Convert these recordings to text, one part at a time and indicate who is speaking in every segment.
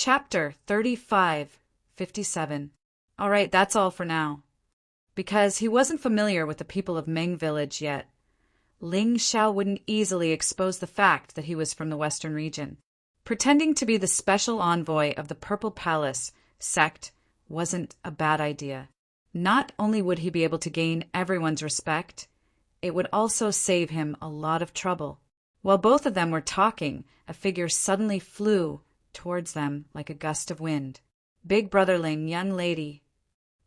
Speaker 1: Chapter 35:57. Alright, that's all for now. Because he wasn't familiar with the people of Meng village yet, Ling Xiao wouldn't easily expose the fact that he was from the western region. Pretending to be the special envoy of the Purple Palace sect wasn't a bad idea. Not only would he be able to gain everyone's respect, it would also save him a lot of trouble. While both of them were talking, a figure suddenly flew towards them like a gust of wind. Big Brother Ling, young lady.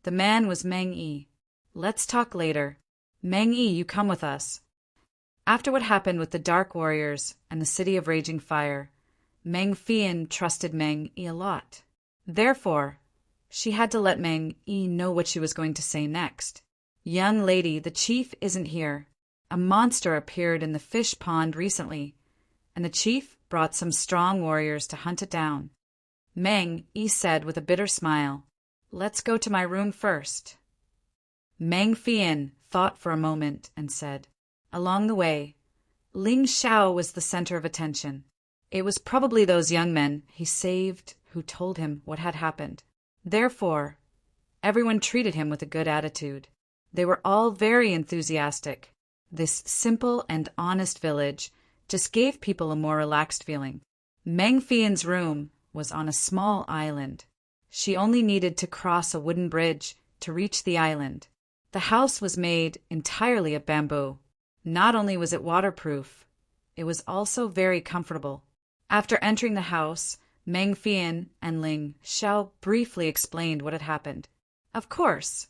Speaker 1: The man was Meng Yi. Let's talk later. Meng Yi, you come with us. After what happened with the Dark Warriors and the City of Raging Fire, Meng Fian trusted Meng Yi a lot. Therefore, she had to let Meng Yi know what she was going to say next. Young lady, the chief isn't here. A monster appeared in the fish pond recently, and the chief brought some strong warriors to hunt it down. Meng Yi said with a bitter smile, "Let's go to my room first." Meng Fian thought for a moment and said, along the way, Ling Xiao was the center of attention. It was probably those young men he saved who told him what had happened. Therefore, everyone treated him with a good attitude. They were all very enthusiastic. This simple and honest village just gave people a more relaxed feeling. Meng Fian's room was on a small island. She only needed to cross a wooden bridge to reach the island. The house was made entirely of bamboo. Not only was it waterproof, it was also very comfortable. After entering the house, Meng Fian and Ling Xiao briefly explained what had happened. Of course,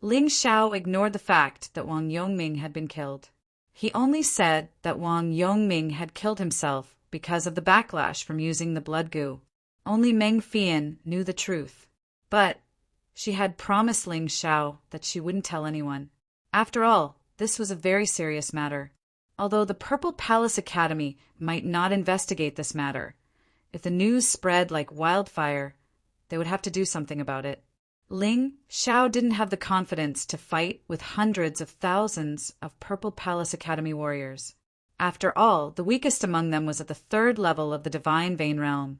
Speaker 1: Ling Xiao ignored the fact that Wang Yongming had been killed. He only said that Wang Yongming had killed himself because of the backlash from using the blood goo. Only Meng Fian knew the truth. But she had promised Ling Xiao that she wouldn't tell anyone. After all, this was a very serious matter. Although the Purple Palace Academy might not investigate this matter, if the news spread like wildfire, they would have to do something about it. Ling Xiao didn't have the confidence to fight with hundreds of thousands of Purple Palace Academy warriors. After all, the weakest among them was at the 3rd level of the Divine Vein Realm,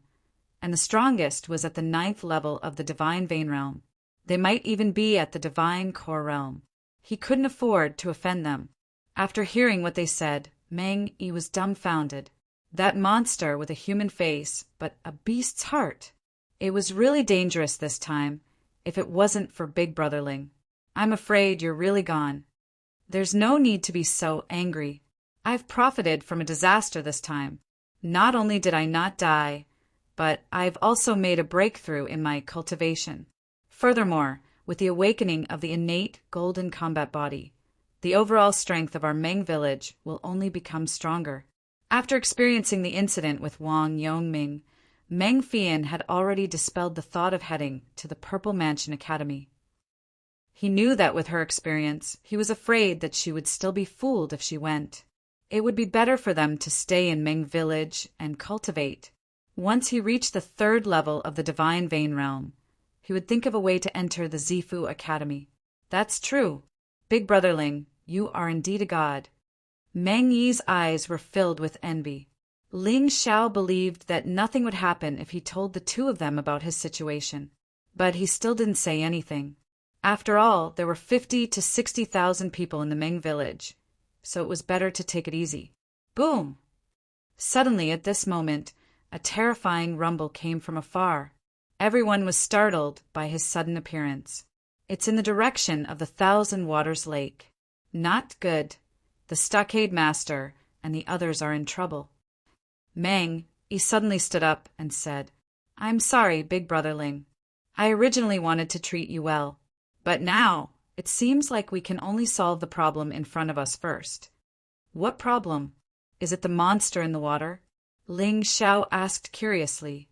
Speaker 1: and the strongest was at the 9th level of the Divine Vein Realm. They might even be at the Divine Core Realm. He couldn't afford to offend them. After hearing what they said, Meng Yi was dumbfounded. That monster with a human face, but a beast's heart. It was really dangerous this time, if it wasn't for Big Brother Ling. I'm afraid you're really gone. There's no need to be so angry. I've profited from a disaster this time. Not only did I not die, but I've also made a breakthrough in my cultivation. Furthermore, with the awakening of the innate golden combat body, the overall strength of our Meng village will only become stronger. After experiencing the incident with Wang Yongming, Meng Fian had already dispelled the thought of heading to the Purple Mansion Academy. He knew that with her experience, he was afraid that she would still be fooled if she went. It would be better for them to stay in Meng village and cultivate. Once he reached the 3rd level of the Divine Vein Realm, he would think of a way to enter the Zifu Academy. That's true. Big Brother Ling, you are indeed a god. Meng Yi's eyes were filled with envy. Ling Xiao believed that nothing would happen if he told the two of them about his situation. But he still didn't say anything. After all, there were 50 to 60,000 people in the Meng village, so it was better to take it easy. Boom! Suddenly, at this moment, a terrifying rumble came from afar. Everyone was startled by his sudden appearance. It's in the direction of the Thousand Waters Lake. Not good. The Stockade Master and the others are in trouble. Meng Yi suddenly stood up and said, I'm sorry, Big Brother Ling. I originally wanted to treat you well, but now it seems like we can only solve the problem in front of us first. What problem? Is it the monster in the water? Ling Xiao asked curiously.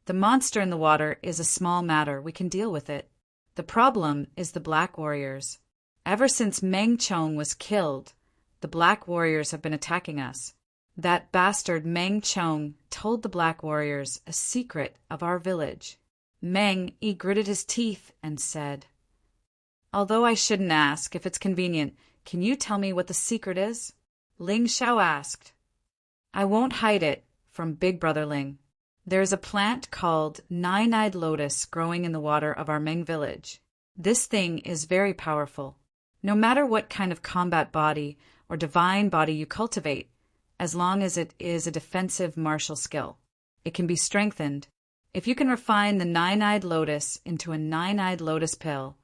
Speaker 1: The monster in the water is a small matter. We can deal with it. The problem is the Black Warriors. Ever since Meng Chong was killed, the Black Warriors have been attacking us. That bastard Meng Chong told the Black Warriors a secret of our village. Meng Yi gritted his teeth and said, Although I shouldn't ask, if it's convenient, can you tell me what the secret is? Ling Xiao asked. I won't hide it from Big Brother Ling. There is a plant called nine-eyed lotus growing in the water of our Meng village. This thing is very powerful. No matter what kind of combat body or divine body you cultivate, as long as it is a defensive martial skill, it can be strengthened. If you can refine the nine-eyed lotus into a nine-eyed lotus pill,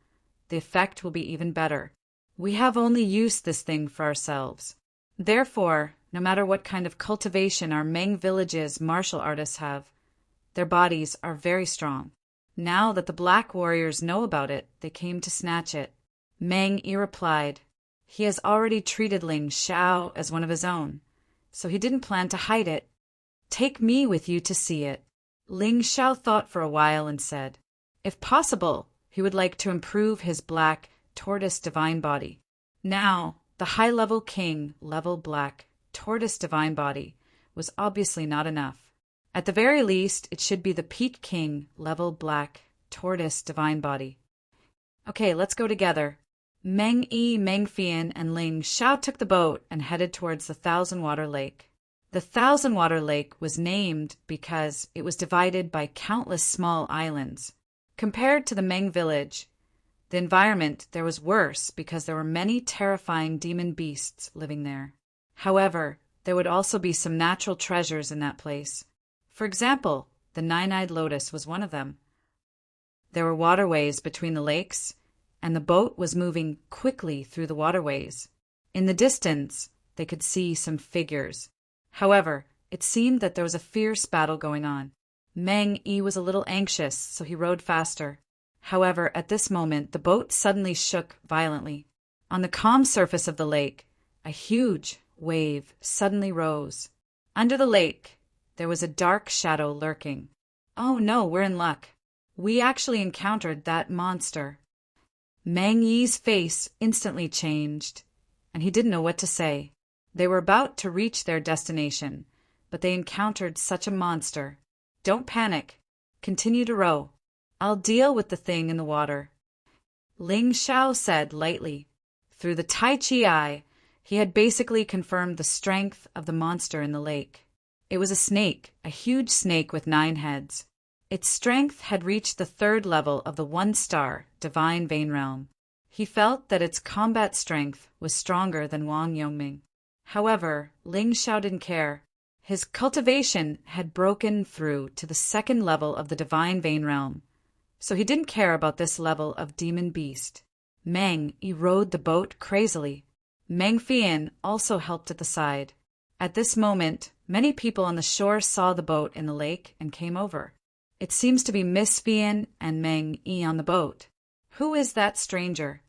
Speaker 1: the effect will be even better. We have only used this thing for ourselves. Therefore, no matter what kind of cultivation our Meng village's martial artists have, their bodies are very strong. Now that the black warriors know about it, they came to snatch it. Meng Yi replied, he has already treated Ling Xiao as one of his own, so he didn't plan to hide it. Take me with you to see it. Ling Xiao thought for a while and said, if possible, he would like to improve his black tortoise divine body. Now, the high-level king, level black, tortoise divine body, was obviously not enough. At the very least, it should be the peak king, level black, tortoise divine body. Okay, let's go together. Meng Yi, Meng Fian, and Ling Xiao took the boat and headed towards the Thousand-Water Lake. The Thousand-Water Lake was named because it was divided by countless small islands. Compared to the Meng village, the environment there was worse because there were many terrifying demon beasts living there. However, there would also be some natural treasures in that place. For example, the nine-eyed lotus was one of them. There were waterways between the lakes, and the boat was moving quickly through the waterways. In the distance, they could see some figures. However, it seemed that there was a fierce battle going on. Meng Yi was a little anxious, so he rowed faster. However, at this moment, the boat suddenly shook violently. On the calm surface of the lake, a huge wave suddenly rose. Under the lake, there was a dark shadow lurking. Oh no, we're in luck. We actually encountered that monster. Meng Yi's face instantly changed, and he didn't know what to say. They were about to reach their destination, but they encountered such a monster. Don't panic. Continue to row. I'll deal with the thing in the water. Ling Xiao said lightly. Through the Tai Chi eye, he had basically confirmed the strength of the monster in the lake. It was a snake, a huge snake with 9 heads. Its strength had reached the 3rd level of the 1-star divine vein realm. He felt that its combat strength was stronger than Wang Yongming. However, Ling Xiao didn't care. His cultivation had broken through to the 2nd level of the divine vein realm, so he didn't care about this level of demon beast. Meng Yi rowed the boat crazily. Meng Fian also helped at the side. At this moment, many people on the shore saw the boat in the lake and came over. It seems to be Miss Fian and Meng Yi on the boat. Who is that stranger?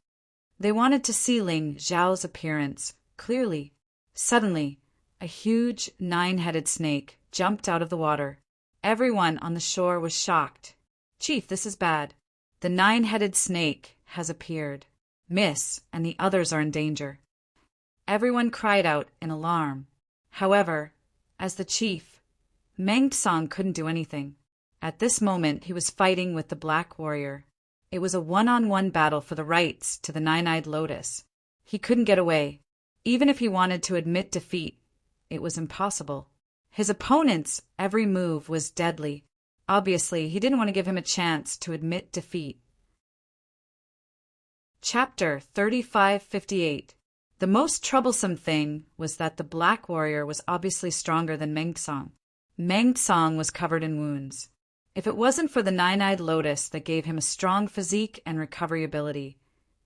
Speaker 1: They wanted to see Ling Xiao's appearance clearly. Suddenly, a huge 9-headed snake jumped out of the water. Everyone on the shore was shocked. Chief, this is bad. The 9-headed snake has appeared. Miss and the others are in danger. Everyone cried out in alarm. However, as the chief, Meng Tsong couldn't do anything. At this moment, he was fighting with the Black Warrior. It was a one-on-one battle for the rights to the nine-eyed lotus. He couldn't get away. Even if he wanted to admit defeat, it was impossible. His opponent's every move was deadly. Obviously, he didn't want to give him a chance to admit defeat. Chapter 3558. The most troublesome thing was that the Black Warrior was obviously stronger than Meng Tsong. Meng Tsong was covered in wounds. If it wasn't for the nine-eyed lotus that gave him a strong physique and recovery ability,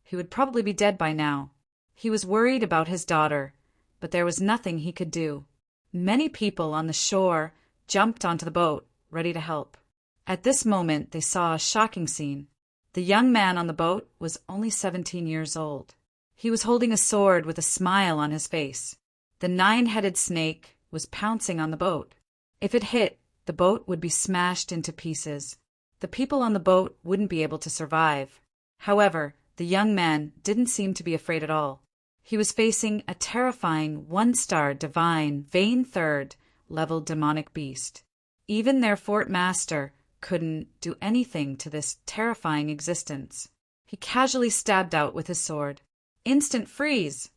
Speaker 1: he would probably be dead by now. He was worried about his daughter, but there was nothing he could do. Many people on the shore jumped onto the boat, ready to help. At this moment, they saw a shocking scene. The young man on the boat was only 17 years old. He was holding a sword with a smile on his face. The 9-headed snake was pouncing on the boat. If it hit, the boat would be smashed into pieces. The people on the boat wouldn't be able to survive. However, the young man didn't seem to be afraid at all. He was facing a terrifying 1-star divine vein 3rd level demonic beast. Even their fort master couldn't do anything to this terrifying existence. He casually stabbed out with his sword. Instant freeze!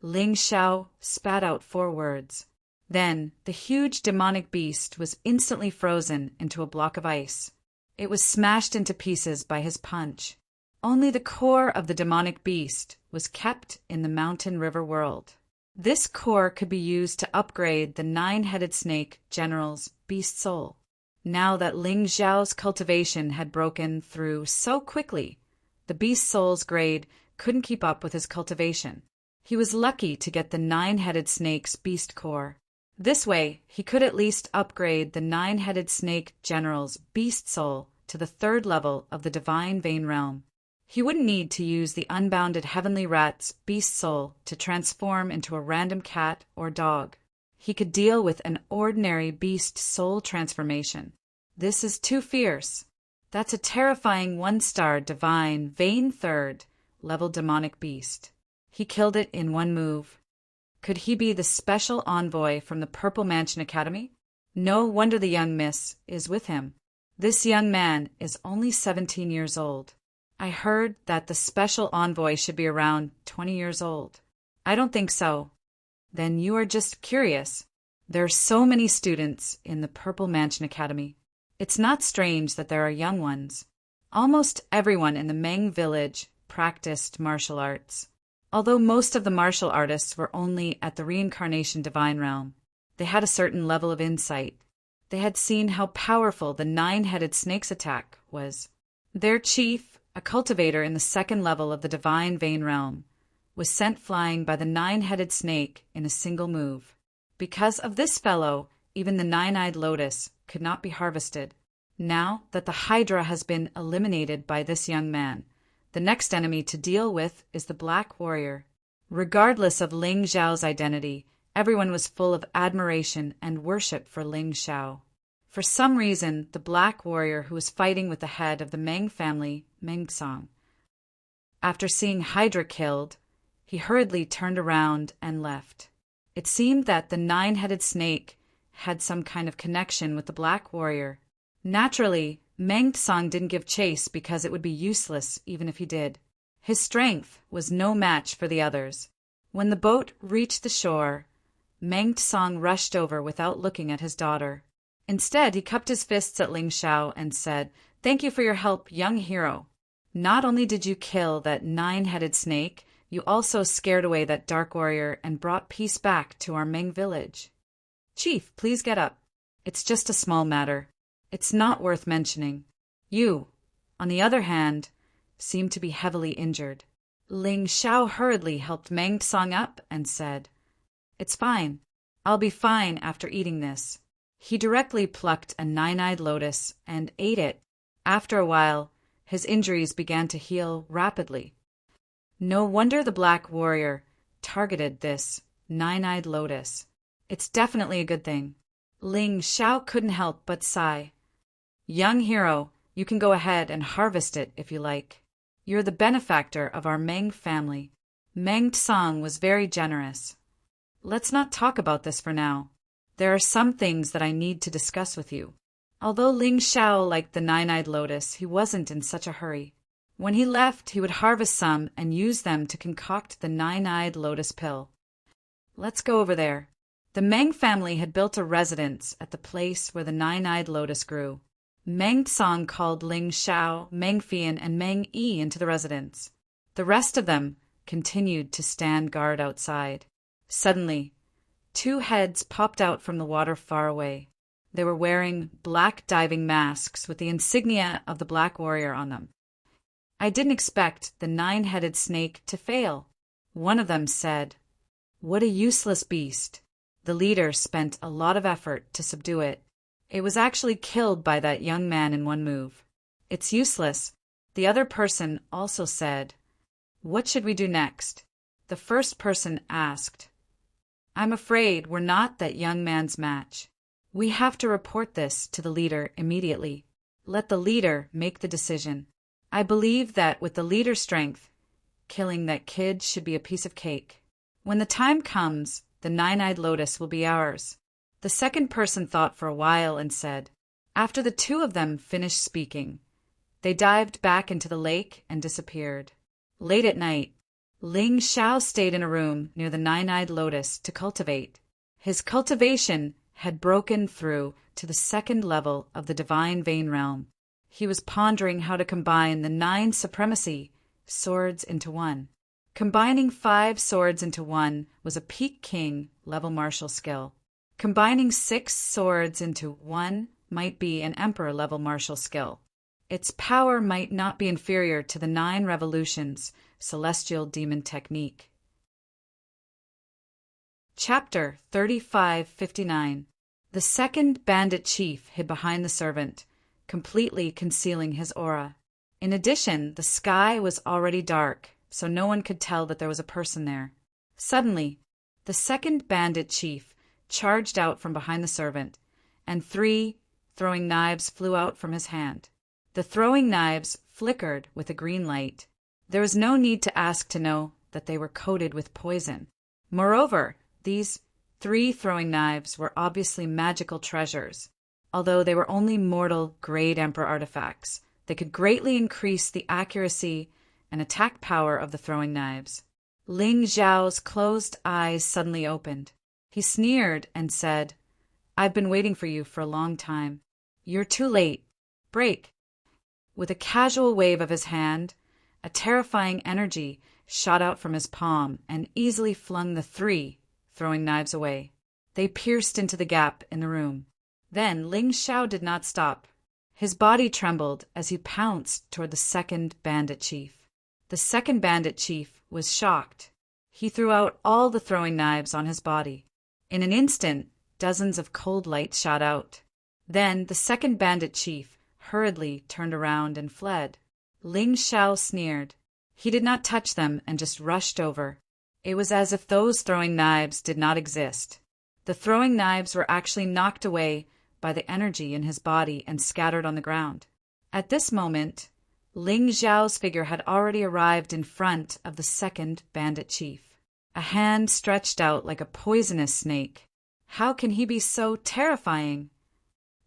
Speaker 1: Ling Xiao spat out 4 words. Then the huge demonic beast was instantly frozen into a block of ice. It was smashed into pieces by his punch. Only the core of the demonic beast was kept in the mountain river world. This core could be used to upgrade the nine-headed snake general's beast soul. Now that Ling Xiao's cultivation had broken through so quickly, the beast soul's grade couldn't keep up with his cultivation. He was lucky to get the nine-headed snake's beast core. This way, he could at least upgrade the nine-headed snake general's beast soul to the 3rd level of the divine vein realm. He wouldn't need to use the unbounded heavenly rat's beast soul to transform into a random cat or dog. He could deal with an ordinary beast soul transformation. This is too fierce. That's a terrifying 1-star divine vein 3rd level demonic beast. He killed it in one move. Could he be the special envoy from the Purple Mansion Academy? No wonder the young miss is with him. This young man is only 17 years old. I heard that the special envoy should be around 20 years old. I don't think so. Then you are just curious. There are so many students in the Purple Mansion Academy. It's not strange that there are young ones. Almost everyone in the Meng village practiced martial arts. Although most of the martial artists were only at the reincarnation divine realm, they had a certain level of insight. They had seen how powerful the nine-headed snake's attack was. Their chief, a cultivator in the 2nd level of the divine vein realm, was sent flying by the nine-headed snake in a single move. Because of this fellow, even the nine-eyed lotus could not be harvested. Now that the Hydra has been eliminated by this young man, the next enemy to deal with is the Black Warrior. Regardless of Ling Xiao's identity, everyone was full of admiration and worship for Ling Xiao. For some reason, the Black Warrior who was fighting with the head of the Meng family, Meng Song. After seeing Hydra killed, he hurriedly turned around and left. It seemed that the nine-headed snake had some kind of connection with the Black Warrior. Naturally, Meng Song didn't give chase because it would be useless even if he did. His strength was no match for the others. When the boat reached the shore, Meng Song rushed over without looking at his daughter. Instead, he cupped his fists at Ling Xiao and said, "Thank you for your help, young hero. Not only did you kill that nine-headed snake, you also scared away that dark warrior and brought peace back to our Meng village. Chief, please get up. It's just a small matter. It's not worth mentioning. You, on the other hand, seem to be heavily injured." Ling Xiao hurriedly helped Meng Song up and said, "It's fine. I'll be fine after eating this." He directly plucked a nine-eyed lotus and ate it. After a while, his injuries began to heal rapidly. No wonder the Black Warrior targeted this nine-eyed lotus. It's definitely a good thing. Ling Xiao couldn't help but sigh. "Young hero, you can go ahead and harvest it if you like. You're the benefactor of our Meng family." Meng Tsang was very generous. "Let's not talk about this for now. There are some things that I need to discuss with you." Although Ling Xiao liked the nine-eyed lotus, he wasn't in such a hurry. When he left, he would harvest some and use them to concoct the nine-eyed lotus pill. "Let's go over there." The Meng family had built a residence at the place where the nine-eyed lotus grew. Meng Tsang called Ling Xiao, Meng Fian, and Meng Yi into the residence. The rest of them continued to stand guard outside. Suddenly, 2 heads popped out from the water far away. They were wearing black diving masks with the insignia of the Black Warrior on them. "I didn't expect the nine-headed snake to fail," one of them said. "What a useless beast. The leader spent a lot of effort to subdue it. It was actually killed by that young man in one move. It's useless." The other person also said, "What should we do next?" The first person asked, "I'm afraid we're not that young man's match. We have to report this to the leader immediately. Let the leader make the decision. I believe that with the leader's strength, killing that kid should be a piece of cake. When the time comes, the nine-eyed lotus will be ours." The second person thought for a while and said, after the 2 of them finished speaking, they dived back into the lake and disappeared. Late at night, Ling Xiao stayed in a room near the nine-eyed lotus to cultivate. His cultivation had broken through to the second level of the divine vein realm. He was pondering how to combine the 9 supremacy swords into one. Combining 5 swords into one was a peak king level martial skill. Combining 6 swords into one might be an emperor level martial skill. Its power might not be inferior to the 9 revolutions celestial demon technique. Chapter 3559. The second bandit chief hid behind the servant, completely concealing his aura. In addition, the sky was already dark, so no one could tell that there was a person there. Suddenly, the second bandit chief charged out from behind the servant, and 3 throwing knives flew out from his hand. The throwing knives flickered with a green light. There was no need to ask to know that they were coated with poison. Moreover, these 3 throwing knives were obviously magical treasures. Although they were only mortal grade emperor artifacts, they could greatly increase the accuracy and attack power of the throwing knives. Ling Zhao's closed eyes suddenly opened. He sneered and said, "I've been waiting for you for a long time. You're too late. Break." With a casual wave of his hand, a terrifying energy shot out from his palm and easily flung the 3 throwing knives away. They pierced into the gap in the room. Then Ling Zhao did not stop. His body trembled as he pounced toward the second bandit chief. The second bandit chief was shocked. He threw out all the throwing knives on his body. In an instant, dozens of cold lights shot out. Then the second bandit chief hurriedly turned around and fled. Ling Zhao sneered. He did not touch them and just rushed over. It was as if those throwing knives did not exist. The throwing knives were actually knocked away by the energy in his body and scattered on the ground. At this moment, Ling Zhao's figure had already arrived in front of the second bandit chief. A hand stretched out like a poisonous snake. How can he be so terrifying?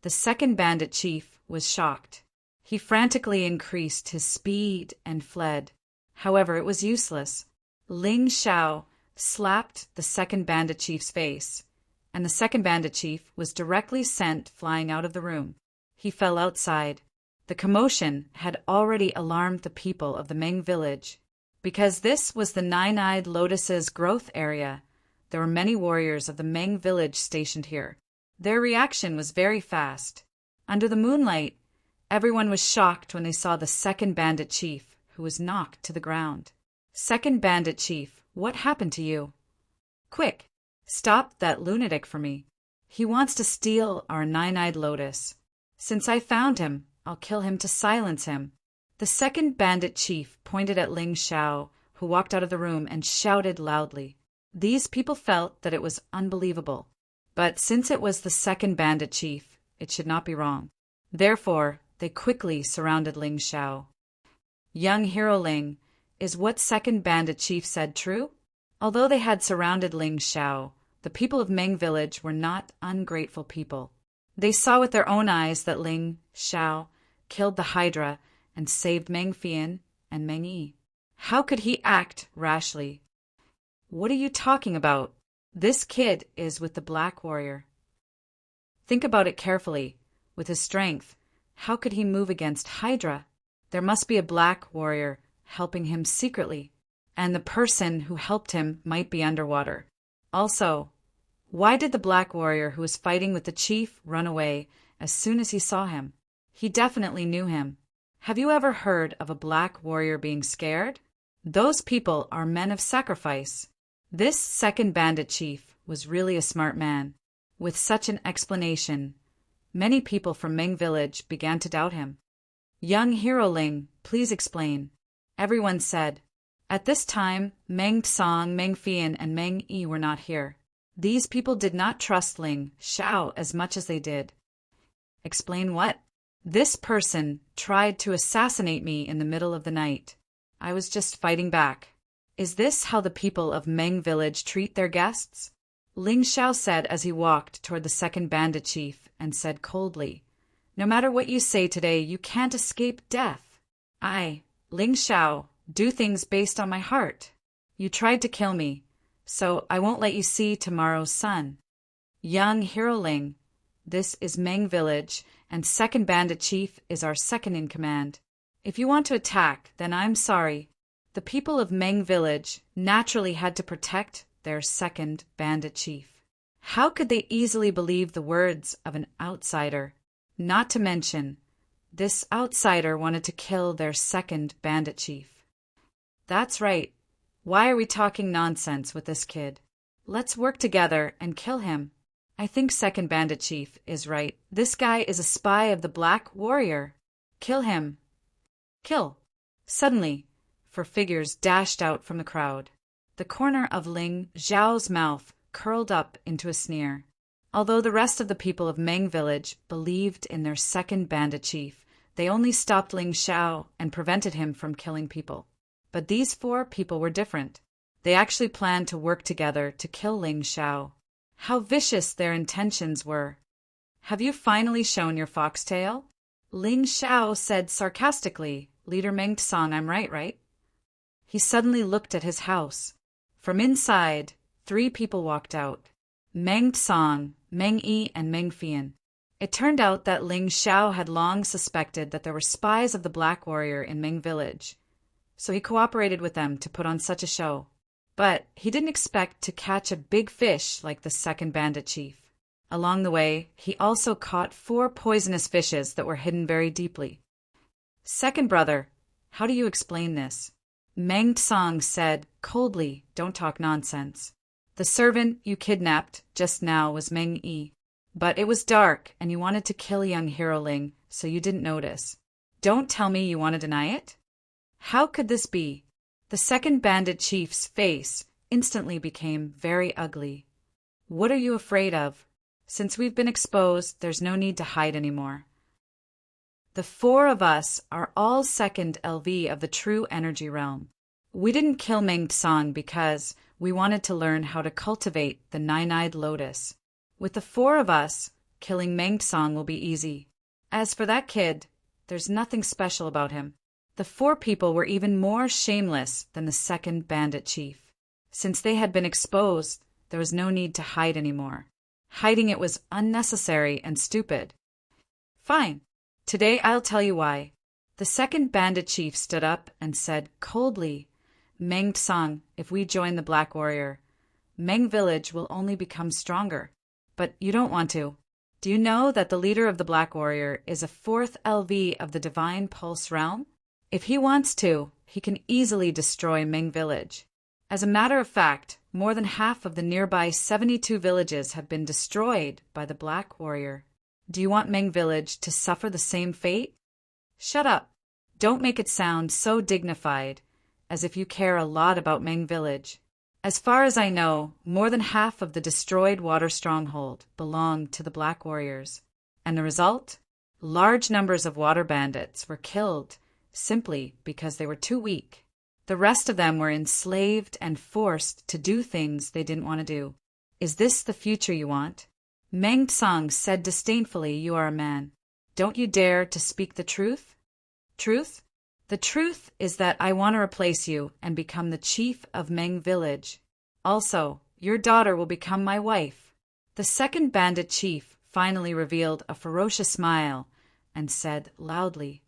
Speaker 1: The second bandit chief was shocked. He frantically increased his speed and fled. However, it was useless. Ling Zhao slapped the second bandit chief's face, and the second bandit chief was directly sent flying out of the room. He fell outside. The commotion had already alarmed the people of the Meng village. Because this was the Nine-Eyed Lotus's growth area, there were many warriors of the Meng village stationed here. Their reaction was very fast. Under the moonlight, everyone was shocked when they saw the second bandit chief, who was knocked to the ground. "Second bandit chief, what happened to you? Quick, stop that lunatic for me. He wants to steal our Nine-Eyed Lotus. Since I found him, I'll kill him to silence him." The second bandit chief pointed at Ling Zhao, who walked out of the room and shouted loudly. These people felt that it was unbelievable. But since it was the second bandit chief, it should not be wrong. Therefore, they quickly surrounded Ling Zhao. "Young hero Ling, is what second bandit chief said true?" Although they had surrounded Ling Zhao, the people of Meng village were not ungrateful people. They saw with their own eyes that Ling Zhao killed the Hydra and saved Meng Fian and Meng Yi. How could he act rashly? "What are you talking about? This kid is with the Black Warrior." Think about it carefully. With his strength, how could he move against Hydra? There must be a Black Warrior helping him secretly, and the person who helped him might be underwater. Also, why did the Black Warrior who was fighting with the chief run away as soon as he saw him? He definitely knew him. Have you ever heard of a Black Warrior being scared? Those people are men of sacrifice. This second bandit chief was really a smart man. With such an explanation, many people from Meng village began to doubt him. "Young hero Ling, please explain." Everyone said. At this time, Meng Tsang, Meng Fian, and Meng Yi were not here. These people did not trust Ling Zhao as much as they did. "Explain what?" "This person tried to assassinate me in the middle of the night. I was just fighting back." "Is this how the people of Meng village treat their guests?" Ling Zhao said as he walked toward the second bandit chief and said coldly, "No matter what you say today, you can't escape death. I, Ling Zhao, do things based on my heart. You tried to kill me, so I won't let you see tomorrow's sun." Young Hero Ling, this is Meng Village, and second bandit chief is our second in command. If you want to attack, then I'm sorry. The people of Meng Village naturally had to protect their second bandit chief. How could they easily believe the words of an outsider? Not to mention, this outsider wanted to kill their second bandit chief. That's right. Why are we talking nonsense with this kid? Let's work together and kill him. I think second bandit chief is right. This guy is a spy of the Black Warrior. Kill him. Kill. Suddenly, four figures dashed out from the crowd. The corner of Ling Zhao's mouth curled up into a sneer. Although the rest of the people of Meng Village believed in their second bandit chief, they only stopped Ling Zhao and prevented him from killing people. But these four people were different. They actually planned to work together to kill Ling Zhao. How vicious their intentions were. Have you finally shown your foxtail? Ling Zhao said sarcastically. Leader Meng Tsang, I'm right? He suddenly looked at his house. From inside, 3 people walked out. Meng Tsang, Meng Yi, and Meng Fian. It turned out that Ling Zhao had long suspected that there were spies of the Black Warrior in Meng Village, so he cooperated with them to put on such a show. But he didn't expect to catch a big fish like the second bandit chief. Along the way, he also caught 4 poisonous fishes that were hidden very deeply. Second brother, how do you explain this? Meng Tsang said coldly, don't talk nonsense. The servant you kidnapped just now was Meng Yi. But it was dark and you wanted to kill young Hero Ling, so you didn't notice. Don't tell me you want to deny it? How could this be? The second bandit chief's face instantly became very ugly. What are you afraid of? Since we've been exposed, there's no need to hide anymore. The 4 of us are all second LV of the true energy realm. We didn't kill Meng Tsang because we wanted to learn how to cultivate the nine-eyed lotus. With the 4 of us, killing Meng Tsang will be easy. As for that kid, there's nothing special about him. The 4 people were even more shameless than the second bandit chief. Since they had been exposed, there was no need to hide anymore. Hiding it was unnecessary and stupid. Fine. Today I'll tell you why. The second bandit chief stood up and said coldly, Meng Tsang, if we join the Black Warrior, Meng Village will only become stronger. But you don't want to. Do you know that the leader of the Black Warrior is a 4th LV of the Divine Pulse realm? If he wants to, he can easily destroy Meng Village. As a matter of fact, more than half of the nearby 72 villages have been destroyed by the Black Warrior. Do you want Meng Village to suffer the same fate? Shut up. Don't make it sound so dignified, as if you care a lot about Meng Village. As far as I know, more than half of the destroyed water stronghold belonged to the Black Warriors. And the result? Large numbers of water bandits were killed simply because they were too weak. The rest of them were enslaved and forced to do things they didn't want to do. Is this the future you want? Meng Tsang said disdainfully, you are a man. Don't you dare to speak the truth? Truth? The truth is that I want to replace you and become the chief of Meng Village. Also, your daughter will become my wife. The second bandit chief finally revealed a ferocious smile and said loudly,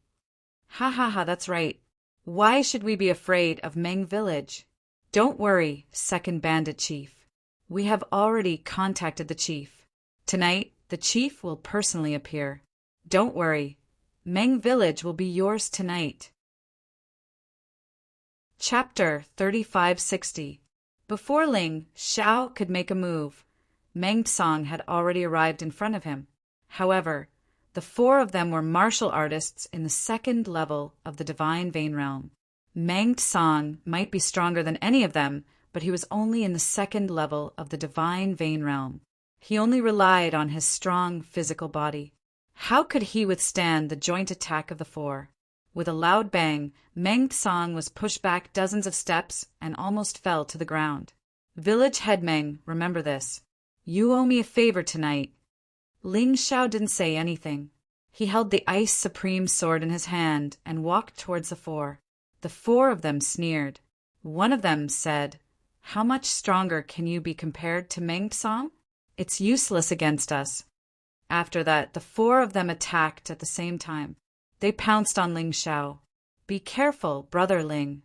Speaker 1: Ha ha ha, that's right. Why should we be afraid of Meng Village? Don't worry, second bandit chief. We have already contacted the chief. Tonight, the chief will personally appear. Don't worry. Meng Village will be yours tonight. Chapter 3560. Before Ling Zhao could make a move, Meng Tsang had already arrived in front of him. However, the 4 of them were martial artists in the 2nd level of the Divine Vein Realm. Meng Tsang might be stronger than any of them, but he was only in the 2nd level of the Divine Vein Realm. He only relied on his strong physical body. How could he withstand the joint attack of the 4? With a loud bang, Meng Tsang was pushed back dozens of steps and almost fell to the ground. Village head Meng, remember this. You owe me a favor tonight. Ling Zhao didn't say anything. He held the Ice Supreme sword in his hand and walked towards the 4. The 4 of them sneered. One of them said, How much stronger can you be compared to Meng Tsang? It's useless against us. After that, the four of them attacked at the same time. They pounced on Ling Xiao. Be careful, brother Ling.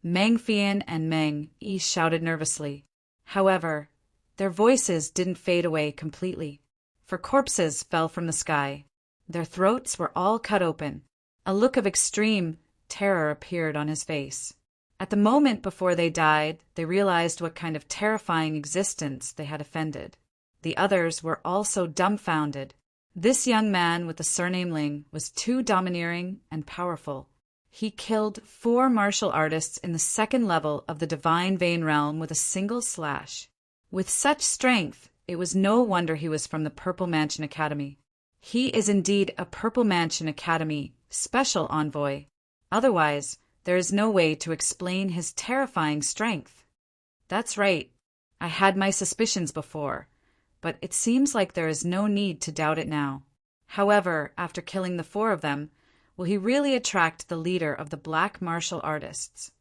Speaker 1: Meng Fian and Meng Yi shouted nervously. However, their voices didn't fade away completely, for corpses fell from the sky. Their throats were all cut open. A look of extreme terror appeared on his face. At the moment before they died, they realized what kind of terrifying existence they had offended. The others were also dumbfounded. This young man with the surname Ling was too domineering and powerful. He killed 4 martial artists in the second level of the Divine Vein Realm with a single slash. With such strength, it was no wonder he was from the Purple Mansion Academy. He is indeed a Purple Mansion Academy special envoy. Otherwise, there is no way to explain his terrifying strength. That's right. I had my suspicions before, but it seems like there is no need to doubt it now. However, after killing the 4 of them, will he really attract the leader of the Black Martial Artists?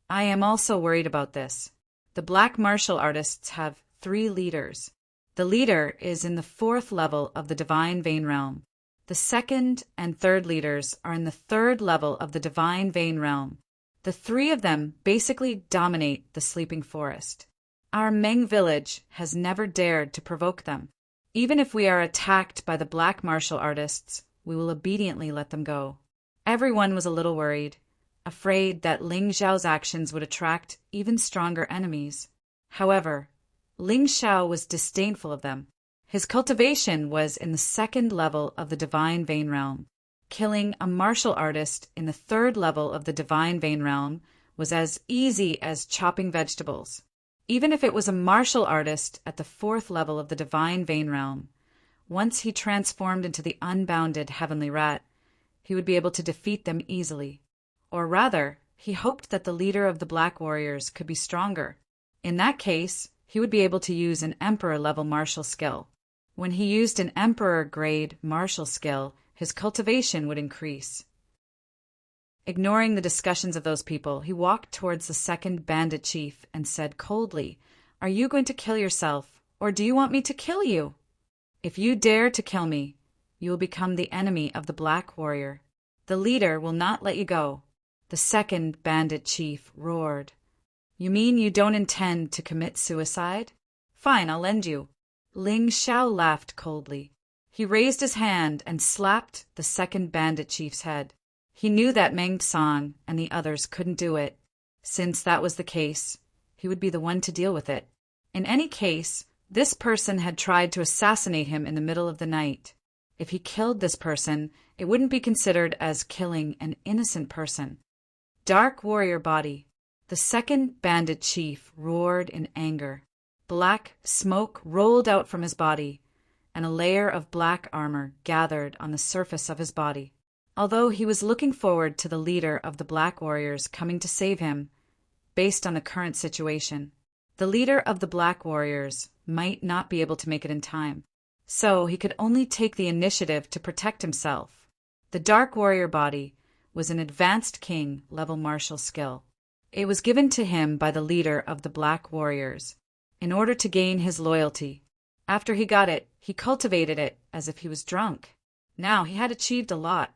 Speaker 1: I am also worried about this. The Black Martial Artists have 3 leaders. The leader is in the 4th level of the Divine Vein Realm. The 2nd and 3rd leaders are in the 3rd level of the Divine Vein Realm. The 3 of them basically dominate the Sleeping Forest. Our Meng village has never dared to provoke them. Even if we are attacked by the Black Martial Artists, we will obediently let them go. Everyone was a little worried, afraid that Ling Xiao's actions would attract even stronger enemies. However, Ling Xiao was disdainful of them. His cultivation was in the 2nd level of the Divine Vein Realm. Killing a martial artist in the 3rd level of the Divine Vein Realm was as easy as chopping vegetables. Even if it was a martial artist at the 4th level of the Divine Vein Realm, once he transformed into the unbounded Heavenly Rat, he would be able to defeat them easily. Or rather, he hoped that the leader of the Black Warriors could be stronger. In that case, he would be able to use an Emperor-level martial skill. When he used an Emperor-grade martial skill, his cultivation would increase. Ignoring the discussions of those people, he walked towards the 2nd bandit chief and said coldly, "Are you going to kill yourself, or do you want me to kill you? If you dare to kill me, you will become the enemy of the Black Warrior. The leader will not let you go." The 2nd bandit chief roared. "You mean you don't intend to commit suicide? Fine, I'll lend you." Ling Xiao laughed coldly. He raised his hand and slapped the 2nd bandit chief's head. He knew that Meng Tsang and the others couldn't do it. Since that was the case, he would be the one to deal with it. In any case, this person had tried to assassinate him in the middle of the night. If he killed this person, it wouldn't be considered as killing an innocent person. Dark warrior body. The 2nd bandit chief roared in anger. Black smoke rolled out from his body, and a layer of black armor gathered on the surface of his body. Although he was looking forward to the leader of the Black Warriors coming to save him, based on the current situation, the leader of the Black Warriors might not be able to make it in time, so he could only take the initiative to protect himself. The Dark Warrior body was an advanced king-level martial skill. It was given to him by the leader of the Black Warriors, in order to gain his loyalty. After he got it, he cultivated it as if he was drunk. Now he had achieved a lot.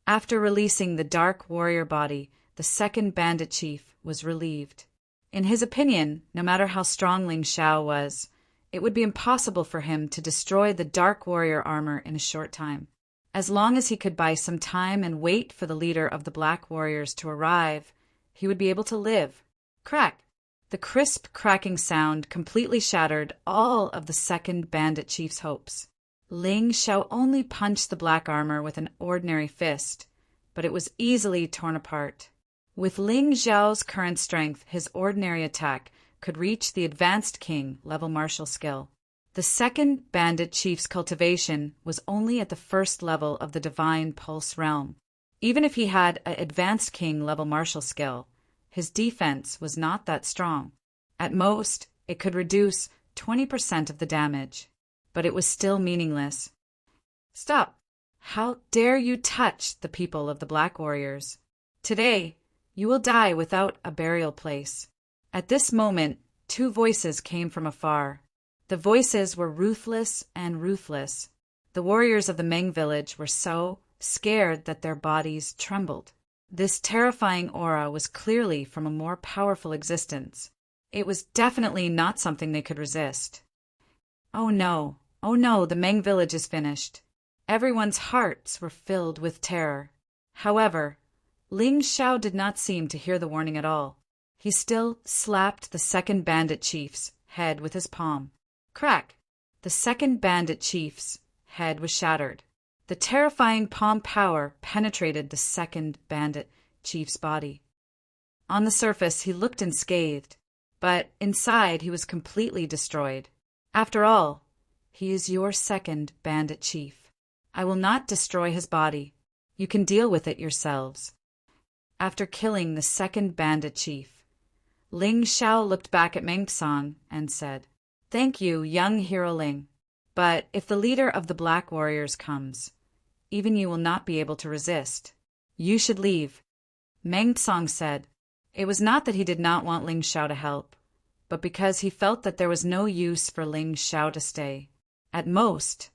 Speaker 1: After releasing the Dark Warrior body, the 2nd bandit chief was relieved. In his opinion, no matter how strong Ling Xiao was, it would be impossible for him to destroy the Dark Warrior armor in a short time. As long as he could buy some time and wait for the leader of the Black Warriors to arrive, he would be able to live. Crack! The crisp cracking sound completely shattered all of the 2nd bandit chief's hopes. Ling Xiao only punched the black armor with an ordinary fist, but it was easily torn apart. With Ling Xiao's current strength, his ordinary attack could reach the advanced king-level martial skill. The 2nd bandit chief's cultivation was only at the 1st level of the Divine Pulse realm. Even if he had an advanced king-level martial skill, his defense was not that strong. At most, it could reduce 20% of the damage, but it was still meaningless. "Stop! How dare you touch the people of the Black Warriors? Today, you will die without a burial place." At this moment, 2 voices came from afar. The voices were ruthless and ruthless. The warriors of the Meng village were so scared that their bodies trembled. This terrifying aura was clearly from a more powerful existence. It was definitely not something they could resist. Oh no, the Meng village is finished. Everyone's hearts were filled with terror. However, Ling Xiao did not seem to hear the warning at all. He still slapped the second bandit chief's head with his palm. Crack! The second bandit chief's head was shattered. The terrifying palm power penetrated the second bandit chief's body. On the surface, he looked unscathed, but inside he was completely destroyed. After all, he is your second bandit chief. I will not destroy his body. You can deal with it yourselves. After killing the second bandit chief, Ling Xiao looked back at Meng Song and said, "Thank you, young hero Ling. But if the leader of the Black Warriors comes, even you will not be able to resist. You should leave." Meng Song said. It was not that he did not want Ling Xiao to help, but because he felt that there was no use for Ling Xiao to stay. At most,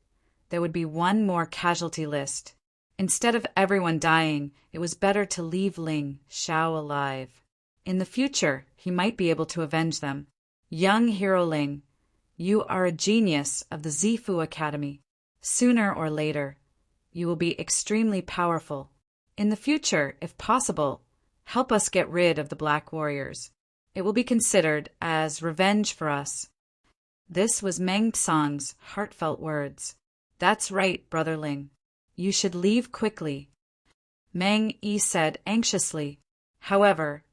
Speaker 1: there would be one more casualty list. Instead of everyone dying, it was better to leave Ling Xiao alive. In the future, he might be able to avenge them. Young hero Ling, you are a genius of the Zifu Academy. Sooner or later, you will be extremely powerful. In the future, if possible, help us get rid of the Black Warriors. It will be considered as revenge for us. This was Meng Song's heartfelt words. That's right, Brother Ling. You should leave quickly, Meng Yi said anxiously. However,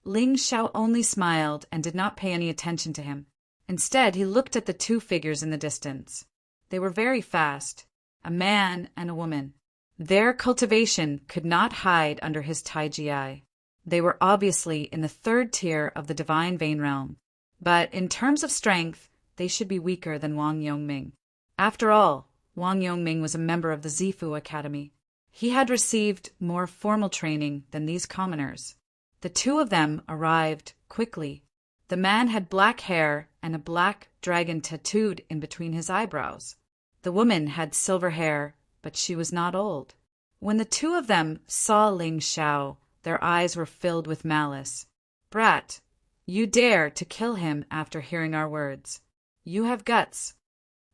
Speaker 1: Ling Xiao only smiled and did not pay any attention to him. Instead, he looked at the two figures in the distance. They were very fast, a man and a woman. Their cultivation could not hide under his Taiji eye. They were obviously in the third tier of the Divine Vein Realm, but in terms of strength, they should be weaker than Wang Yongming. After all, Wang Yongming was a member of the Zifu Academy. He had received more formal training than these commoners. The two of them arrived quickly. The man had black hair and a black dragon tattooed in between his eyebrows. The woman had silver hair, but she was not old. When the two of them saw Ling Xiao, their eyes were filled with malice. "Brat, you dare to kill him after hearing our words. You have guts,"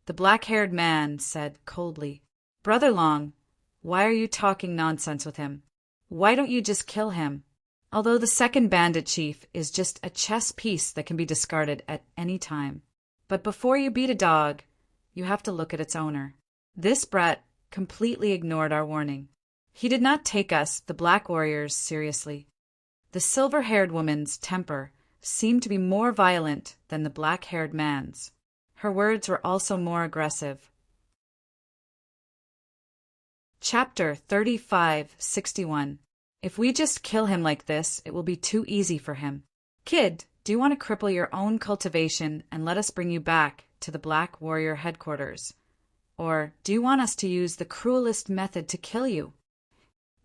Speaker 1: the black-haired man said coldly. "Brother Long, why are you talking nonsense with him? Why don't you just kill him? Although the second bandit chief is just a chess piece that can be discarded at any time. But before you beat a dog, you have to look at its owner." This brat completely ignored our warning. He did not take us, the Black Warriors, seriously. The silver-haired woman's temper seemed to be more violent than the black-haired man's. Her words were also more aggressive. Chapter 3561. If we just kill him like this, it will be too easy for him. Kid, do you want to cripple your own cultivation and let us bring you back to the Black Warrior headquarters? Or do you want us to use the cruelest method to kill you?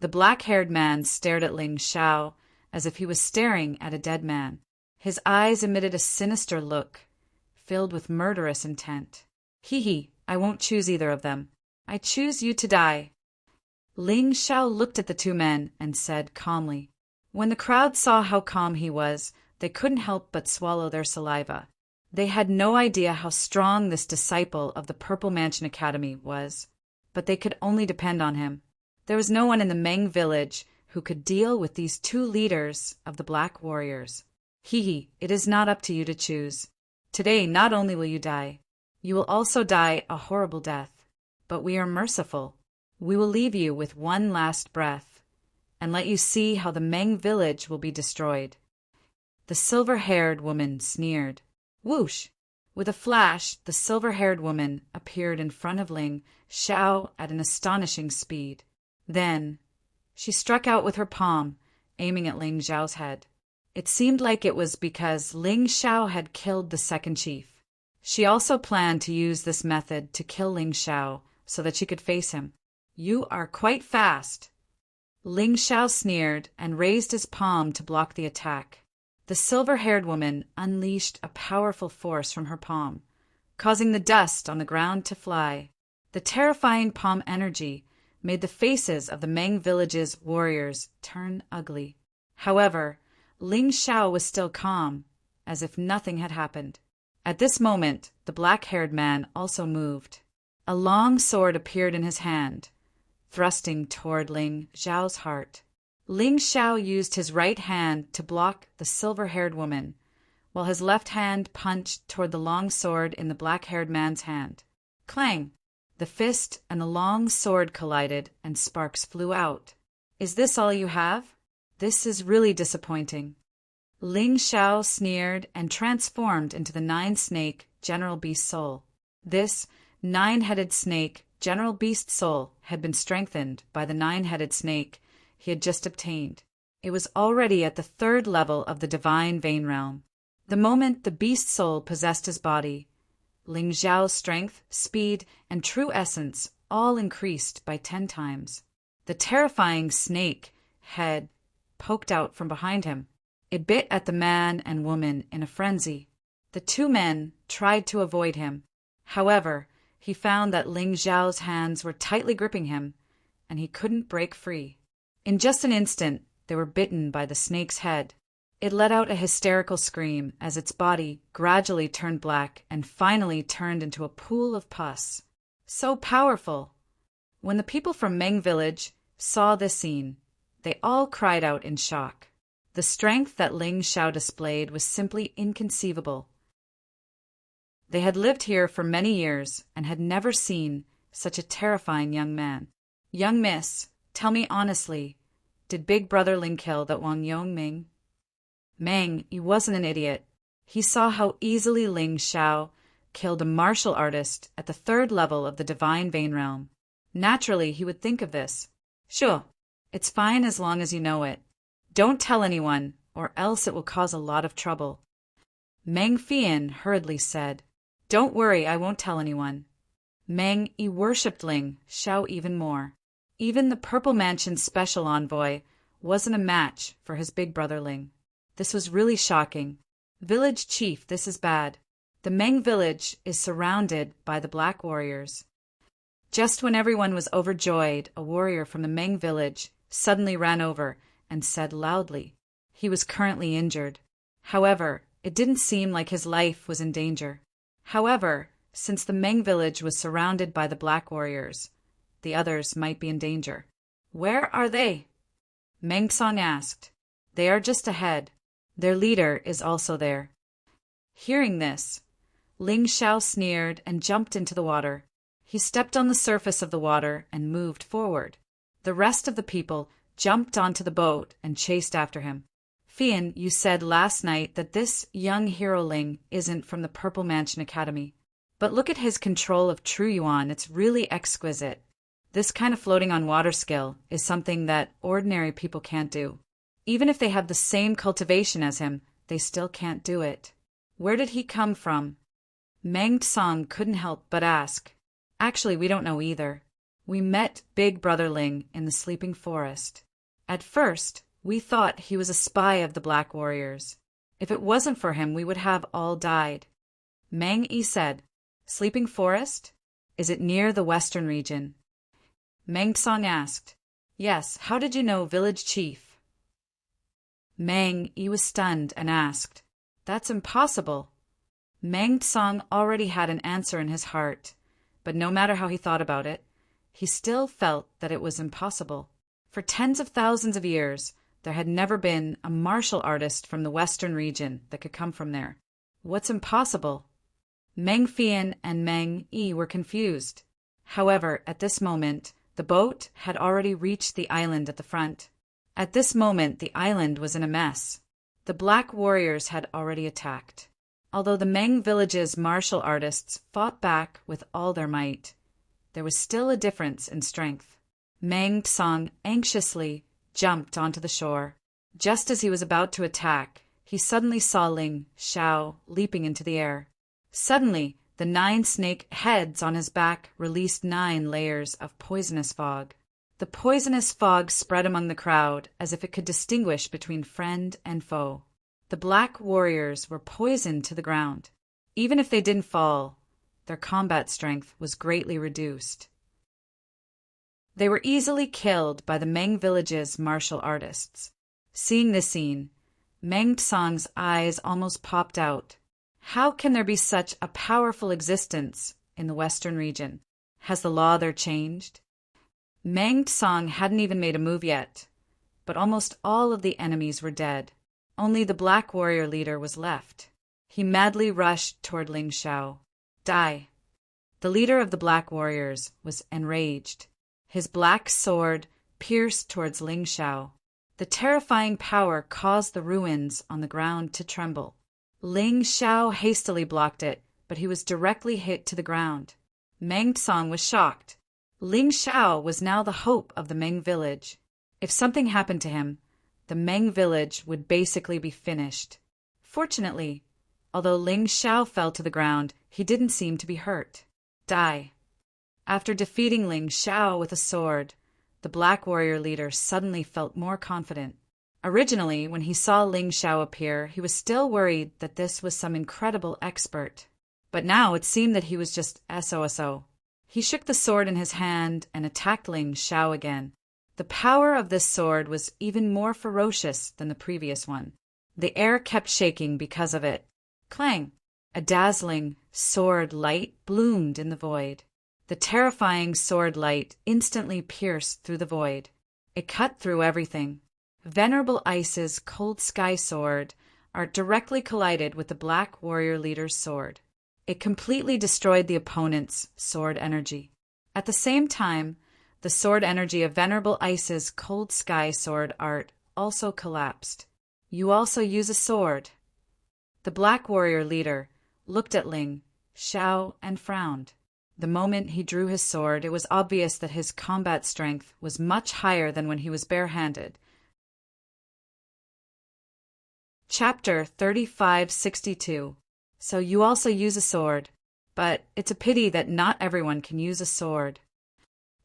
Speaker 1: The black-haired man stared at Ling Xiao as if he was staring at a dead man. His eyes emitted a sinister look, filled with murderous intent. Hee, I won't choose either of them. I choose you to die. Ling Xiao looked at the two men and said calmly. When the crowd saw how calm he was, they couldn't help but swallow their saliva. They had no idea how strong this disciple of the Purple Mansion Academy was, but they could only depend on him. There was no one in the Meng village who could deal with these two leaders of the Black Warriors. It is not up to you to choose. Today, not only will you die, you will also die a horrible death. But we are merciful. We will leave you with one last breath, and let you see how the Meng village will be destroyed. The silver-haired woman sneered. Whoosh! With a flash, the silver-haired woman appeared in front of Ling Xiao at an astonishing speed. Then, she struck out with her palm, aiming at Ling Xiao's head. It seemed like it was because Ling Xiao had killed the second chief. She also planned to use this method to kill Ling Xiao so that she could face him. You are quite fast. Ling Xiao sneered and raised his palm to block the attack. The silver-haired woman unleashed a powerful force from her palm, causing the dust on the ground to fly. The terrifying palm energy made the faces of the Meng village's warriors turn ugly. However, Ling Xiao was still calm, as if nothing had happened. At this moment, the black-haired man also moved. A long sword appeared in his hand, thrusting toward Ling Xiao's heart. Ling Xiao used his right hand to block the silver-haired woman, while his left hand punched toward the long sword in the black-haired man's hand. Clang! The fist and the long sword collided, and sparks flew out. "Is this all you have? This is really disappointing." Ling Xiao sneered and transformed into the nine-snake General Beast Soul. This nine-headed snake General Beast Soul had been strengthened by the nine-headed snake he had just obtained. It was already at the third level of the divine vein realm. The moment the Beast Soul possessed his body, Ling Xiao's strength, speed, and true essence all increased by 10 times. The terrifying snake head poked out from behind him. It bit at the man and woman in a frenzy. The two men tried to avoid him. However, he found that Ling Xiao's hands were tightly gripping him, and he couldn't break free. In just an instant, they were bitten by the snake's head. It let out a hysterical scream as its body gradually turned black and finally turned into a pool of pus. So powerful! When the people from Meng Village saw this scene, they all cried out in shock. The strength that Ling Xiao displayed was simply inconceivable. They had lived here for many years and had never seen such a terrifying young man. "Young miss, tell me honestly, did Big Brother Ling kill that Wang Yongming?" Meng, he wasn't an idiot. He saw how easily Ling Xiao killed a martial artist at the third level of the divine vein realm. Naturally, he would think of this. "Sure, it's fine as long as you know it. Don't tell anyone, or else it will cause a lot of trouble." Meng Fian hurriedly said, "Don't worry, I won't tell anyone." Meng Yi worshipped Ling Xiao even more. Even the Purple Mansion's special envoy wasn't a match for his big brother Ling. This was really shocking. "Village chief, this is bad. The Meng village is surrounded by the Black Warriors." Just when everyone was overjoyed, a warrior from the Meng village suddenly ran over and said loudly he was currently injured. However, it didn't seem like his life was in danger. However, since the Meng village was surrounded by the Black Warriors, the others might be in danger. "Where are they?" Meng Song asked. "They are just ahead. Their leader is also there." Hearing this, Ling Xiao sneered and jumped into the water. He stepped on the surface of the water and moved forward. The rest of the people jumped onto the boat and chased after him. "Fian, you said last night that this young hero Ling isn't from the Purple Mansion Academy. But look at his control of True Yuan, it's really exquisite. This kind of floating on water skill is something that ordinary people can't do. Even if they have the same cultivation as him, they still can't do it. Where did he come from?" Meng Song couldn't help but ask. "Actually, we don't know either. We met Big Brother Ling in the Sleeping Forest. At first, we thought he was a spy of the Black Warriors. If it wasn't for him, we would have all died." Meng Yi said, "Sleeping Forest? Is it near the western region?" Meng Song asked. "Yes, how did you know, village chief?" Meng Yi was stunned and asked, "That's impossible." Meng Song already had an answer in his heart, but no matter how he thought about it, he still felt that it was impossible. For tens of thousands of years, there had never been a martial artist from the western region that could come from there. What's impossible? Meng Fian and Meng Yi were confused. However, at this moment, the boat had already reached the island at the front. At this moment, the island was in a mess. The Black Warriors had already attacked. Although the Meng village's martial artists fought back with all their might, there was still a difference in strength. Meng Song anxiously jumped onto the shore. Just as he was about to attack, he suddenly saw Ling Xiao leaping into the air. Suddenly, the 9 snake heads on his back released 9 layers of poisonous fog. The poisonous fog spread among the crowd as if it could distinguish between friend and foe. The Black Warriors were poisoned to the ground. Even if they didn't fall, their combat strength was greatly reduced. They were easily killed by the Meng village's martial artists. Seeing this scene, Meng Tsang's eyes almost popped out. How can there be such a powerful existence in the Western region? Has the law there changed? Meng Tsang hadn't even made a move yet, but almost all of the enemies were dead. Only the black warrior leader was left. He madly rushed toward Ling Shao. Die! The leader of the black warriors was enraged. His black sword pierced towards Ling Shao. The terrifying power caused the ruins on the ground to tremble. Ling Shao hastily blocked it, but he was directly hit to the ground. Meng Tsang was shocked. Ling Shao was now the hope of the Meng village. If something happened to him, the Meng village would basically be finished. Fortunately, although Ling Shao fell to the ground, he didn't seem to be hurt. Die! After defeating Ling Shao with a sword, the black warrior leader suddenly felt more confident. Originally, when he saw Ling Shao appear, he was still worried that this was some incredible expert. But now it seemed that he was just SOSO. He shook the sword in his hand and attacked Ling Shao again. The power of this sword was even more ferocious than the previous one. The air kept shaking because of it. Clang! A dazzling sword light bloomed in the void. The terrifying sword light instantly pierced through the void. It cut through everything. Venerable Ice's cold sky sword directly collided with the black warrior leader's sword. It completely destroyed the opponent's sword energy. At the same time, the sword energy of Venerable Ice's cold sky sword art also collapsed. You also use a sword. The black warrior leader looked at Ling Shao and frowned. The moment he drew his sword, it was obvious that his combat strength was much higher than when he was barehanded. Chapter 3562. So you also use a sword, but it's a pity that not everyone can use a sword.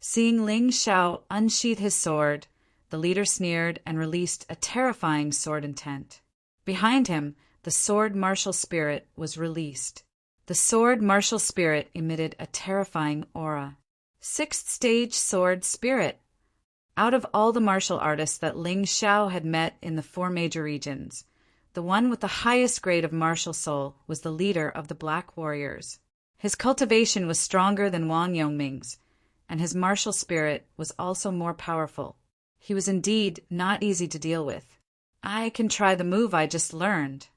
Speaker 1: Seeing Ling Shao unsheath his sword, the leader sneered and released a terrifying sword intent. Behind him, the sword martial spirit was released. The sword martial spirit emitted a terrifying aura. Sixth stage sword spirit. Out of all the martial artists that Ling Shao had met in the 4 major regions, the one with the highest grade of martial soul was the leader of the Black Warriors. His cultivation was stronger than Wang Yongming's, and his martial spirit was also more powerful. He was indeed not easy to deal with. I can try the move I just learned.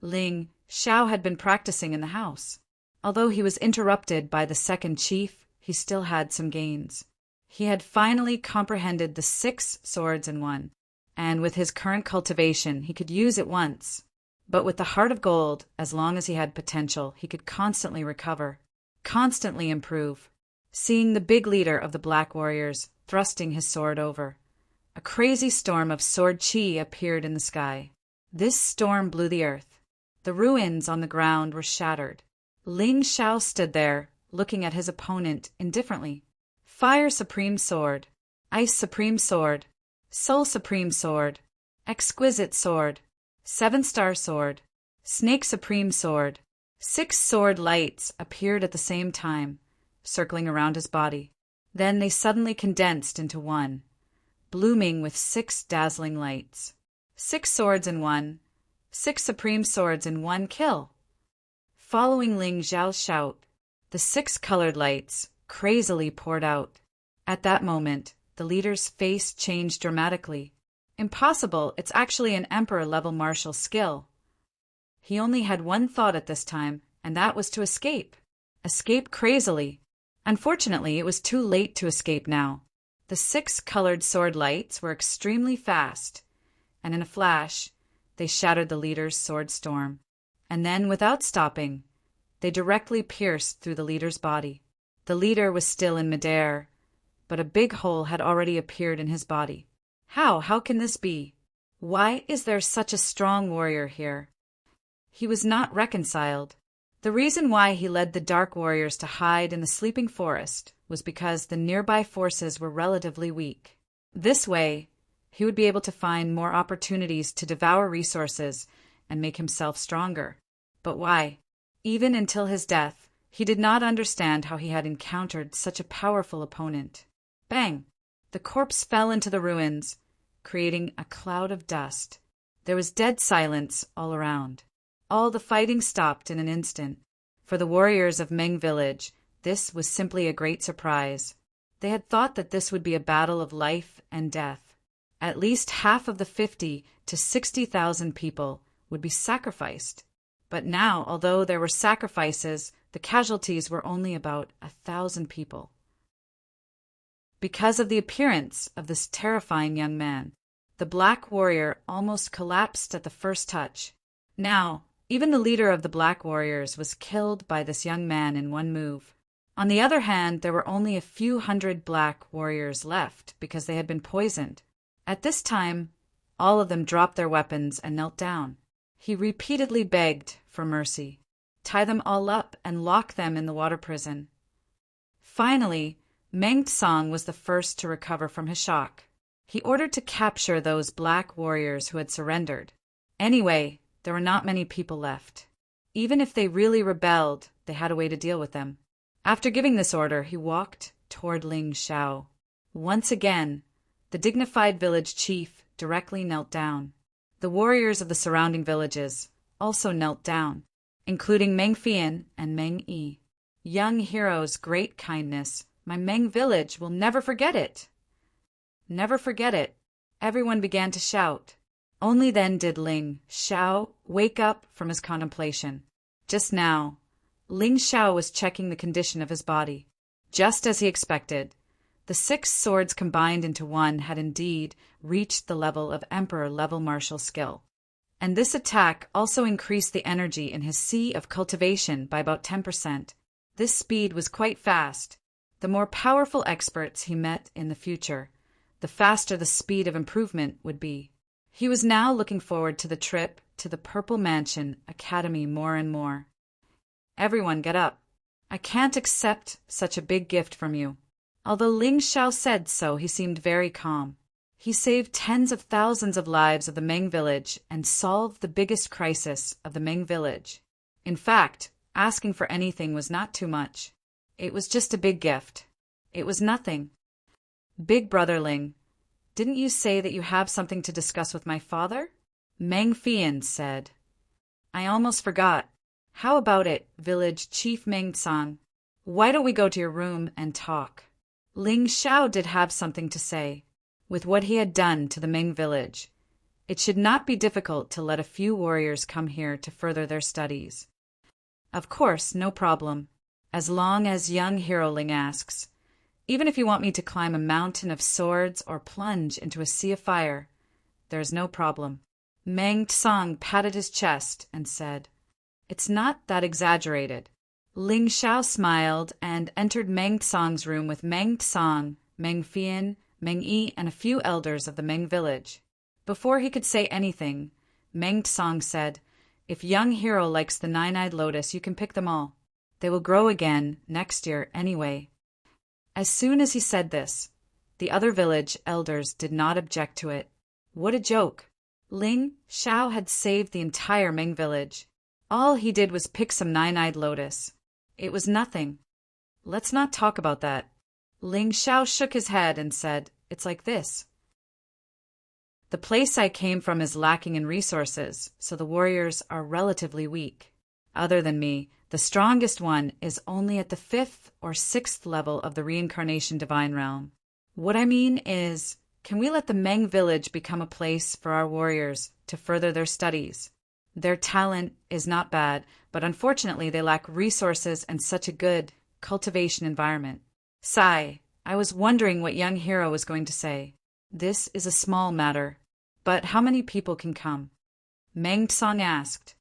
Speaker 1: Ling Shao had been practicing in the house. Although he was interrupted by the second chief, he still had some gains. He had finally comprehended the 6 swords in one, and with his current cultivation, he could use it once. But with the heart of gold, as long as he had potential, he could constantly recover, constantly improve. Seeing the big leader of the Black Warriors thrusting his sword over, a crazy storm of sword chi appeared in the sky. This storm blew the earth. The ruins on the ground were shattered. Ling Shao stood there, looking at his opponent indifferently. Fire Supreme Sword, Ice Supreme Sword, Soul Supreme Sword, Exquisite Sword, 7-star Sword, Snake Supreme Sword. 6 sword lights appeared at the same time, circling around his body. Then they suddenly condensed into one, blooming with 6 dazzling lights. 6 swords in one. 6 supreme swords in one kill. Following Ling Zhao's shout, the 6 colored lights crazily poured out. At that moment, the leader's face changed dramatically. Impossible, it's actually an emperor-level martial skill. He only had one thought at this time, and that was to escape. Escape crazily. Unfortunately, it was too late to escape now. The 6 colored sword lights were extremely fast, and in a flash, they shattered the leader's sword storm. And then, without stopping, they directly pierced through the leader's body. The leader was still in midair, but a big hole had already appeared in his body. How can this be? Why is there such a strong warrior here? He was not reconciled. The reason why he led the Dark Warriors to hide in the sleeping forest was because the nearby forces were relatively weak. This way, he would be able to find more opportunities to devour resources and make himself stronger. But why? Even until his death, He did not understand how he had encountered such a powerful opponent. Bang! The corpse fell into the ruins, creating a cloud of dust. There was dead silence all around. All the fighting stopped in an instant. For the warriors of Meng village, this was simply a great surprise. They had thought that this would be a battle of life and death. At least half of the 50 to 60,000 people would be sacrificed. But now, although there were sacrifices, the casualties were only about 1,000 people. Because of the appearance of this terrifying young man, the black warrior almost collapsed at the first touch. Now, even the leader of the black warriors was killed by this young man in one move. On the other hand, there were only a few hundred black warriors left because they had been poisoned. At this time, all of them dropped their weapons and knelt down. He repeatedly begged for mercy. Tie them all up and lock them in the water prison. Finally, Meng Tsang was the first to recover from his shock. He ordered to capture those black warriors who had surrendered. Anyway, there were not many people left. Even if they really rebelled, they had a way to deal with them. After giving this order, he walked toward Ling Shao. Once again, the dignified village chief directly knelt down. The warriors of the surrounding villages also knelt down, including Meng Fian and Meng Yi. Young hero's great kindness. My Meng village will never forget it. Never forget it. Everyone began to shout. Only then did Ling Shao wake up from his contemplation. Just now, Ling Shao was checking the condition of his body. Just as he expected, the 6 swords combined into one had indeed reached the level of emperor-level martial skill. And this attack also increased the energy in his sea of cultivation by about 10%. This speed was quite fast. The more powerful experts he met in the future, the faster the speed of improvement would be. He was now looking forward to the trip to the Purple Mansion Academy more and more. Everyone get up. I can't accept such a big gift from you. Although Ling Shao said so, he seemed very calm. He saved tens of thousands of lives of the Meng village and solved the biggest crisis of the Meng village. In fact, asking for anything was not too much. It was just a big gift. It was nothing. Big brother Ling, didn't you say that you have something to discuss with my father? Meng Fian said. I almost forgot. How about it, village chief Meng Tsang? Why don't we go to your room and talk? Ling Shao did have something to say. With what he had done to the Meng village, it should not be difficult to let a few warriors come here to further their studies. Of course, no problem. As long as young hero Ling asks. Even if you want me to climb a mountain of swords or plunge into a sea of fire, there is no problem. Meng Tsang patted his chest and said, It's not that exaggerated. Ling Shao smiled and entered Meng Tsang's room with Meng Tsang, Meng Fian, Meng Yi, and a few elders of the Meng village. Before he could say anything, Meng Tsang said, If young hero likes the 9-eyed lotus, you can pick them all. They will grow again next year anyway. As soon as he said this, the other village elders did not object to it. What a joke! Ling Shao had saved the entire Meng village. All he did was pick some 9-eyed lotus. It was nothing. Let's not talk about that. Ling Shao shook his head and said, It's like this. The place I came from is lacking in resources, so the warriors are relatively weak. Other than me, the strongest one is only at the 5th or 6th level of the reincarnation divine realm. What I mean is, can we let the Meng village become a place for our warriors to further their studies? Their talent is not bad, but unfortunately they lack resources and such a good cultivation environment. Sigh, I was wondering what young hero was going to say. This is a small matter, but how many people can come? Meng Tsang asked.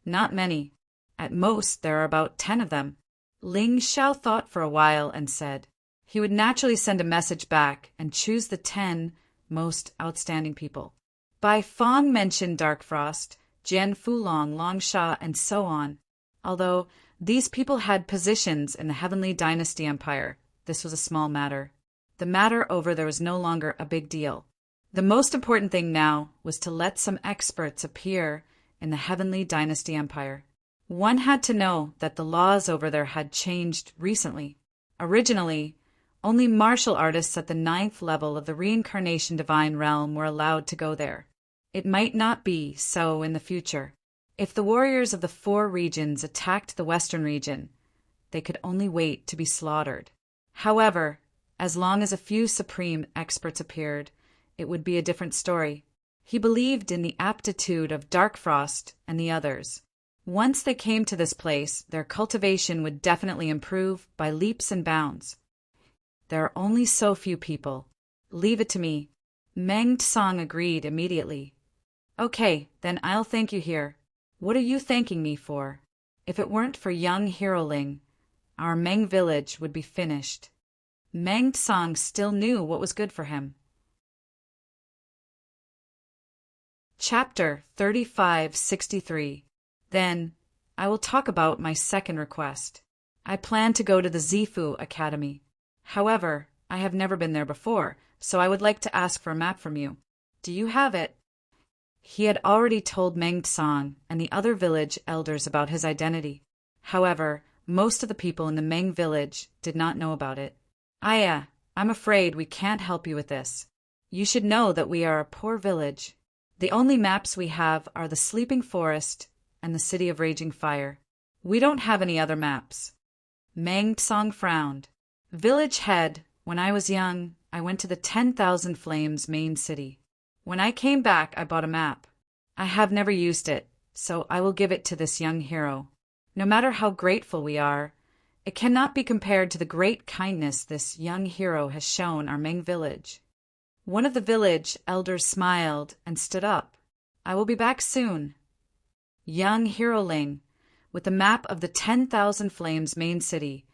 Speaker 1: Not many. At most, there are about 10 of them. Ling Shao thought for a while and said he would naturally send a message back and choose the 10 most outstanding people. Bai Fong mentioned Dark Frost, Jian Fulong, Long Sha, and so on. Although these people had positions in the Heavenly Dynasty Empire, this was a small matter. The matter over there was no longer a big deal. The most important thing now was to let some experts appear in the Heavenly Dynasty Empire. One had to know that the laws over there had changed recently. Originally, only martial artists at the 9th level of the reincarnation divine realm were allowed to go there. It might not be so in the future. If the warriors of the 4 regions attacked the western region, they could only wait to be slaughtered. However, as long as a few supreme experts appeared, it would be a different story. He believed in the aptitude of Darkfrost and the others. Once they came to this place, their cultivation would definitely improve by leaps and bounds. There are only so few people. Leave it to me. Meng Tsang agreed immediately. Okay, then I'll thank you here. What are you thanking me for? If it weren't for young Hero Ling, our Meng village would be finished. Meng Tsang still knew what was good for him. Chapter 3563. Then, I will talk about my second request. I plan to go to the Zifu Academy. However, I have never been there before, so I would like to ask for a map from you. Do you have it? He had already told Meng Tsang and the other village elders about his identity. However, most of the people in the Meng village did not know about it. I'm afraid we can't help you with this. You should know that we are a poor village. The only maps we have are the Sleeping Forest and the City of Raging Fire. We don't have any other maps. Meng Tsang frowned. Village head, when I was young, I went to the 10,000 Flames main city. When I came back, I bought a map. I have never used it, so I will give it to this young hero. No matter how grateful we are, it cannot be compared to the great kindness this young hero has shown our Meng village. One of the village elders smiled and stood up. I will be back soon. Young Hero Ling, with the map of the 10,000 Flames main city,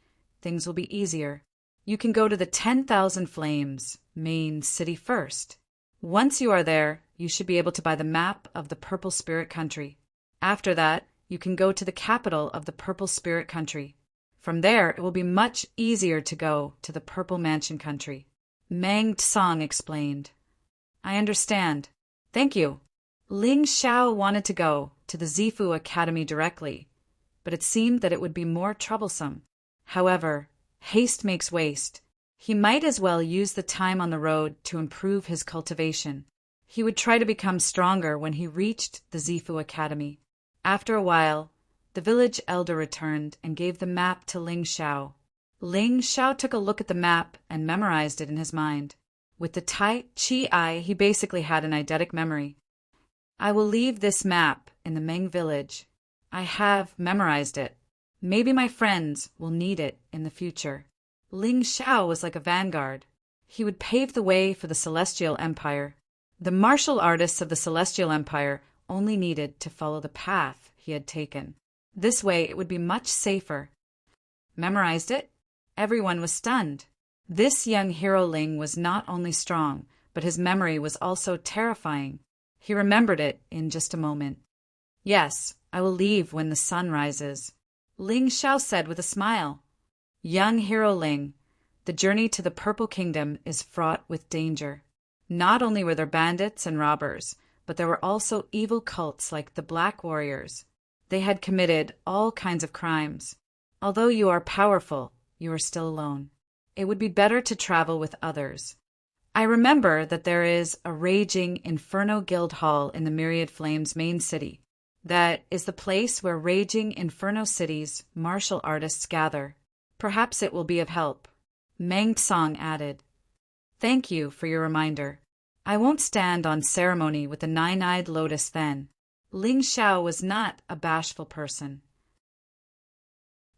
Speaker 1: things will be easier. You can go to the 10,000 Flames main city first. Once you are there, you should be able to buy the map of the Purple Spirit Country. After that, you can go to the capital of the Purple Spirit Country. From there, it will be much easier to go to the Purple Mansion Country. Meng Tsang explained. I understand. Thank you. Ling Xiao wanted to go to the Zifu Academy directly, but it seemed that it would be more troublesome. However, haste makes waste. He might as well use the time on the road to improve his cultivation. He would try to become stronger when he reached the Zifu Academy. After a while, the village elder returned and gave the map to Ling Xiao. Ling Xiao took a look at the map and memorized it in his mind. With the Tai Chi Eye, he basically had an eidetic memory. I will leave this map in the Meng village. I have memorized it. Maybe my friends will need it in the future. Ling Xiao was like a vanguard. He would pave the way for the Celestial Empire. The martial artists of the Celestial Empire only needed to follow the path he had taken. This way it would be much safer. Memorized it? Everyone was stunned. This young hero Ling was not only strong, but his memory was also terrifying. He remembered it in just a moment. Yes, I will leave when the sun rises, Ling Xiao said with a smile. Young hero Ling, the journey to the Purple Kingdom is fraught with danger. Not only were there bandits and robbers, but there were also evil cults like the Black Warriors. They had committed all kinds of crimes. Although you are powerful, you are still alone. It would be better to travel with others. I remember that there is a raging Inferno Guild Hall in the Myriad Flames main city. That is the place where raging Inferno City's martial artists gather. Perhaps it will be of help. Meng Tsang added. Thank you for your reminder. I won't stand on ceremony with the nine-eyed lotus then. Ling Xiao was not a bashful person.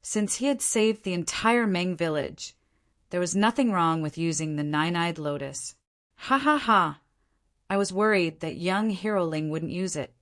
Speaker 1: Since he had saved the entire Meng village, there was nothing wrong with using the nine-eyed lotus. Ha ha ha! I was worried that young Hero Ling wouldn't use it.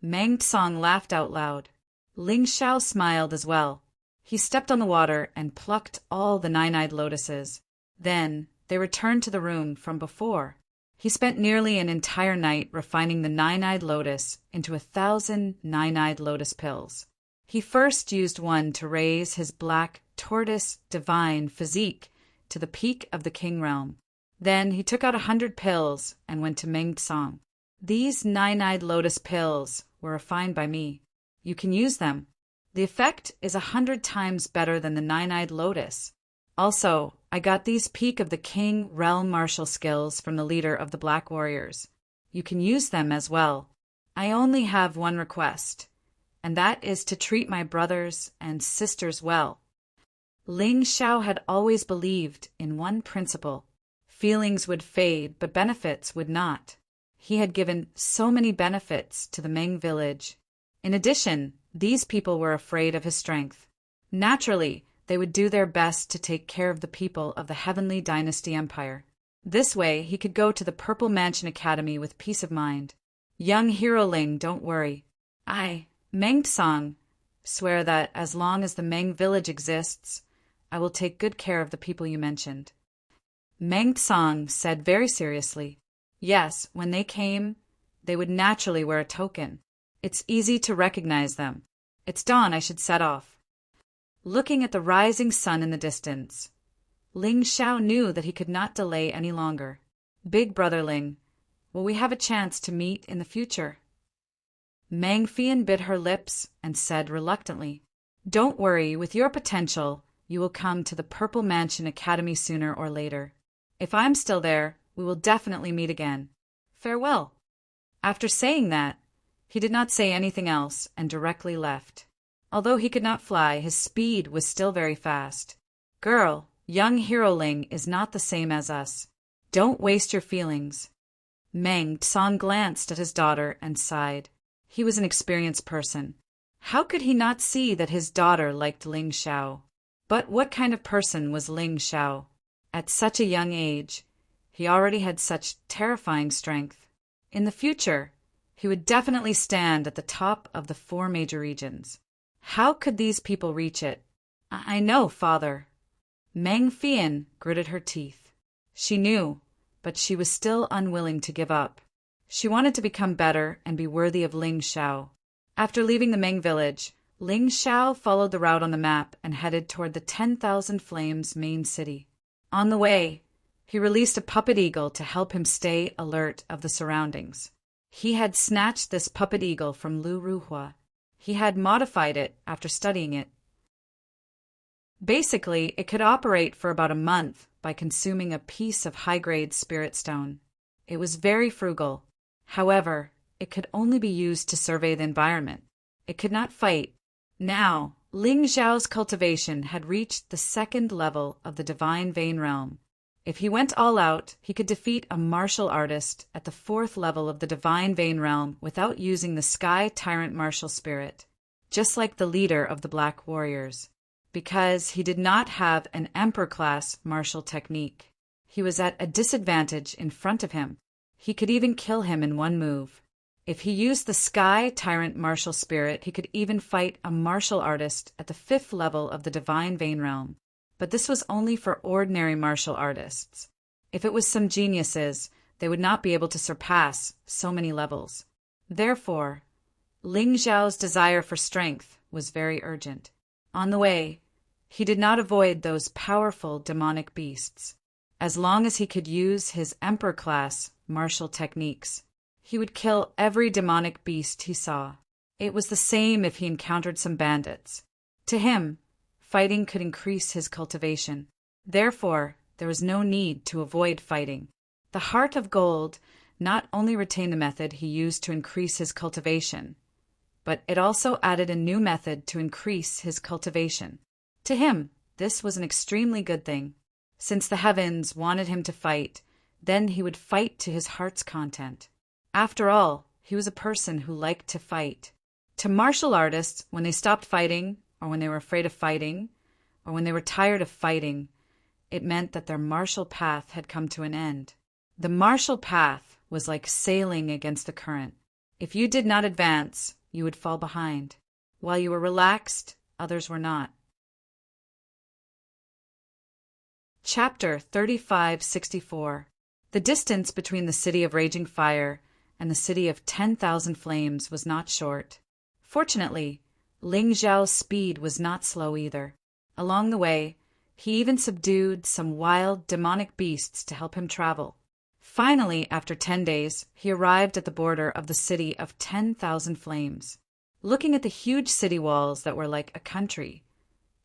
Speaker 1: Meng Tsang laughed out loud. Ling Xiao smiled as well. He stepped on the water and plucked all the nine-eyed lotuses. Then they returned to the room from before. He spent nearly an entire night refining the nine-eyed lotus into 1,000 nine-eyed lotus pills. He first used one to raise his black tortoise divine physique to the peak of the king realm. Then he took out 100 pills and went to Meng Tsang. These nine-eyed lotus pills were refined by me. You can use them. The effect is 100 times better than the nine-eyed lotus. Also, I got these peak of the king realm martial skills from the leader of the Black Warriors. You can use them as well. I only have one request, and that is to treat my brothers and sisters well. Ling Xiao had always believed in one principle. Feelings would fade, but benefits would not. He had given so many benefits to the Meng village. In addition, these people were afraid of his strength. Naturally, they would do their best to take care of the people of the Heavenly Dynasty Empire. This way, he could go to the Purple Mansion Academy with peace of mind. Young Hero Ling, don't worry. I, Meng Tsang, swear that as long as the Meng village exists, I will take good care of the people you mentioned. Meng Tsang said very seriously. Yes, when they came, they would naturally wear a token. It's easy to recognize them. It's dawn, I should set off. Looking at the rising sun in the distance, Ling Xiao knew that he could not delay any longer. Big brother Ling, will we have a chance to meet in the future? Meng Fian bit her lips and said reluctantly, Don't worry, with your potential, you will come to the Purple Mansion Academy sooner or later. If I'm still there, we will definitely meet again. Farewell. After saying that, he did not say anything else and directly left. Although he could not fly, his speed was still very fast. Girl, young Hero Ling is not the same as us. Don't waste your feelings. Meng Tsang glanced at his daughter and sighed. He was an experienced person. How could he not see that his daughter liked Ling Xiao? But what kind of person was Ling Xiao? At such a young age, he already had such terrifying strength. In the future, he would definitely stand at the top of the 4 major regions. How could these people reach it? I know, father. Meng Fian gritted her teeth. She knew, but she was still unwilling to give up. She wanted to become better and be worthy of Ling Xiao. After leaving the Meng village, Ling Xiao followed the route on the map and headed toward the 10,000 Flames main city. On the way, he released a puppet eagle to help him stay alert of the surroundings. He had snatched this puppet eagle from Lu Ruhua. He had modified it after studying it. Basically, it could operate for about a month by consuming a piece of high-grade spirit stone. It was very frugal. However, it could only be used to survey the environment. It could not fight. Now, Ling Xiao's cultivation had reached the 2nd level of the Divine Vein Realm. If he went all out, he could defeat a martial artist at the 4th level of the Divine Vein Realm without using the Sky Tyrant martial spirit, just like the leader of the Black Warriors. Because he did not have an Emperor-class martial technique, he was at a disadvantage in front of him. He could even kill him in one move. If he used the Sky Tyrant martial spirit, he could even fight a martial artist at the 5th level of the Divine Vein Realm. But this was only for ordinary martial artists. If it was some geniuses, they would not be able to surpass so many levels. Therefore, Ling Xiao's desire for strength was very urgent. On the way, he did not avoid those powerful demonic beasts. As long as he could use his Emperor-class martial techniques, he would kill every demonic beast he saw. It was the same if he encountered some bandits. To him, fighting could increase his cultivation. Therefore, there was no need to avoid fighting. The Heart of Gold not only retained the method he used to increase his cultivation, but it also added a new method to increase his cultivation. To him, this was an extremely good thing. Since the heavens wanted him to fight, then he would fight to his heart's content. After all, he was a person who liked to fight. To martial artists, when they stopped fighting, or when they were afraid of fighting, or when they were tired of fighting, it meant that their martial path had come to an end. The martial path was like sailing against the current. If you did not advance, you would fall behind. While you were relaxed, others were not. Chapter 3564. The distance between the city of Raging Fire and the city of 10,000 Flames was not short. Fortunately, Ling Xiao's speed was not slow either. Along the way, he even subdued some wild, demonic beasts to help him travel. Finally, after 10 days, he arrived at the border of the city of 10,000 Flames. looking at the huge city walls that were like a country.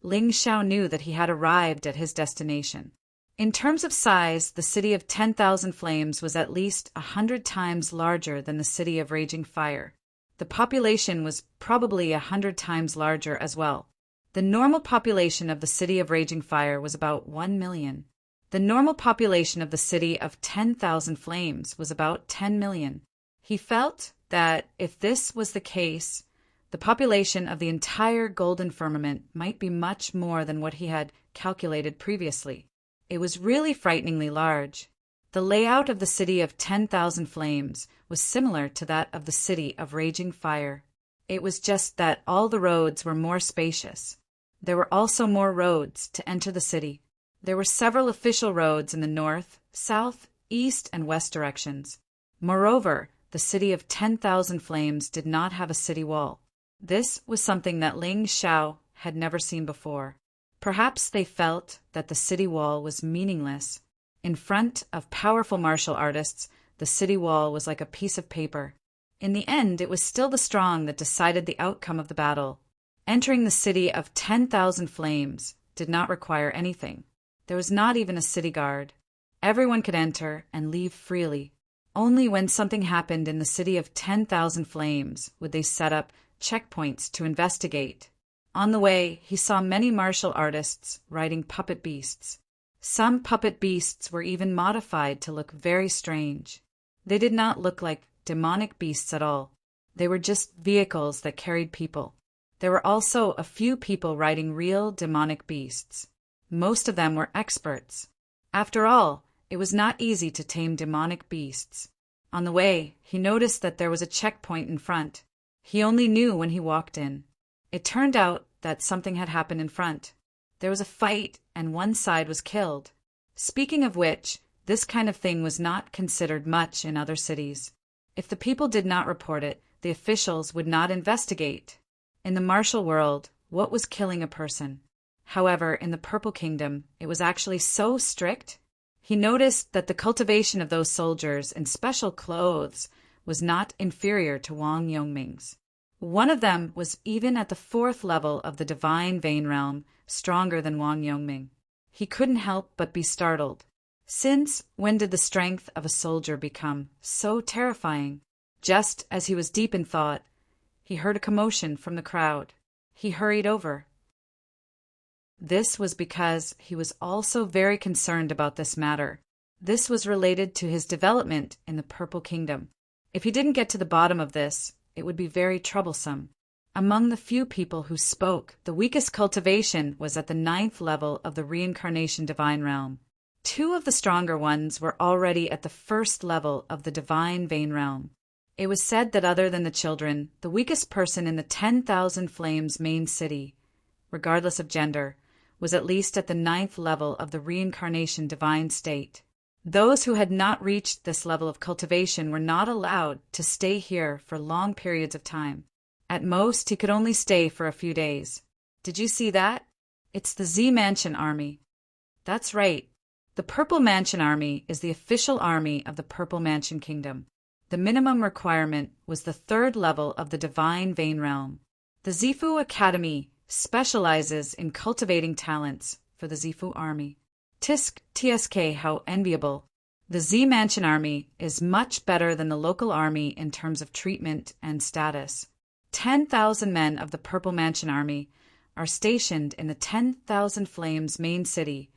Speaker 1: Ling Xiao knew that he had arrived at his destination. In terms of size, the city of 10,000 Flames was at least 100 times larger than the city of Raging Fire. The population was probably 100 times larger as well. The normal population of the city of Raging Fire was about 1 million. The normal population of the city of 10,000 Flames was about 10 million. He felt that if this was the case, the population of the entire Golden Firmament might be much more than what he had calculated previously. It was really frighteningly large. The layout of the city of 10,000 Flames was similar to that of the city of Raging Fire. It was just that all the roads were more spacious. There were also more roads to enter the city. There were several official roads in the north, south, east, and west directions. Moreover, the city of 10,000 Flames did not have a city wall. This was something that Ling Xiao had never seen before. Perhaps they felt that the city wall was meaningless. In front of powerful martial artists, the city wall was like a piece of paper. In the end, it was still the strong that decided the outcome of the battle. Entering the city of 10,000 Flames did not require anything. There was not even a city guard. Everyone could enter and leave freely. Only when something happened in the city of 10,000 Flames would they set up checkpoints to investigate. On the way, he saw many martial artists riding puppet beasts. Some puppet beasts were even modified to look very strange. They did not look like demonic beasts at all. They were just vehicles that carried people. There were also a few people riding real demonic beasts. Most of them were experts. After all, it was not easy to tame demonic beasts. On the way, he noticed that there was a checkpoint in front. He only knew when he walked in. It turned out that something had happened in front. There was a fight, and one side was killed. Speaking of which, this kind of thing was not considered much in other cities. If the people did not report it, the officials would not investigate. In the martial world, what was killing a person? However, in the Purple Kingdom, it was actually so strict. He noticed that the cultivation of those soldiers in special clothes was not inferior to Wang Yongming's. One of them was even at the 4th level of the Divine Vein Realm, stronger than Wang Yongming. He couldn't help but be startled. Since when did the strength of a soldier become so terrifying? Just as he was deep in thought, he heard a commotion from the crowd. He hurried over. This was because he was also very concerned about this matter. This was related to his development in the Purple Kingdom. If he didn't get to the bottom of this, it would be very troublesome. Among the few people who spoke, the weakest cultivation was at the 9th level of the Reincarnation Divine Realm. 2 of the stronger ones were already at the 1st level of the Divine Vein Realm. It was said that other than the children, the weakest person in the 10,000 Flames main city, regardless of gender, was at least at the 9th level of the Reincarnation Divine State. Those who had not reached this level of cultivation were not allowed to stay here for long periods of time. At most, he could only stay for a few days. Did you see that? It's the Z Mansion Army. That's right. The Purple Mansion Army is the official army of the Purple Mansion Kingdom. The minimum requirement was the 3rd level of the Divine Vein Realm. The Zifu Academy specializes in cultivating talents for the Zifu Army. TSK, how enviable. The Z Mansion Army is much better than the local army in terms of treatment and status. 10,000 men of the Purple Mansion Army are stationed in the 10,000 Flames main city,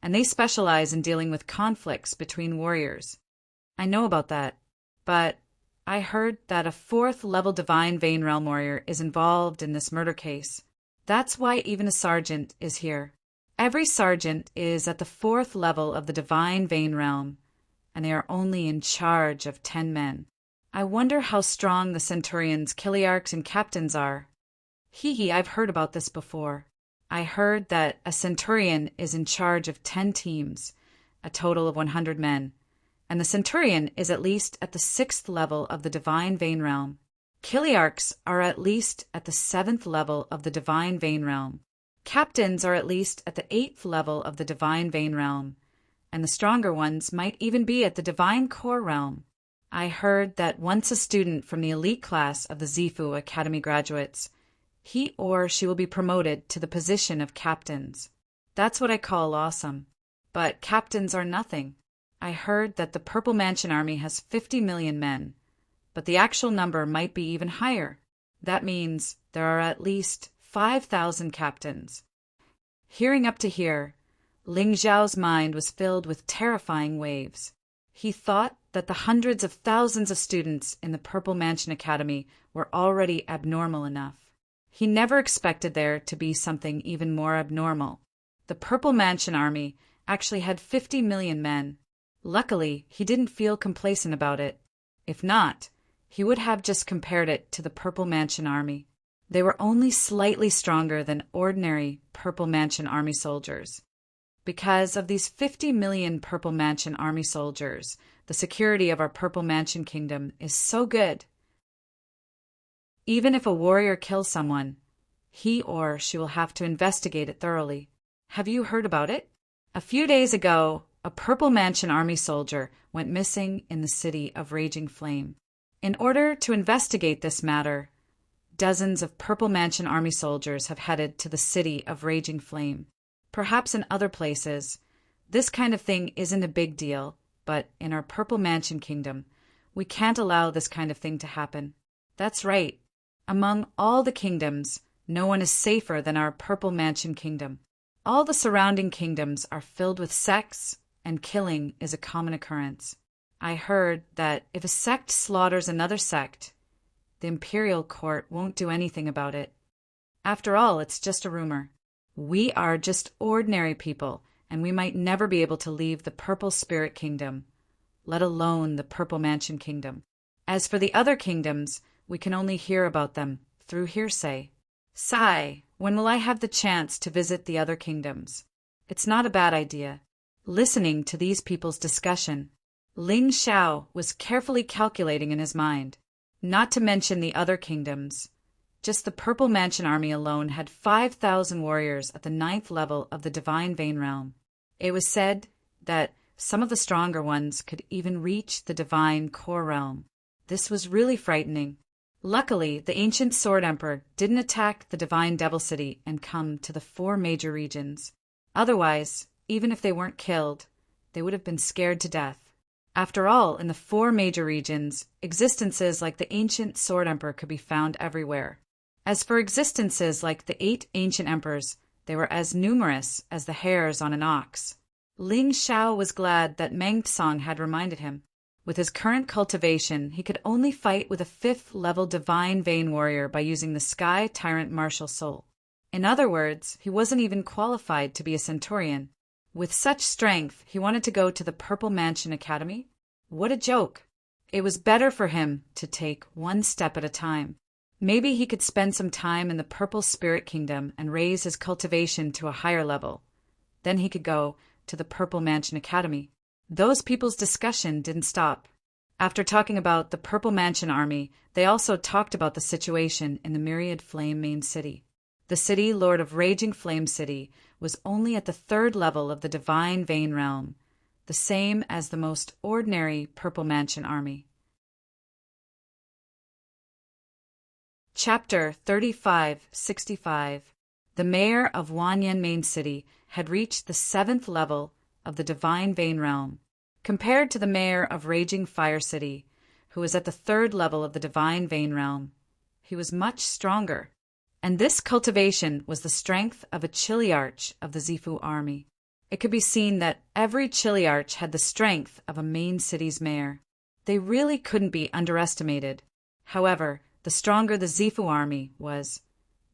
Speaker 1: and they specialize in dealing with conflicts between warriors. I know about that, but I heard that a 4th level Divine Vein Realm warrior is involved in this murder case. That's why even a sergeant is here. Every sergeant is at the 4th level of the Divine Vein Realm, and they are only in charge of 10 men. I wonder how strong the centurions, chiliarchs, and captains are. I've heard about this before. I heard that a centurion is in charge of 10 teams, a total of 100 men, and the centurion is at least at the 6th level of the Divine Vein Realm. Chiliarchs are at least at the 7th level of the Divine Vein Realm. Captains are at least at the 8th level of the Divine Vein Realm, and the stronger ones might even be at the Divine Core Realm. I heard that once a student from the elite class of the Zifu Academy graduates, he or she will be promoted to the position of captains. That's what I call awesome. But captains are nothing. I heard that the Purple Mansion Army has 50 million men, but the actual number might be even higher. That means there are at least 5,000 captains. Hearing up to here, Ling Xiao's mind was filled with terrifying waves. He thought that the hundreds of thousands of students in the Purple Mansion Academy were already abnormal enough. He never expected there to be something even more abnormal. The Purple Mansion Army actually had 50 million men. Luckily, he didn't feel complacent about it. If not, he would have just compared it to the Purple Mansion Army. They were only slightly stronger than ordinary Purple Mansion Army soldiers. Because of these 50 million Purple Mansion Army soldiers, the security of our Purple Mansion Kingdom is so good. Even if a warrior kills someone, he or she will have to investigate it thoroughly. Have you heard about it? A few days ago, a Purple Mansion Army soldier went missing in the city of Raging Flame. In order to investigate this matter, dozens of Purple Mansion Army soldiers have headed to the city of Raging Flame. Perhaps in other places, this kind of thing isn't a big deal, but in our Purple Mansion Kingdom, we can't allow this kind of thing to happen. That's right. Among all the kingdoms, no one is safer than our Purple Mansion Kingdom. All the surrounding kingdoms are filled with sects, and killing is a common occurrence. I heard that if a sect slaughters another sect, the imperial court won't do anything about it. After all, it's just a rumor. We are just ordinary people, and we might never be able to leave the Purple Spirit Kingdom, let alone the Purple Mansion Kingdom. As for the other kingdoms, we can only hear about them through hearsay. Sigh, when will I have the chance to visit the other kingdoms? It's not a bad idea. Listening to these people's discussion, Ling Xiao was carefully calculating in his mind. Not to mention the other kingdoms. Just the Purple Mansion Army alone had 5,000 warriors at the 9th level of the Divine Vein Realm. It was said that some of the stronger ones could even reach the Divine Core Realm. This was really frightening. Luckily, the ancient Sword Emperor didn't attack the Divine Devil City and come to the 4 major regions. Otherwise, even if they weren't killed, they would have been scared to death. After all, in the 4 major regions, existences like the ancient Sword Emperor could be found everywhere. As for existences like the 8 ancient emperors, they were as numerous as the hairs on an ox. Ling Xiao was glad that Meng Tsong had reminded him. With his current cultivation, he could only fight with a 5th-level Divine Vein Warrior by using the Sky Tyrant Martial Soul. In other words, he wasn't even qualified to be a Centurion. With such strength, he wanted to go to the Purple Mansion Academy? What a joke! It was better for him to take one step at a time. Maybe he could spend some time in the Purple Spirit Kingdom and raise his cultivation to a higher level. Then he could go to the Purple Mansion Academy. Those people's discussion didn't stop. After talking about the Purple Mansion Army, they also talked about the situation in the Myriad Flame main city. The city lord of Raging Flame City was only at the 3rd level of the Divine Vein Realm, the same as the most ordinary Purple Mansion Army. Chapter 3565. The mayor of Wanyan Main City had reached the 7th level of the Divine Vein Realm, compared to the mayor of Raging Fire City, who was at the 3rd level of the Divine Vein Realm. He was much stronger, and this cultivation was the strength of a Chiliarch of the Zifu army. It could be seen that every Chiliarch had the strength of a main city's mayor. They really couldn't be underestimated. However, the stronger the Zifu army was,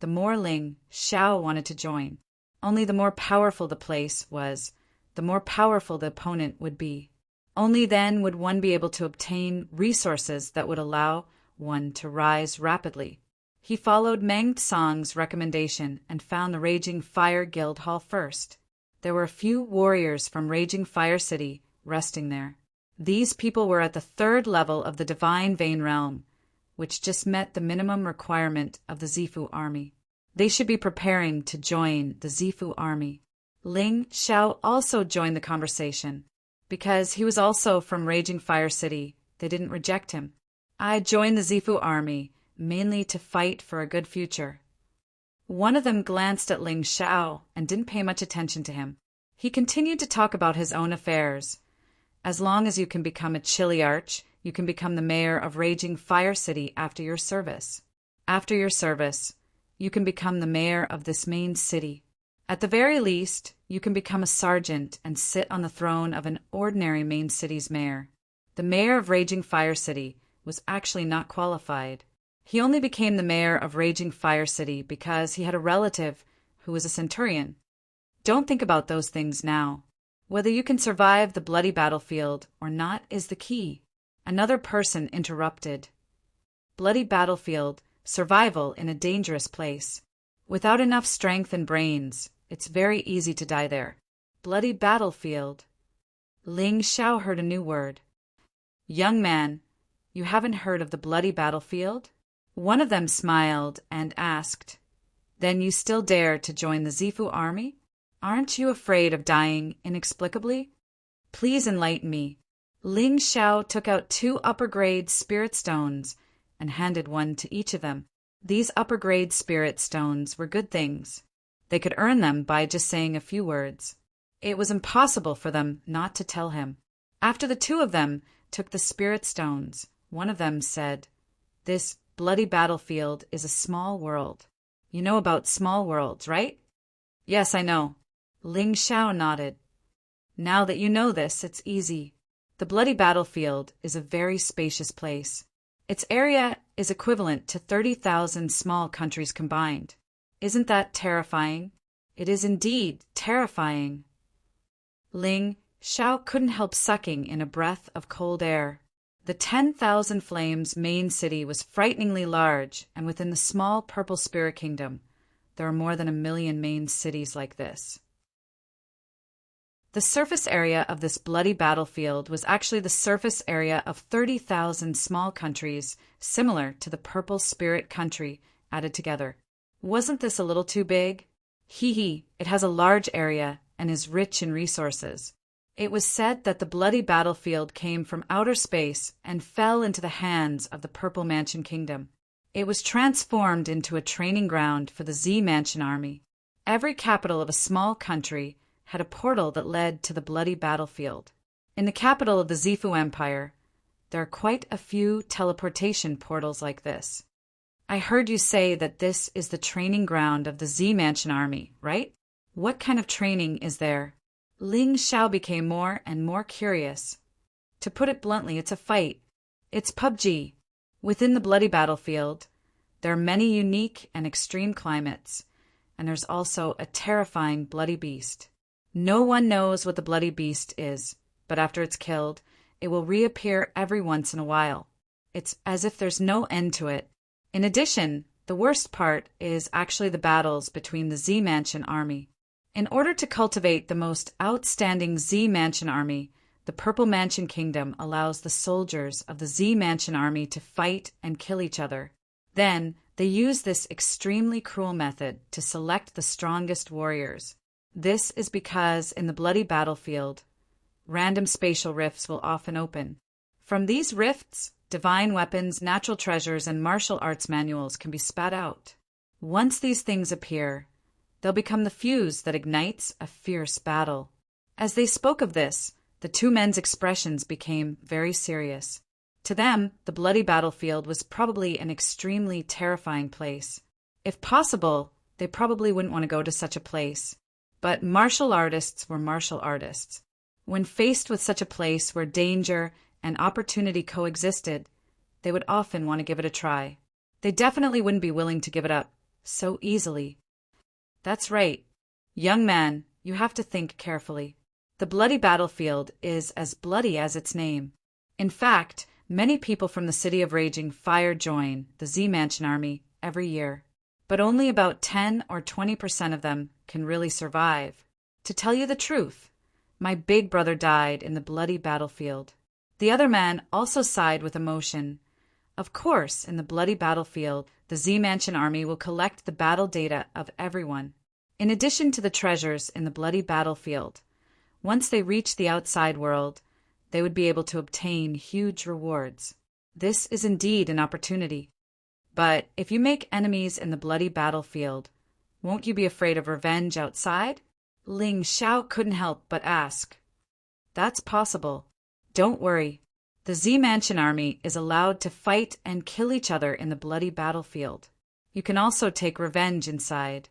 Speaker 1: the more Ling Xiao wanted to join. Only the more powerful the place was, the more powerful the opponent would be. Only then would one be able to obtain resources that would allow one to rise rapidly. He followed Meng Tsong's recommendation and found the Raging Fire Guild Hall first. There were a few warriors from Raging Fire City resting there. These people were at the 3rd level of the Divine Vein Realm, which just met the minimum requirement of the Zifu army. They should be preparing to join the Zifu army. Ling Xiao also joined the conversation. Because he was also from Raging Fire City, They didn't reject him. "I joined the Zifu army, mainly to fight for a good future." One of them glanced at Ling Xiao and didn't pay much attention to him. He continued to talk about his own affairs. "As long as you can become a Chiliarch, you can become the mayor of Raging Fire City after your service. After your service, you can become the mayor of this main city. At the very least, you can become a sergeant and sit on the throne of an ordinary main city's mayor." The mayor of Raging Fire City was actually not qualified. He only became the mayor of Raging Fire City because he had a relative who was a centurion. Don't think about those things now. Whether you can survive the bloody battlefield or not is the key. Another person interrupted. "Bloody battlefield, survival in a dangerous place. Without enough strength and brains, it's very easy to die there. Bloody battlefield." Ling Xiao heard a new word. "Young man, you haven't heard of the bloody battlefield?" One of them smiled and asked, "Then you still dare to join the Zifu army? Aren't you afraid of dying inexplicably? Please enlighten me." Ling Xiao took out 2 upper-grade spirit stones and handed one to each of them. These upper-grade spirit stones were good things. They could earn them by just saying a few words. It was impossible for them not to tell him. After the 2 of them took the spirit stones, one of them said, "This bloody battlefield is a small world. You know about small worlds, right?" "Yes, I know." Ling Xiao nodded. "Now that you know this, it's easy. The bloody battlefield is a very spacious place. Its area is equivalent to 30,000 small countries combined. Isn't that terrifying?" "It is indeed terrifying." Ling Xiao couldn't help sucking in a breath of cold air. The 10,000 Flames main city was frighteningly large, and within the small purple spirit kingdom, there are more than 1 million main cities like this. The surface area of this bloody battlefield was actually the surface area of 30,000 small countries similar to the purple spirit country added together. Wasn't this a little too big? Hee, it has a large area and is rich in resources. It was said that the bloody battlefield came from outer space and fell into the hands of the Purple Mansion Kingdom. It was transformed into a training ground for the Z Mansion Army. Every capital of a small country had a portal that led to the bloody battlefield. In the capital of the Zifu Empire, there are quite a few teleportation portals like this. I heard you say that this is the training ground of the Z Mansion Army, right? What kind of training is there? Ling Xiao became more and more curious. To put it bluntly, it's a fight. It's PUBG. Within the bloody battlefield, there are many unique and extreme climates, and there's also a terrifying bloody beast. No one knows what the bloody beast is, but after it's killed, it will reappear every once in a while. It's as if there's no end to it. In addition, the worst part is actually the battles between the Z Mansion Army. In order to cultivate the most outstanding Z Mansion Army, the Purple Mansion Kingdom allows the soldiers of the Z Mansion Army to fight and kill each other. Then, they use this extremely cruel method to select the strongest warriors. This is because in the bloody battlefield, random spatial rifts will often open. From these rifts, divine weapons, natural treasures, and martial arts manuals can be spat out. Once these things appear, they'll become the fuse that ignites a fierce battle. As they spoke of this, the 2 men's expressions became very serious. To them, the bloody battlefield was probably an extremely terrifying place. If possible, they probably wouldn't want to go to such a place. But martial artists were martial artists. When faced with such a place where danger and opportunity coexisted, they would often want to give it a try. They definitely wouldn't be willing to give it up so easily. That's right. Young man, you have to think carefully. The bloody battlefield is as bloody as its name. In fact, many people from the City of Raging Fire join the Z Mansion Army every year. But only about 10 or 20% of them can really survive. To tell you the truth, my big brother died in the bloody battlefield. The other man also sighed with emotion. Of course, in the bloody battlefield, the Z Mansion Army will collect the battle data of everyone. In addition to the treasures in the bloody battlefield, once they reach the outside world, they would be able to obtain huge rewards. This is indeed an opportunity. But if you make enemies in the bloody battlefield, won't you be afraid of revenge outside? Ling Xiao couldn't help but ask. That's possible. Don't worry. The Z Mansion army is allowed to fight and kill each other in the bloody battlefield. You can also take revenge inside.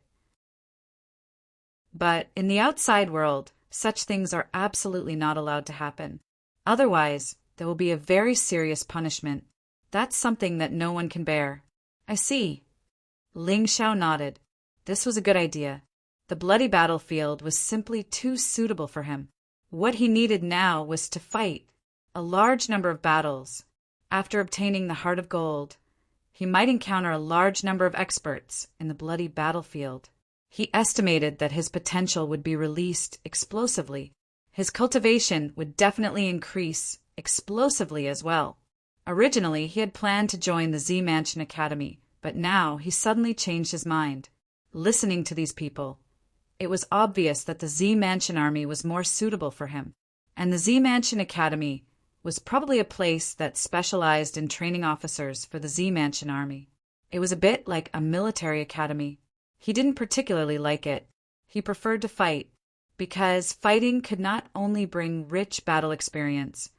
Speaker 1: But in the outside world, such things are absolutely not allowed to happen. Otherwise, there will be a very serious punishment. That's something that no one can bear. I see. Ling Xiao nodded. This was a good idea. The bloody battlefield was simply too suitable for him. What he needed now was to fight a large number of battles. After obtaining the Heart of Gold, he might encounter a large number of experts in the bloody battlefield. He estimated that his potential would be released explosively. His cultivation would definitely increase explosively as well. Originally, he had planned to join the Z Mansion Academy, but now he suddenly changed his mind. Listening to these people, it was obvious that the Z Mansion army was more suitable for him, and the Z Mansion Academy was probably a place that specialized in training officers for the Z Mansion army. It was a bit like a military academy. He didn't particularly like it. He preferred to fight, because fighting could not only bring rich battle experience,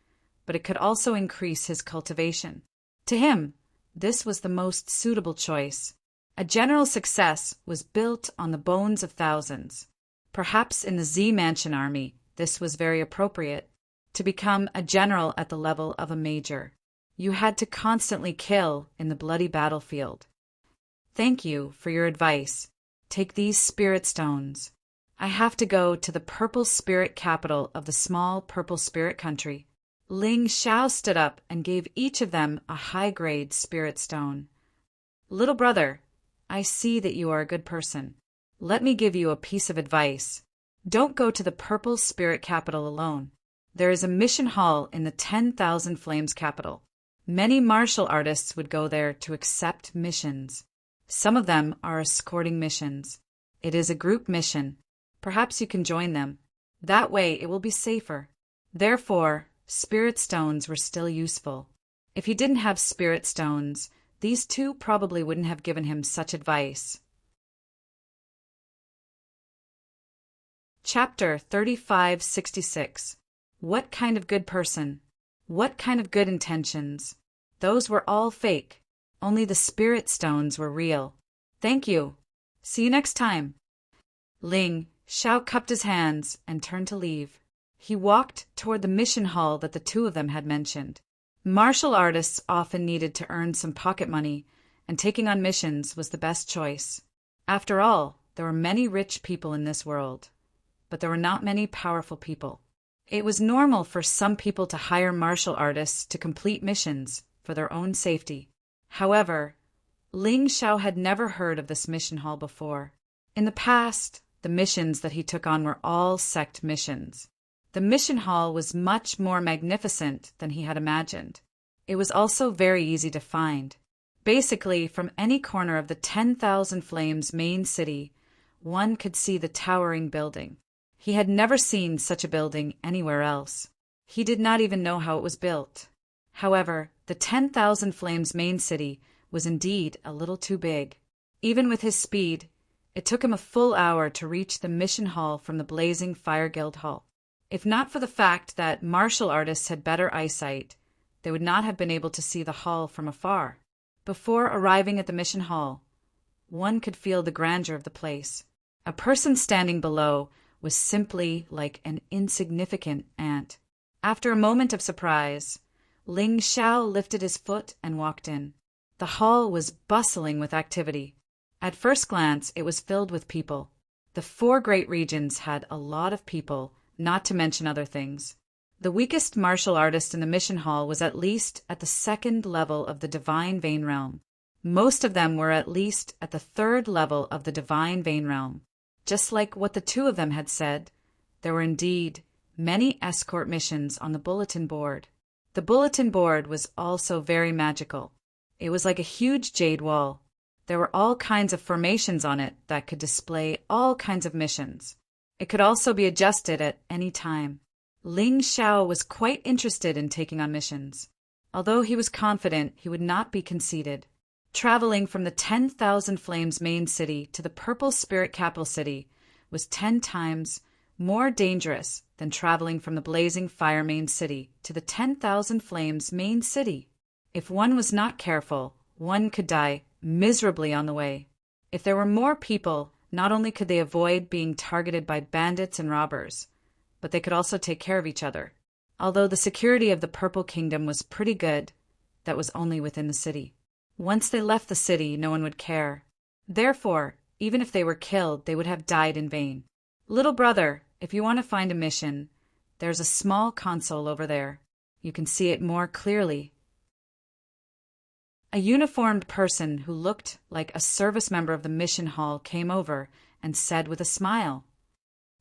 Speaker 1: but it could also increase his cultivation. To him, this was the most suitable choice. A general's success was built on the bones of thousands. Perhaps in the Z Mansion army, this was very appropriate. To become a general at the level of a major, you had to constantly kill in the bloody battlefield. Thank you for your advice. Take these spirit stones. I have to go to the purple spirit capital of the small purple spirit country. Ling Xiao stood up and gave each of them a high-grade spirit stone. Little brother, I see that you are a good person. Let me give you a piece of advice. Don't go to the purple spirit capital alone. There is a mission hall in the 10,000 Flames capital. Many martial artists would go there to accept missions. Some of them are escorting missions. It is a group mission. Perhaps you can join them. That way it will be safer. Therefore, spirit stones were still useful. If he didn't have spirit stones, these two probably wouldn't have given him such advice. Chapter 3566. What kind of good person? What kind of good intentions? Those were all fake. Only the spirit stones were real. Thank you. See you next time. Ling Xiao cupped his hands and turned to leave. He walked toward the mission hall that the two of them had mentioned. Martial artists often needed to earn some pocket money, and taking on missions was the best choice. After all, there were many rich people in this world, but there were not many powerful people. It was normal for some people to hire martial artists to complete missions for their own safety. However, Ling Xiao had never heard of this mission hall before. In the past, the missions that he took on were all sect missions. The mission hall was much more magnificent than he had imagined. It was also very easy to find. Basically, from any corner of the 10,000 Flames main city, one could see the towering building. He had never seen such a building anywhere else. He did not even know how it was built. However, the 10,000 Flames main city was indeed a little too big. Even with his speed, it took him a full hour to reach the mission hall from the blazing Fire Guild Hall. If not for the fact that martial artists had better eyesight, they would not have been able to see the hall from afar. Before arriving at the mission hall, one could feel the grandeur of the place. A person standing below was simply like an insignificant ant. After a moment of surprise, Ling Xiao lifted his foot and walked in. The hall was bustling with activity. At first glance, it was filled with people. The 4 great regions had a lot of people, not to mention other things. The weakest martial artist in the mission hall was at least at the 2nd level of the Divine Vein Realm. Most of them were at least at the 3rd level of the Divine Vein Realm. Just like what the two of them had said, there were indeed many escort missions on the bulletin board. The bulletin board was also very magical. It was like a huge jade wall. There were all kinds of formations on it that could display all kinds of missions. It could also be adjusted at any time. Ling Xiao was quite interested in taking on missions, although he was confident he would not be conceited. Traveling from the 10,000 Flames main city to the Purple Spirit capital city was 10 times more dangerous than traveling from the Blazing Fire main city to the 10,000 Flames main city. If one was not careful, one could die miserably on the way. If there were more people, not only could they avoid being targeted by bandits and robbers, but they could also take care of each other. Although the security of the Purple Kingdom was pretty good, that was only within the city. Once they left the city, no one would care. Therefore, even if they were killed, they would have died in vain. Little brother, if you want to find a mission, there's a small console over there. You can see it more clearly. A uniformed person who looked like a service member of the mission hall came over and said with a smile,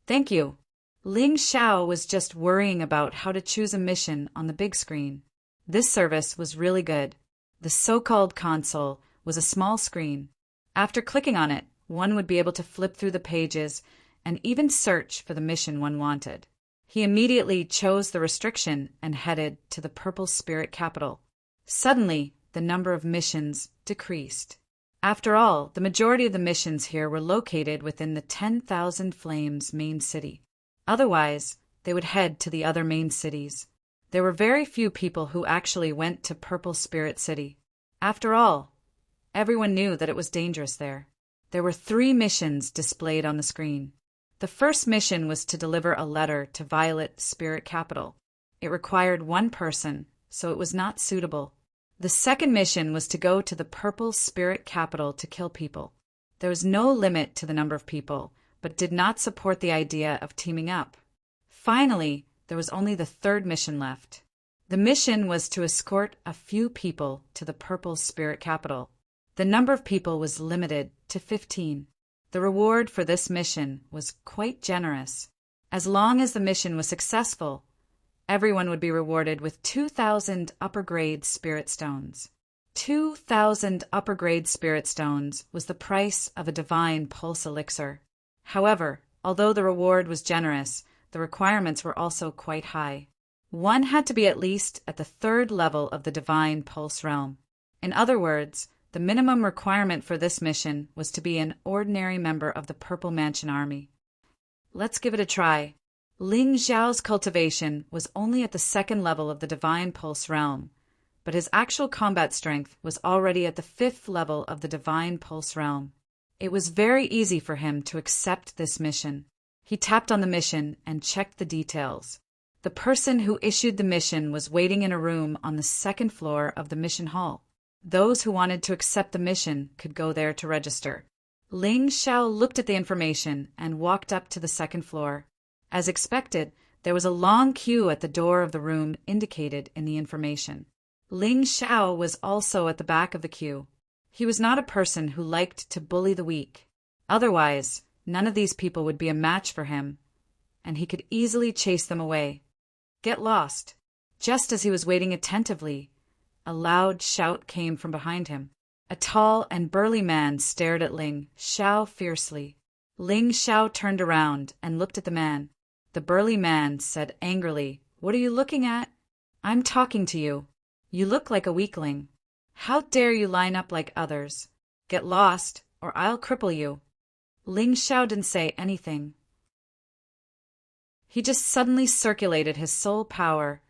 Speaker 1: "Thank you." Ling Xiao was just worrying about how to choose a mission on the big screen. This service was really good. The so-called console was a small screen. After clicking on it, one would be able to flip through the pages and even search for the mission one wanted. He immediately chose the restriction and headed to the Purple Spirit capital. Suddenly, the number of missions decreased. After all, the majority of the missions here were located within the 10,000 Flames main city. Otherwise, they would head to the other main cities. There were very few people who actually went to Purple Spirit City. After all, everyone knew that it was dangerous there. There were 3 missions displayed on the screen. The first mission was to deliver a letter to Violet Spirit Capital. It required 1 person, so it was not suitable. The second mission was to go to the Purple Spirit Capital to kill people. There was no limit to the number of people, but did not support the idea of teaming up. Finally, there was only the third mission left. The mission was to escort a few people to the Purple Spirit Capital. The number of people was limited to 15. The reward for this mission was quite generous. As long as the mission was successful, everyone would be rewarded with 2,000 upper-grade spirit stones. 2,000 upper-grade spirit stones was the price of a divine pulse elixir. However, although the reward was generous, the requirements were also quite high. One had to be at least at the 3rd level of the divine pulse realm. In other words, the minimum requirement for this mission was to be an ordinary member of the Purple Mansion Army. Let's give it a try. Ling Xiao's cultivation was only at the 2nd level of the divine pulse realm, but his actual combat strength was already at the 5th level of the divine pulse realm. It was very easy for him to accept this mission. He tapped on the mission and checked the details. The person who issued the mission was waiting in a room on the 2nd floor of the mission hall. Those who wanted to accept the mission could go there to register. Ling Xiao looked at the information and walked up to the 2nd floor. As expected, there was a long queue at the door of the room indicated in the information. Ling Xiao was also at the back of the queue. He was not a person who liked to bully the weak. Otherwise, none of these people would be a match for him, and he could easily chase them away. Get lost. Just as he was waiting attentively, a loud shout came from behind him. A tall and burly man stared at Ling Xiao fiercely. Ling Xiao turned around and looked at the man. The burly man said angrily, "What are you looking at?" "I'm talking to you. You look like a weakling. How dare you line up like others? Get lost, or I'll cripple you." Ling Xiao didn't say anything. He just suddenly circulated his soul power,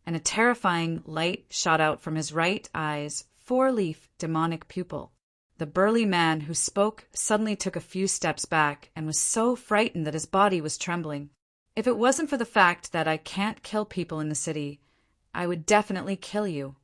Speaker 1: and a terrifying light shot out from his right eye's 4-leaf demonic pupil. The burly man who spoke suddenly took a few steps back and was so frightened that his body was trembling. "If it wasn't for the fact that I can't kill people in the city, I would definitely kill you,"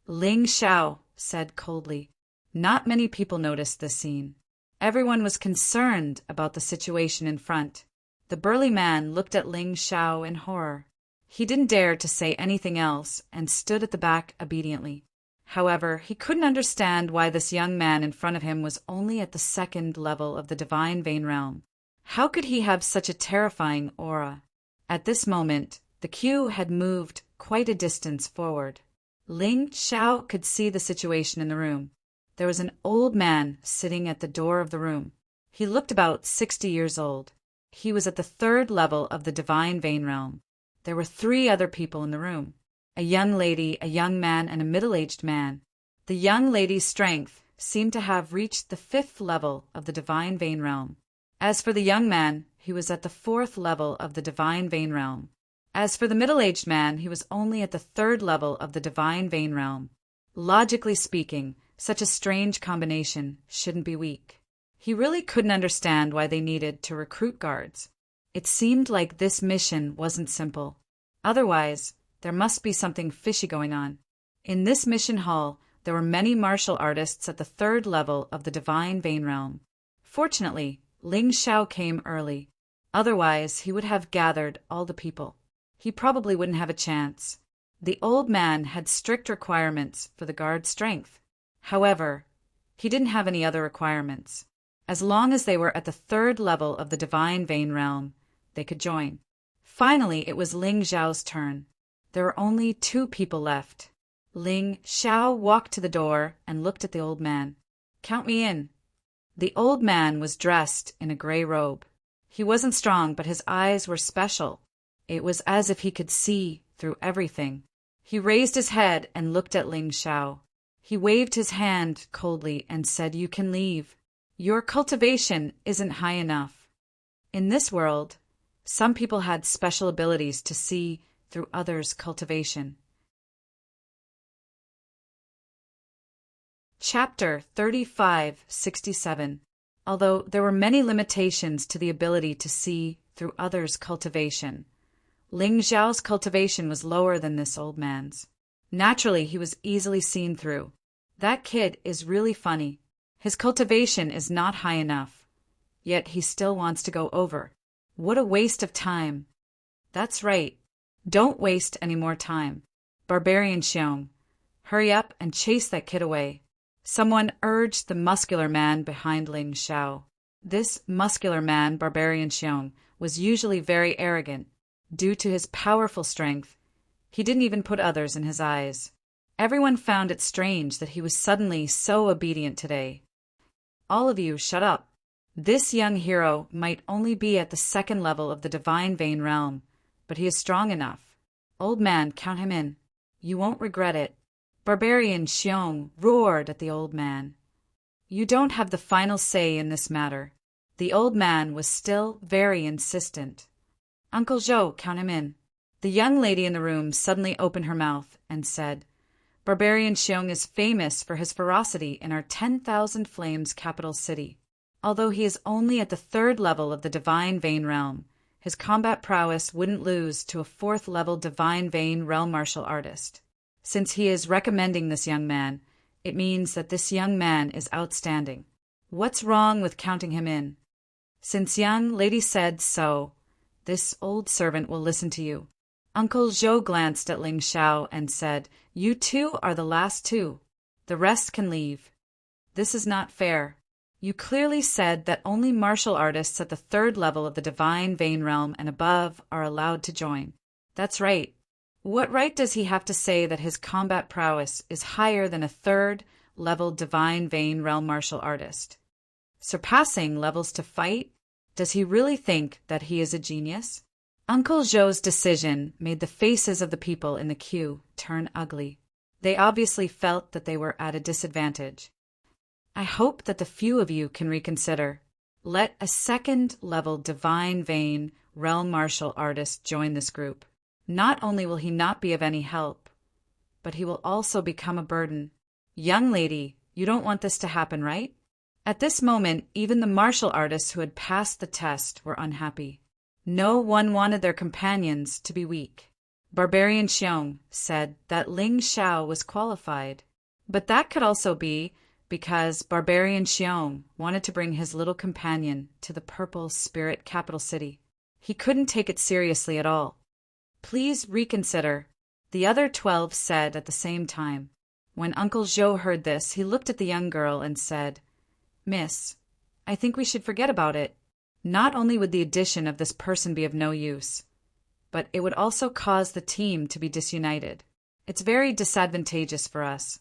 Speaker 1: Ling Xiao said coldly. Not many people noticed this scene. Everyone was concerned about the situation in front. The burly man looked at Ling Xiao in horror. He didn't dare to say anything else and stood at the back obediently. However, he couldn't understand why this young man in front of him was only at the 2nd level of the divine vein realm. How could he have such a terrifying aura? At this moment, the queue had moved quite a distance forward. Ling Xiao could see the situation in the room. There was an old man sitting at the door of the room. He looked about 60 years old. He was at the 3rd level of the divine vein realm. There were 3 other people in the room: a young lady, a young man, and a middle-aged man. The young lady's strength seemed to have reached the 5th level of the divine vein realm. As for the young man, he was at the 4th level of the divine vein realm. As for the middle-aged man, he was only at the 3rd level of the divine vein realm. Logically speaking, such a strange combination shouldn't be weak. He really couldn't understand why they needed to recruit guards. It seemed like this mission wasn't simple. Otherwise, there must be something fishy going on. In this mission hall, there were many martial artists at the 3rd level of the divine vein realm. Fortunately, Ling Xiao came early. Otherwise, he would have gathered all the people. He probably wouldn't have a chance. The old man had strict requirements for the guard's strength. However, he didn't have any other requirements. As long as they were at the 3rd level of the divine vein realm, they could join. Finally, it was Ling Xiao's turn. There were only 2 people left. Ling Xiao walked to the door and looked at the old man. "Count me in." The old man was dressed in a gray robe. He wasn't strong, but his eyes were special. It was as if he could see through everything. He raised his head and looked at Ling Xiao. He waved his hand coldly and said, "You can leave. Your cultivation isn't high enough." In this world, some people had special abilities to see through others' cultivation. Chapter 3567. Although there were many limitations to the ability to see through others' cultivation, Ling Xiao's cultivation was lower than this old man's. Naturally, he was easily seen through. That kid is really funny. His cultivation is not high enough, yet he still wants to go over. What a waste of time. That's right. Don't waste any more time. Barbarian Xiong, hurry up and chase that kid away. Someone urged the muscular man behind Ling Xiao. This muscular man, Barbarian Xiong, was usually very arrogant. Due to his powerful strength, he didn't even put others in his eyes. Everyone found it strange that he was suddenly so obedient today. "All of you, shut up. This young hero might only be at the 2nd level of the divine vein realm, but he is strong enough. Old man, count him in. You won't regret it." Barbarian Xiong roared at the old man. "You don't have the final say in this matter." The old man was still very insistent. "Uncle Zhou, count him in." The young lady in the room suddenly opened her mouth and said, "Barbarian Xiong is famous for his ferocity in our 10,000 Flames capital city. Although he is only at the 3rd level of the divine vein realm, his combat prowess wouldn't lose to a 4th level divine vein realm martial artist. Since he is recommending this young man, it means that this young man is outstanding. What's wrong with counting him in? Since young lady said so, this old servant will listen to you." Uncle Zhou glanced at Ling Xiao and said, "You 2 are the last 2. The rest can leave. This is not fair. You clearly said that only martial artists at the 3rd level of the divine vein realm and above are allowed to join." "That's right. What right does he have to say that his combat prowess is higher than a 3rd level divine vein realm martial artist? Surpassing levels to fight? Does he really think that he is a genius?" Uncle Zhou's decision made the faces of the people in the queue turn ugly. They obviously felt that they were at a disadvantage. "I hope that the few of you can reconsider. Let a 2nd level divine vein realm martial artist join this group. Not only will he not be of any help, but he will also become a burden. Young lady, you don't want this to happen, right?" At this moment, even the martial artists who had passed the test were unhappy. No one wanted their companions to be weak. Barbarian Xiong said that Ling Xiao was qualified, but that could also be because Barbarian Xiong wanted to bring his little companion to the Purple Spirit capital city. He couldn't take it seriously at all. "Please reconsider," the other 12 said at the same time. When Uncle Zhou heard this, he looked at the young girl and said, "Miss, I think we should forget about it. Not only would the addition of this person be of no use, but it would also cause the team to be disunited. It's very disadvantageous for us.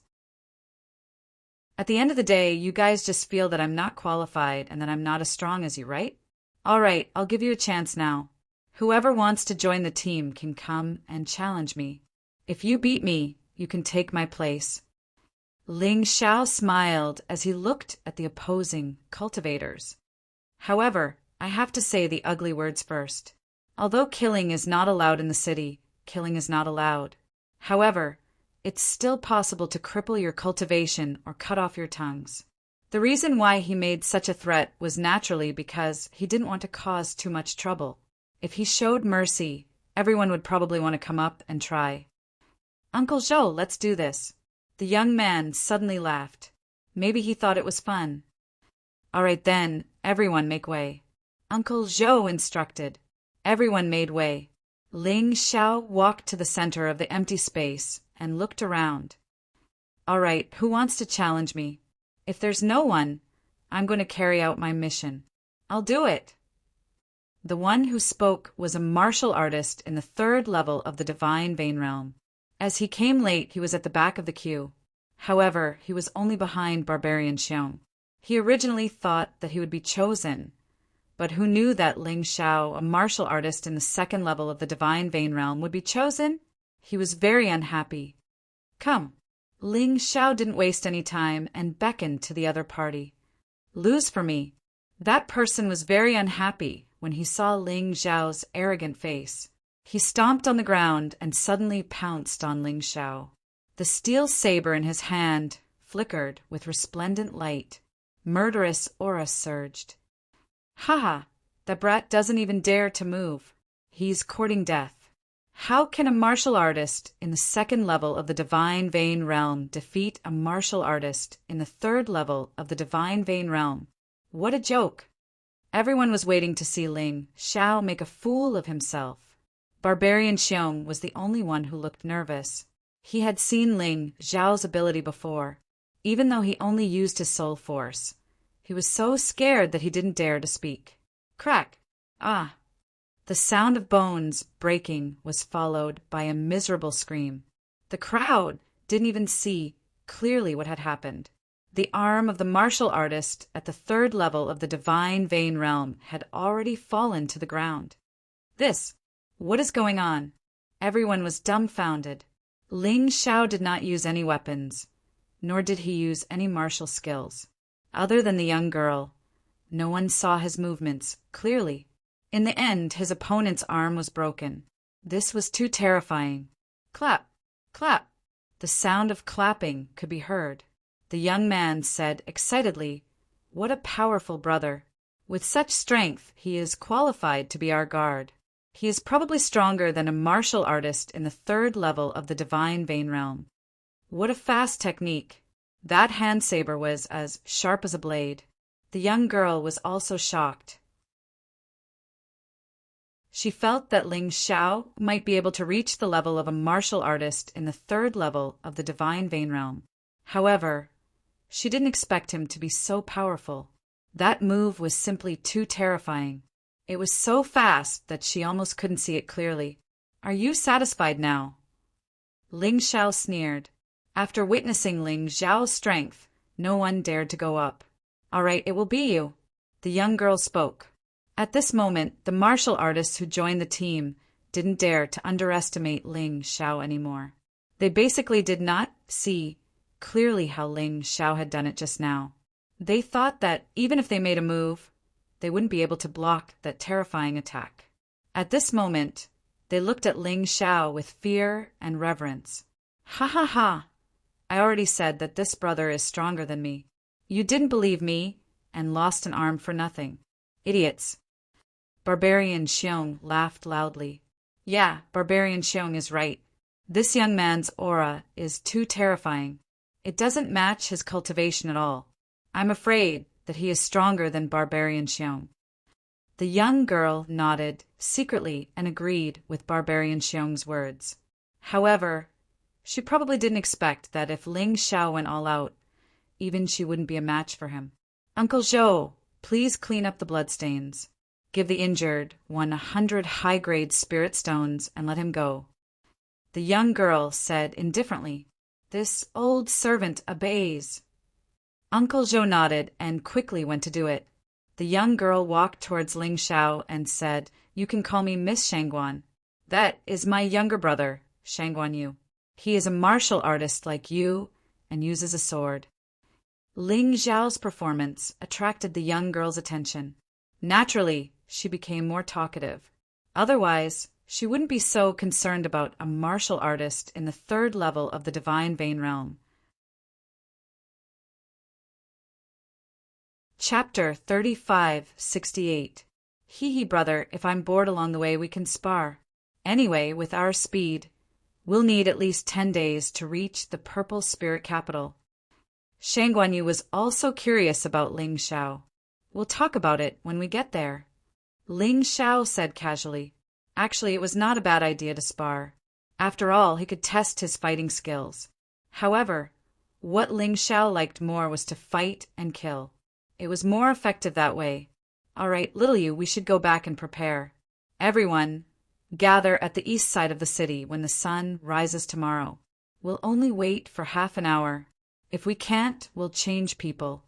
Speaker 1: At the end of the day, you guys just feel that I'm not qualified and that I'm not as strong as you, right? All right, I'll give you a chance now. Whoever wants to join the team can come and challenge me. If you beat me, you can take my place." Ling Xiao smiled as he looked at the opposing cultivators. "However, I have to say the ugly words first. Although killing is not allowed in the city, killing is not allowed. However, it's still possible to cripple your cultivation or cut off your tongues." The reason why he made such a threat was naturally because he didn't want to cause too much trouble. If he showed mercy, everyone would probably want to come up and try. "Uncle Zhou, let's do this." The young man suddenly laughed. Maybe he thought it was fun. "All right then, everyone make way." Uncle Zhou instructed. Everyone made way. Ling Xiao walked to the center of the empty space and looked around. "All right, who wants to challenge me? If there's no one, I'm going to carry out my mission. I'll do it." The one who spoke was a martial artist in the 3rd level of the Divine Vein Realm. As he came late, he was at the back of the queue. However, he was only behind Barbarian Xiong. He originally thought that he would be chosen, but who knew that Ling Xiao, a martial artist in the 2nd level of the Divine Vein Realm, would be chosen? He was very unhappy. "Come." Ling Xiao didn't waste any time and beckoned to the other party. "Lose for me." That person was very unhappy when he saw Ling Xiao's arrogant face. He stomped on the ground and suddenly pounced on Ling Xiao. The steel saber in his hand flickered with resplendent light. Murderous aura surged. "Haha, that brat doesn't even dare to move. He's courting death." How can a martial artist in the 2nd level of the Divine Vein Realm defeat a martial artist in the 3rd level of the Divine Vein Realm? What a joke! Everyone was waiting to see Ling Xiao make a fool of himself. Barbarian Xiong was the only one who looked nervous. He had seen Ling Xiao's ability before, even though he only used his soul force. He was so scared that he didn't dare to speak. Crack! Ah! The sound of bones breaking was followed by a miserable scream. The crowd didn't even see clearly what had happened. The arm of the martial artist at the 3rd level of the Divine Vein Realm had already fallen to the ground. What is going on? Everyone was dumbfounded. Ling Xiao did not use any weapons, nor did he use any martial skills. Other than the young girl, no one saw his movements clearly. In the end, his opponent's arm was broken. This was too terrifying. Clap! Clap! The sound of clapping could be heard. The young man said excitedly, "What a powerful brother. With such strength, he is qualified to be our guard. He is probably stronger than a martial artist in the 3rd level of the Divine Vein Realm. What a fast technique. That hand saber was as sharp as a blade." The young girl was also shocked. She felt that Ling Xiao might be able to reach the level of a martial artist in the 3rd level of the Divine Vein Realm. However, she didn't expect him to be so powerful. That move was simply too terrifying. It was so fast that she almost couldn't see it clearly. "Are you satisfied now?" Ling Xiao sneered. After witnessing Ling Xiao's strength, no one dared to go up. "All right, it will be you." The young girl spoke. At this moment, the martial artists who joined the team didn't dare to underestimate Ling Xiao anymore. They basically did not see clearly how Ling Xiao had done it just now. They thought that even if they made a move, they wouldn't be able to block that terrifying attack. At this moment, they looked at Ling Xiao with fear and reverence. "Ha ha ha! I already said that this brother is stronger than me. You didn't believe me and lost an arm for nothing. Idiots." Barbarian Xiong laughed loudly. "Yeah, Barbarian Xiong is right. This young man's aura is too terrifying. It doesn't match his cultivation at all. I'm afraid that he is stronger than Barbarian Xiong." The young girl nodded secretly and agreed with Barbarian Xiong's words. However, she probably didn't expect that if Ling Xiao went all out, even she wouldn't be a match for him. "Uncle Zhou, please clean up the bloodstains. Give the injured 100 high-grade spirit stones and let him go." The young girl said indifferently, "This old servant obeys." Uncle Zhou nodded and quickly went to do it. The young girl walked towards Ling Xiao and said, You can call me Miss Shangguan. That is my younger brother, Shangguan Yu. He is a martial artist like you and uses a sword. Ling Xiao's performance attracted the young girl's attention. Naturally, she became more talkative. Otherwise, she wouldn't be so concerned about a martial artist in the 3rd level of the Divine Vein Realm. Chapter 3568. Hee brother, if I'm bored along the way we can spar. Anyway, with our speed, we'll need at least 10 days to reach the Purple Spirit Capital. Shangguan Yu was also curious about Ling Xiao. We'll talk about it when we get there. Ling Xiao said casually. Actually, it was not a bad idea to spar. After all, he could test his fighting skills. However, what Ling Xiao liked more was to fight and kill. It was more effective that way. All right, little you, we should go back and prepare. Everyone, gather at the east side of the city when the sun rises tomorrow. We'll only wait for half an hour. If we can't, we'll change people.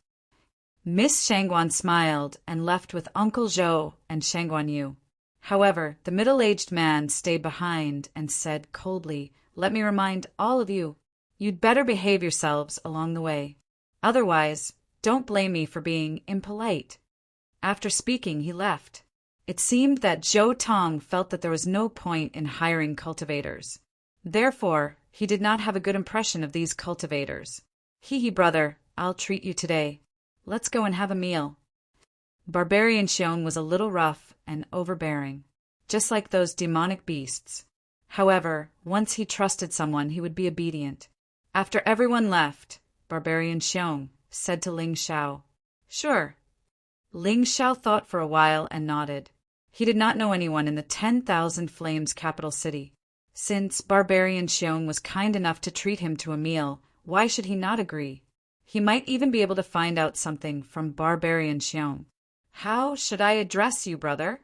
Speaker 1: Miss Shangguan smiled and left with Uncle Zhou and Shangguan Yu. However, the middle-aged man stayed behind and said coldly, "Let me remind all of you, you'd better behave yourselves along the way. Otherwise, don't blame me for being impolite." After speaking, he left. It seemed that Zhou Tong felt that there was no point in hiring cultivators. Therefore, he did not have a good impression of these cultivators. Hee brother, I'll treat you today. Let's go and have a meal. Barbarian Xiong was a little rough and overbearing, just like those demonic beasts. However, once he trusted someone, he would be obedient. After everyone left, Barbarian Xiong said to Ling Xiao, "Sure." Ling Xiao thought for a while and nodded. He did not know anyone in the 10,000 Flames capital city. Since Barbarian Xiong was kind enough to treat him to a meal, why should he not agree? He might even be able to find out something from Barbarian Xiong. "How should I address you, brother?"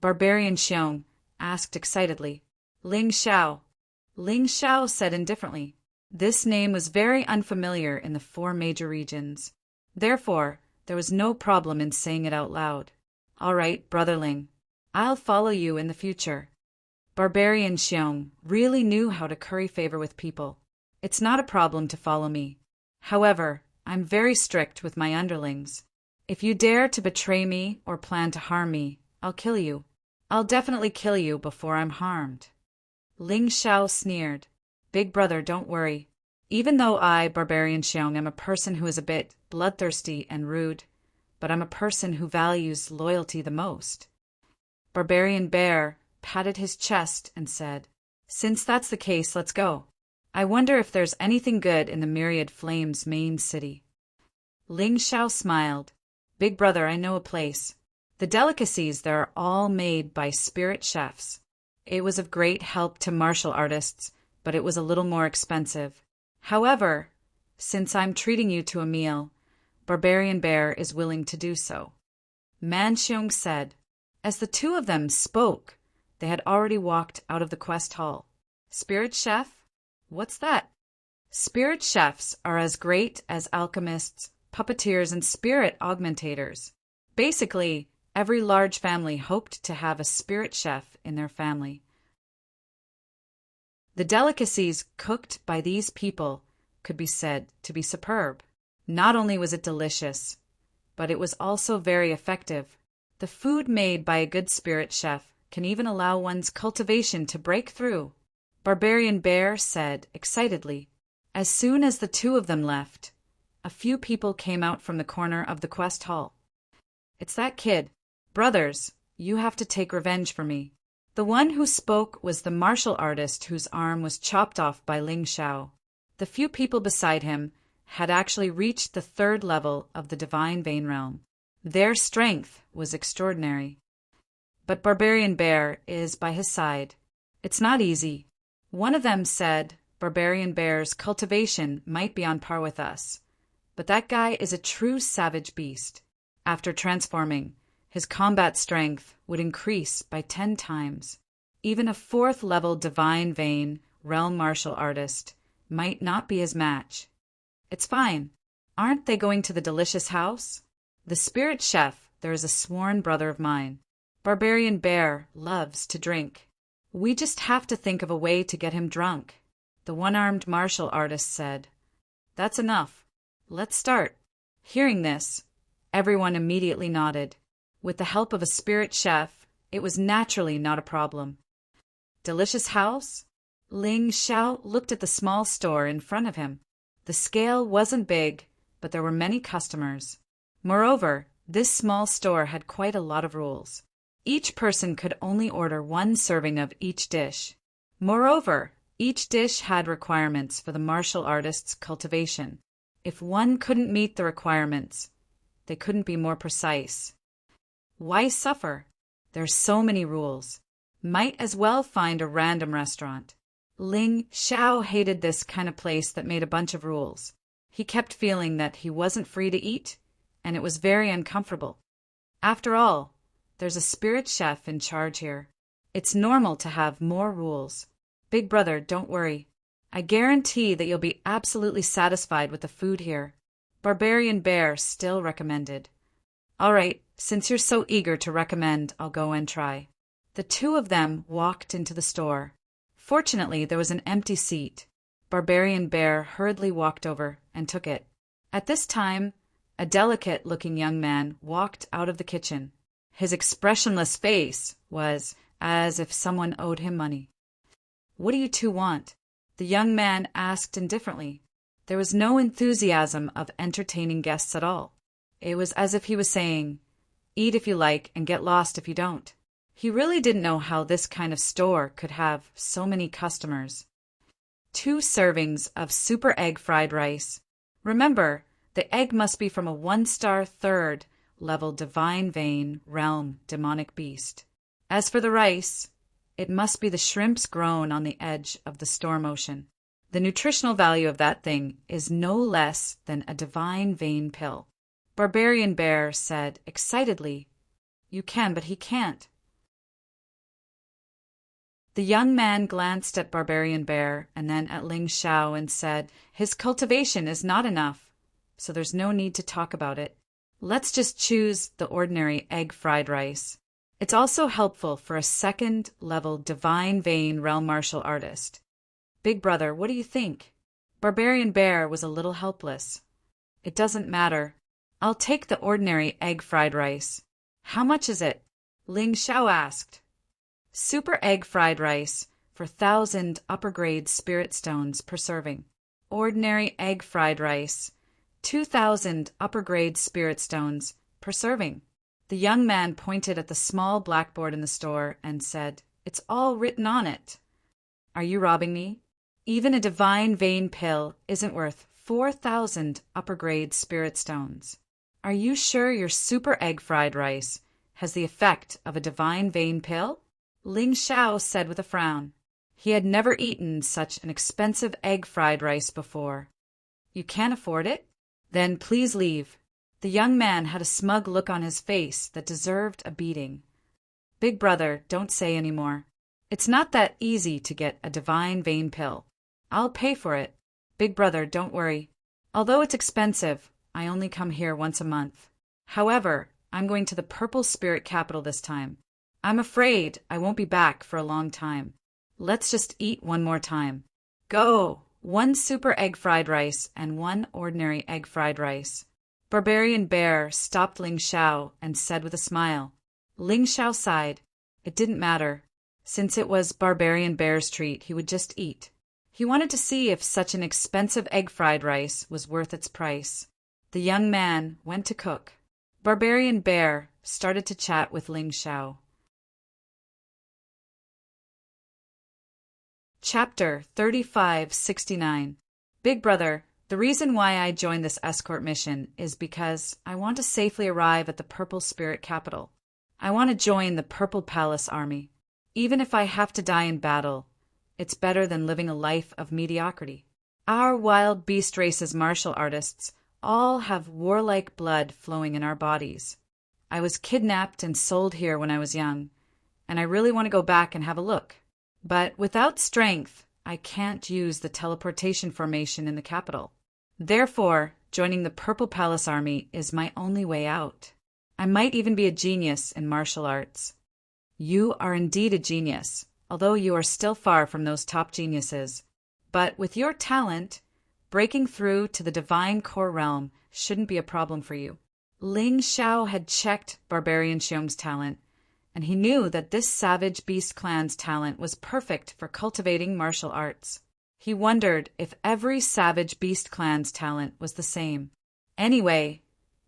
Speaker 1: Barbarian Xiong asked excitedly. "Ling Xiao." Ling Xiao said indifferently. This name was very unfamiliar in the 4 major regions. Therefore, there was no problem in saying it out loud. "All right, brother Ling. I'll follow you in the future." Barbarian Xiong really knew how to curry favor with people. It's not a problem to follow me. However, I'm very strict with my underlings. If you dare to betray me or plan to harm me, I'll kill you. I'll definitely kill you before I'm harmed. Ling Xiao sneered. "Big brother, don't worry. Even though I, Barbarian Xiong, am a person who is a bit bloodthirsty and rude, but I'm a person who values loyalty the most." Barbarian Bear patted his chest and said, "Since that's the case, let's go. I wonder if there's anything good in the Myriad Flames main city." Ling Xiao smiled. "Big brother, I know a place. The delicacies there are all made by spirit chefs. It was of great help to martial artists, but it was a little more expensive. However, since I'm treating you to a meal, Barbarian Bear is willing to do so." Man Xiong said. As the 2 of them spoke, they had already walked out of the quest hall. "Spirit chef? What's that?" Spirit chefs are as great as alchemists, puppeteers, and spirit augmentators. Basically, every large family hoped to have a spirit chef in their family. The delicacies cooked by these people could be said to be superb. Not only was it delicious, but it was also very effective. The food made by a good spirit chef can even allow one's cultivation to break through. Barbarian Bear said excitedly. As soon as the 2 of them left, a few people came out from the corner of the quest hall. "It's that kid. Brothers, you have to take revenge for me." The one who spoke was the martial artist whose arm was chopped off by Ling Xiao. The few people beside him had actually reached the 3rd level of the Divine Vein Realm. Their strength was extraordinary. But Barbarian Bear is by his side. It's not easy. One of them said Barbarian Bear's cultivation might be on par with us, but that guy is a true savage beast. After transforming, his combat strength would increase by 10 times. Even a 4th level Divine Vein Realm martial artist might not be his match. It's fine. Aren't they going to the delicious house? The spirit chef, there is a sworn brother of mine. Barbarian Bear loves to drink. We just have to think of a way to get him drunk, the one-armed martial artist said. That's enough. Let's start. Hearing this, everyone immediately nodded. With the help of a spirit chef, it was naturally not a problem. Delicious house? Ling Xiao looked at the small store in front of him. The scale wasn't big, but there were many customers. Moreover, this small store had quite a lot of rules. Each person could only order one serving of each dish. Moreover, each dish had requirements for the martial artist's cultivation. If one couldn't meet the requirements, they couldn't be more precise. Why suffer? There's so many rules. Might as well find a random restaurant. Ling Xiao hated this kind of place that made a bunch of rules. He kept feeling that he wasn't free to eat, and it was very uncomfortable. After all, there's a spirit chef in charge here. It's normal to have more rules. Big brother, don't worry. I guarantee that you'll be absolutely satisfied with the food here. Barbarian Bear still recommended. All right, since you're so eager to recommend, I'll go and try. The two of them walked into the store. Fortunately, there was an empty seat. Barbarian Bear hurriedly walked over and took it. At this time, a delicate-looking young man walked out of the kitchen. His expressionless face was as if someone owed him money. What do you two want? The young man asked indifferently. There was no enthusiasm of entertaining guests at all. It was as if he was saying, eat if you like and get lost if you don't. He really didn't know how this kind of store could have so many customers. 2 servings of super egg fried rice. Remember, the egg must be from a 1-star 3rd level divine vein realm demonic beast. As for the rice, it must be the shrimps grown on the edge of the storm ocean. The nutritional value of that thing is no less than a divine vein pill. Barbarian Bear said excitedly, You can, but he can't. The young man glanced at Barbarian Bear and then at Ling Xiao and said, His cultivation is not enough, so there's no need to talk about it. Let's just choose the ordinary egg fried rice. It's also helpful for a 2nd level divine vein realm martial artist. Big brother, what do you think? Barbarian Bear was a little helpless. It doesn't matter. I'll take the ordinary egg fried rice. How much is it? Ling Xiao asked. Super egg fried rice for 1,000 upper grade spirit stones per serving. Ordinary egg fried rice, 2,000 upper grade spirit stones per serving. The young man pointed at the small blackboard in the store and said, It's all written on it. Are you robbing me? Even a divine vein pill isn't worth 4,000 upper grade spirit stones. Are you sure your super egg fried rice has the effect of a divine vein pill? Ling Xiao said with a frown. He had never eaten such an expensive egg fried rice before. You can't afford it? Then please leave. The young man had a smug look on his face that deserved a beating. Big brother, don't say any more. It's not that easy to get a divine vein pill. I'll pay for it. Big brother, don't worry. Although it's expensive, I only come here once a month. However, I'm going to the Purple Spirit Capital this time. I'm afraid I won't be back for a long time. Let's just eat one more time. Go! 1 super egg fried rice and 1 ordinary egg fried rice. Barbarian Bear stopped Ling Xiao and said with a smile. Ling Xiao sighed. It didn't matter. Since it was Barbarian Bear's treat, he would just eat. He wanted to see if such an expensive egg fried rice was worth its price. The young man went to cook. Barbarian Bear started to chat with Ling Xiao. Chapter 3569. Big brother, the reason why I joined this escort mission is because I want to safely arrive at the Purple Spirit Capital. I want to join the Purple Palace Army. Even if I have to die in battle, it's better than living a life of mediocrity. Our wild beast race's martial artists all have warlike blood flowing in our bodies. I was kidnapped and sold here when I was young, and I really want to go back and have a look. But without strength, I can't use the teleportation formation in the capital. Therefore, joining the Purple Palace Army is my only way out. I might even be a genius in martial arts. You are indeed a genius, although you are still far from those top geniuses. But with your talent, breaking through to the divine core realm shouldn't be a problem for you. Ling Xiao had checked Barbarian Xiong's talent, and he knew that this savage beast clan's talent was perfect for cultivating martial arts. He wondered if every savage beast clan's talent was the same. Anyway,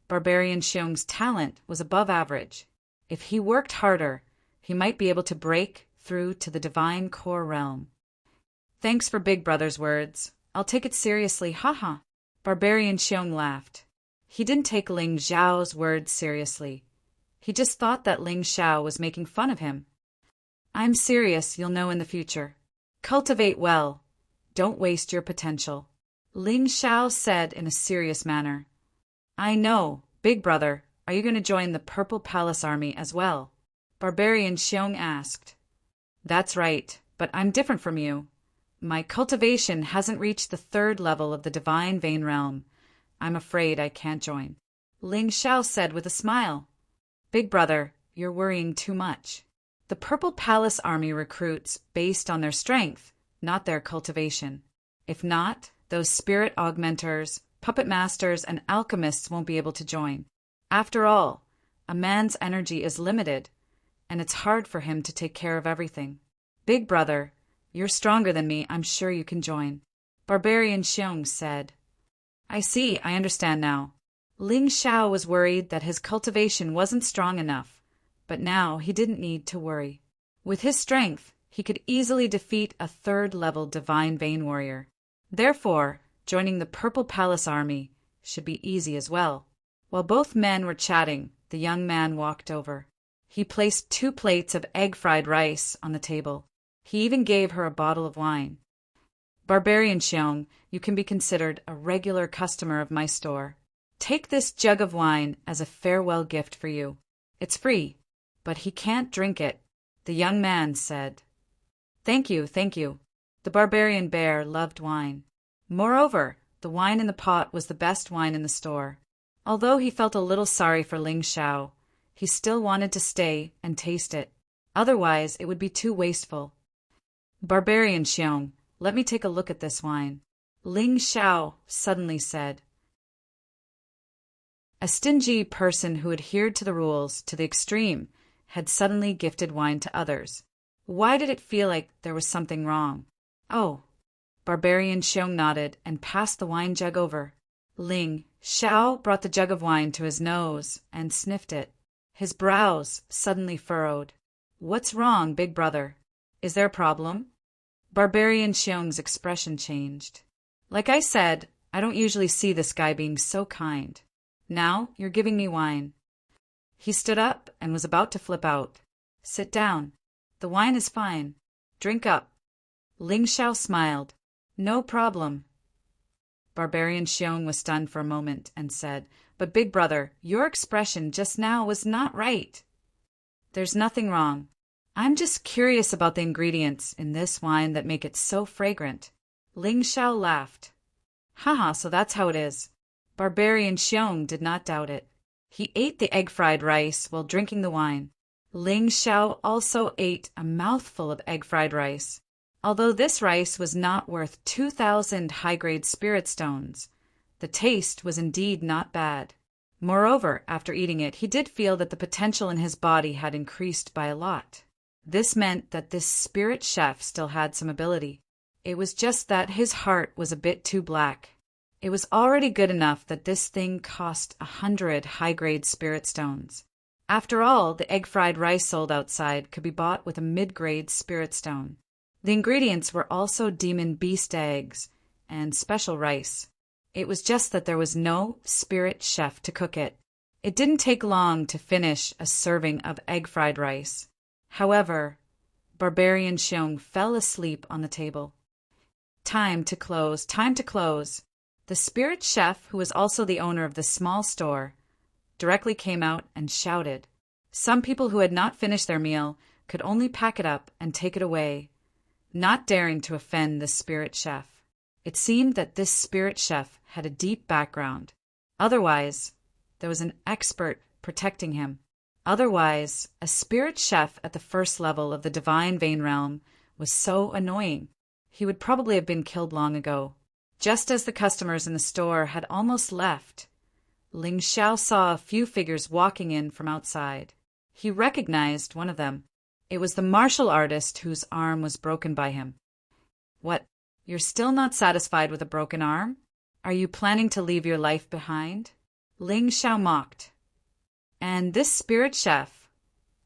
Speaker 1: Barbarian Xiong's talent was above average. If he worked harder, he might be able to break through to the divine core realm. Thanks for Big Brother's words. I'll take it seriously, haha. Barbarian Xiong laughed. He didn't take Ling Xiao's words seriously. He just thought that Ling Xiao was making fun of him. I'm serious, you'll know in the future. Cultivate well. Don't waste your potential. Ling Xiao said in a serious manner. I know, Big Brother, are you going to join the Purple Palace Army as well? Barbarian Xiong asked. That's right, but I'm different from you. My cultivation hasn't reached the 3rd level of the Divine Vein Realm. I'm afraid I can't join. Ling Xiao said with a smile. Big Brother, you're worrying too much. The Purple Palace Army recruits based on their strength, not their cultivation. If not, those spirit augmenters, puppet masters, and alchemists won't be able to join. After all, a man's energy is limited, and it's hard for him to take care of everything. Big Brother, you're stronger than me, I'm sure you can join. Barbarian Xiong said. I see, I understand now. Ling Xiao was worried that his cultivation wasn't strong enough, but now he didn't need to worry. With his strength, he could easily defeat a 3rd-level Divine Vein Warrior. Therefore, joining the Purple Palace Army should be easy as well. While both men were chatting, the young man walked over. He placed 2 plates of egg-fried rice on the table. He even gave her a bottle of wine. Barbarian Xiong, you can be considered a regular customer of my store. Take this jug of wine as a farewell gift for you. It's free, but he can't drink it, the young man said. Thank you, thank you. The barbarian bear loved wine. Moreover, the wine in the pot was the best wine in the store. Although he felt a little sorry for Ling Xiao, he still wanted to stay and taste it. Otherwise, it would be too wasteful. Barbarian Xiong, let me take a look at this wine, Ling Xiao suddenly said. A stingy person who adhered to the rules to the extreme had suddenly gifted wine to others. Why did it feel like there was something wrong? Oh. Barbarian Xiong nodded and passed the wine jug over. Ling Xiao brought the jug of wine to his nose and sniffed it. His brows suddenly furrowed. What's wrong, Big Brother? Is there a problem? Barbarian Xiong's expression changed. Like I said, I don't usually see this guy being so kind. Now you're giving me wine. He stood up and was about to flip out. Sit down. The wine is fine. Drink up. Ling Xiao smiled. No problem. Barbarian Xiong was stunned for a moment and said, But Big Brother, your expression just now was not right. There's nothing wrong. I'm just curious about the ingredients in this wine that make it so fragrant. Ling Xiao laughed. Haha, so that's how it is. Barbarian Xiong did not doubt it. He ate the egg-fried rice while drinking the wine. Ling Xiao also ate a mouthful of egg-fried rice. Although this rice was not worth 2,000 high-grade spirit stones, the taste was indeed not bad. Moreover, after eating it, he did feel that the potential in his body had increased by a lot. This meant that this spirit chef still had some ability. It was just that his heart was a bit too black. It was already good enough that this thing cost 100 high-grade spirit stones. After all, the egg-fried rice sold outside could be bought with a mid-grade spirit stone. The ingredients were also demon beast eggs and special rice. It was just that there was no spirit chef to cook it. It didn't take long to finish a serving of egg-fried rice. However, Barbarian Xiong fell asleep on the table. Time to close, time to close. The spirit chef, who was also the owner of the small store, directly came out and shouted. Some people who had not finished their meal could only pack it up and take it away, not daring to offend the spirit chef. It seemed that this spirit chef had a deep background. Otherwise, there was an expert protecting him. Otherwise, a spirit chef at the first level of the divine vein realm was so annoying. He would probably have been killed long ago. Just as the customers in the store had almost left, Ling Xiao saw a few figures walking in from outside. He recognized one of them. It was the martial artist whose arm was broken by him. What? You're still not satisfied with a broken arm? Are you planning to leave your life behind? Ling Xiao mocked. And this spirit chef?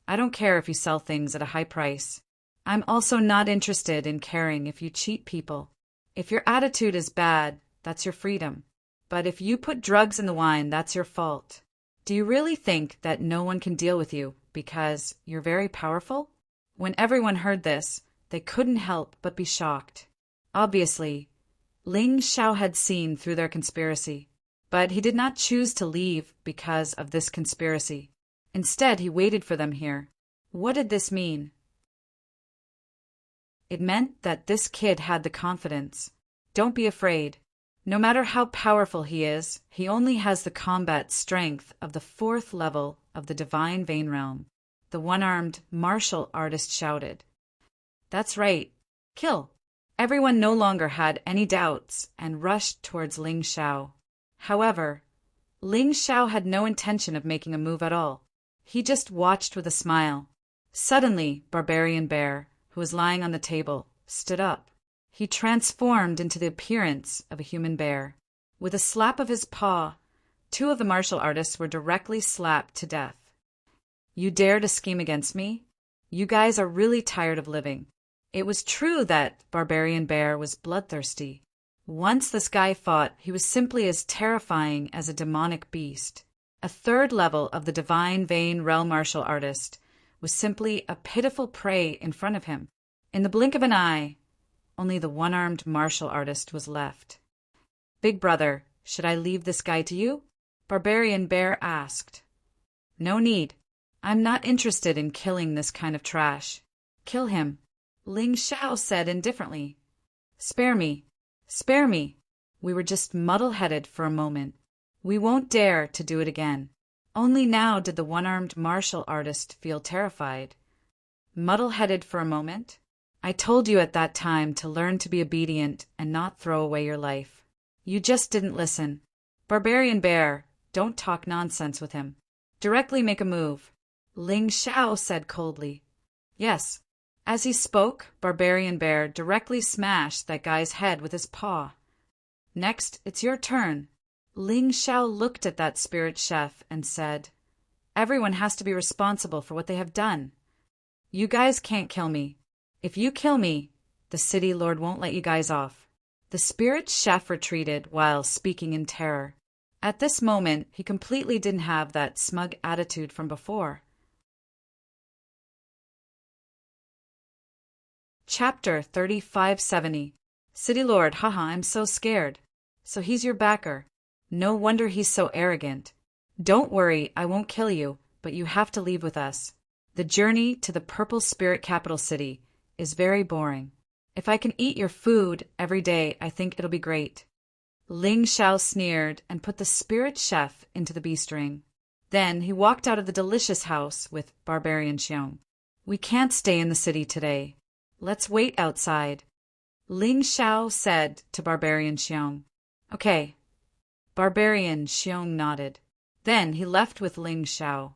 Speaker 1: I don't care if you sell things at a high price. I'm also not interested in caring if you cheat people. If your attitude is bad, that's your freedom. But if you put drugs in the wine, that's your fault. Do you really think that no one can deal with you because you're very powerful? When everyone heard this, they couldn't help but be shocked. Obviously, Ling Xiao had seen through their conspiracy, but he did not choose to leave because of this conspiracy. Instead, he waited for them here. What did this mean? It meant that this kid had the confidence. Don't be afraid. No matter how powerful he is, he only has the combat strength of the 4th level of the divine vein realm. The one-armed martial artist shouted. That's right. Kill. Everyone no longer had any doubts and rushed towards Ling Xiao. However, Ling Xiao had no intention of making a move at all. He just watched with a smile. Suddenly, Barbarian Bear, who was lying on the table, stood up. He transformed into the appearance of a human bear. With a slap of his paw, 2 of the martial artists were directly slapped to death. You dare to scheme against me? You guys are really tired of living. It was true that Barbarian Bear was bloodthirsty. Once this guy fought, he was simply as terrifying as a demonic beast. A 3rd level of the divine vein realm martial artist was simply a pitiful prey in front of him. In the blink of an eye, only the one-armed martial artist was left. Big brother, should I leave this guy to you? Barbarian Bear asked. No need. I'm not interested in killing this kind of trash. Kill him, Ling Xiao said indifferently. Spare me. Spare me. We were just muddle-headed for a moment. We won't dare to do it again. Only now did the one-armed martial artist feel terrified. Muddle-headed for a moment? I told you at that time to learn to be obedient and not throw away your life. You just didn't listen. Barbarian Bear, don't talk nonsense with him. Directly make a move, Ling Xiao said coldly. Yes. As he spoke, Barbarian Bear directly smashed that guy's head with his paw. Next, it's your turn. Ling Xiao looked at that spirit chef and said, Everyone has to be responsible for what they have done. You guys can't kill me. If you kill me, the city lord won't let you guys off. The spirit chef retreated while speaking in terror. At this moment, he completely didn't have that smug attitude from before. Chapter 3570. City Lord, haha, I'm so scared. So he's your backer. No wonder he's so arrogant. Don't worry, I won't kill you, but you have to leave with us. The journey to the Purple Spirit Capital City is very boring. If I can eat your food every day, I think it'll be great. Ling Xiao sneered and put the spirit chef into the beast ring. Then he walked out of the delicious house with Barbarian Xiong. We can't stay in the city today. Let's wait outside, Ling Xiao said to Barbarian Xiong. Okay. Barbarian Xiong nodded. Then he left with Ling Xiao.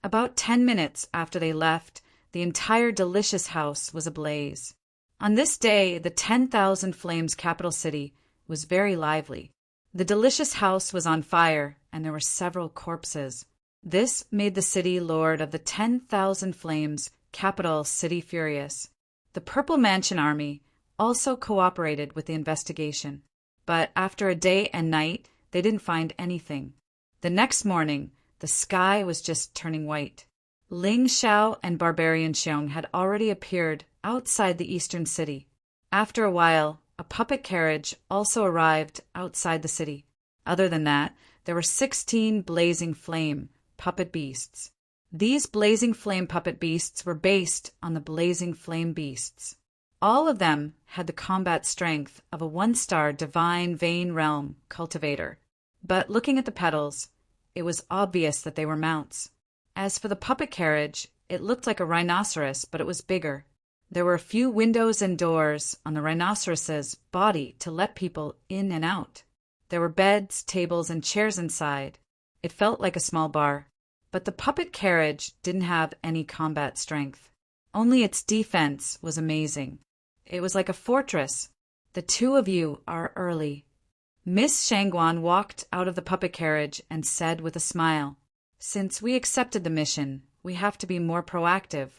Speaker 1: About 10 minutes after they left, the entire delicious house was ablaze. On this day, the 10,000 Flames capital city was very lively. The delicious house was on fire, and there were several corpses. This made the city lord of the 10,000 Flames capital city furious. The Purple Mansion army also cooperated with the investigation, but after a day and night, they didn't find anything. The next morning, the sky was just turning white. Ling Xiao and Barbarian Xiong had already appeared outside the eastern city. After a while, a puppet carriage also arrived outside the city. Other than that, there were 16 blazing flame puppet beasts. These blazing flame puppet beasts were based on the blazing flame beasts. All of them had the combat strength of a 1-star divine vein realm cultivator. But looking at the petals, it was obvious that they were mounts. As for the puppet carriage, it looked like a rhinoceros, but it was bigger. There were a few windows and doors on the rhinoceros's body to let people in and out. There were beds, tables, and chairs inside. It felt like a small bar. But the puppet carriage didn't have any combat strength. Only its defense was amazing. It was like a fortress. The two of you are early. Miss Shangguan walked out of the puppet carriage and said with a smile, "Since we accepted the mission, we have to be more proactive."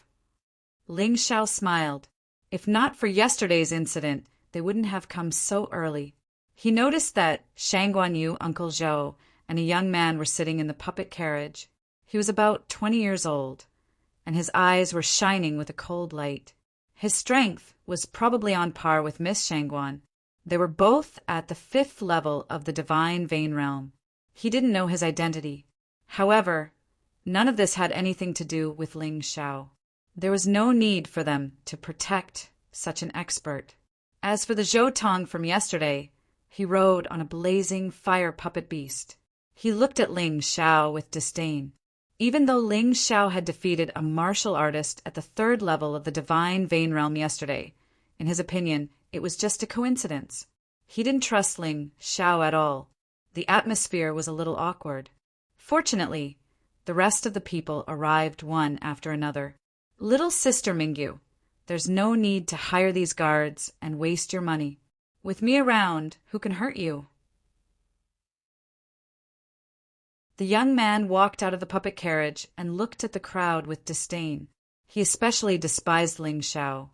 Speaker 1: Ling Xiao smiled. If not for yesterday's incident, they wouldn't have come so early. He noticed that Shangguan Yu, Uncle Zhou, and a young man were sitting in the puppet carriage. He was about 20 years old, and his eyes were shining with a cold light. His strength was probably on par with Miss Shangguan. They were both at the 5th level of the divine vein realm. He didn't know his identity. However, none of this had anything to do with Ling Xiao. There was no need for them to protect such an expert. As for the Zhou Tong from yesterday, he rode on a blazing fire puppet beast. He looked at Ling Xiao with disdain. Even though Ling Xiao had defeated a martial artist at the 3rd level of the divine vein realm yesterday, in his opinion, it was just a coincidence. He didn't trust Ling Xiao at all. The atmosphere was a little awkward. Fortunately, the rest of the people arrived one after another. "Little sister Mingyu, there's no need to hire these guards and waste your money. With me around, who can hurt you?" The young man walked out of the puppet carriage and looked at the crowd with disdain. He especially despised Ling Xiao.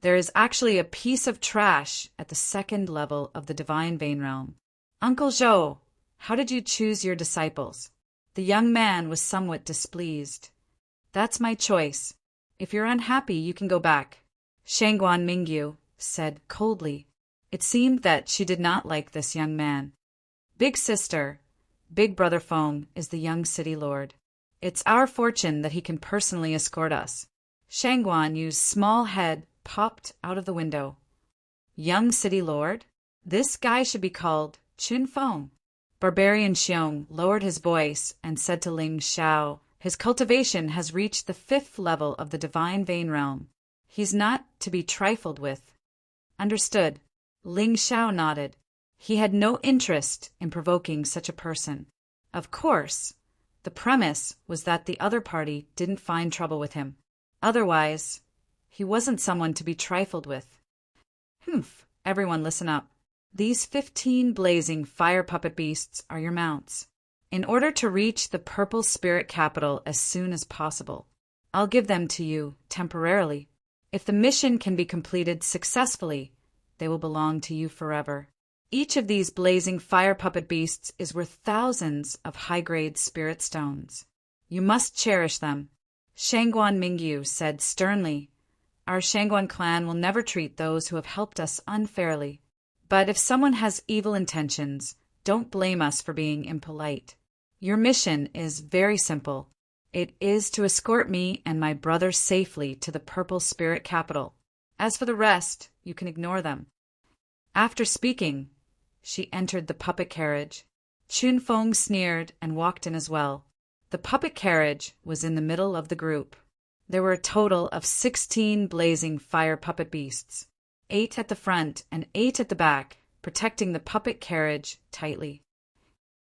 Speaker 1: There is actually a piece of trash at the 2nd level of the divine vein realm. "Uncle Zhou, how did you choose your disciples?" The young man was somewhat displeased. "That's my choice. If you're unhappy, you can go back," Shangguan Mingyu said coldly. It seemed that she did not like this young man. "Big sister, Big Brother Feng is the young city lord. It's our fortune that he can personally escort us." Shangguan Yu's small head popped out of the window. "Young city lord? This guy should be called Qin Feng." Barbarian Xiong lowered his voice and said to Ling Xiao, "His cultivation has reached the 5th level of the divine vein realm. He's not to be trifled with." "Understood." Ling Xiao nodded. He had no interest in provoking such a person. Of course, the premise was that the other party didn't find trouble with him. Otherwise, he wasn't someone to be trifled with. "Humph, everyone listen up. These 15 blazing fire puppet beasts are your mounts. In order to reach the purple spirit capital as soon as possible, I'll give them to you temporarily. If the mission can be completed successfully, they will belong to you forever. Each of these blazing fire puppet beasts is worth thousands of high-grade spirit stones. You must cherish them." Shangguan Mingyu said sternly, "Our Shangguan clan will never treat those who have helped us unfairly. But if someone has evil intentions, don't blame us for being impolite. Your mission is very simple. It is to escort me and my brother safely to the purple spirit capital. As for the rest, you can ignore them." After speaking, she entered the puppet carriage. Qin Feng sneered and walked in as well. The puppet carriage was in the middle of the group. There were a total of 16 blazing fire puppet beasts, 8 at the front and 8 at the back, protecting the puppet carriage tightly.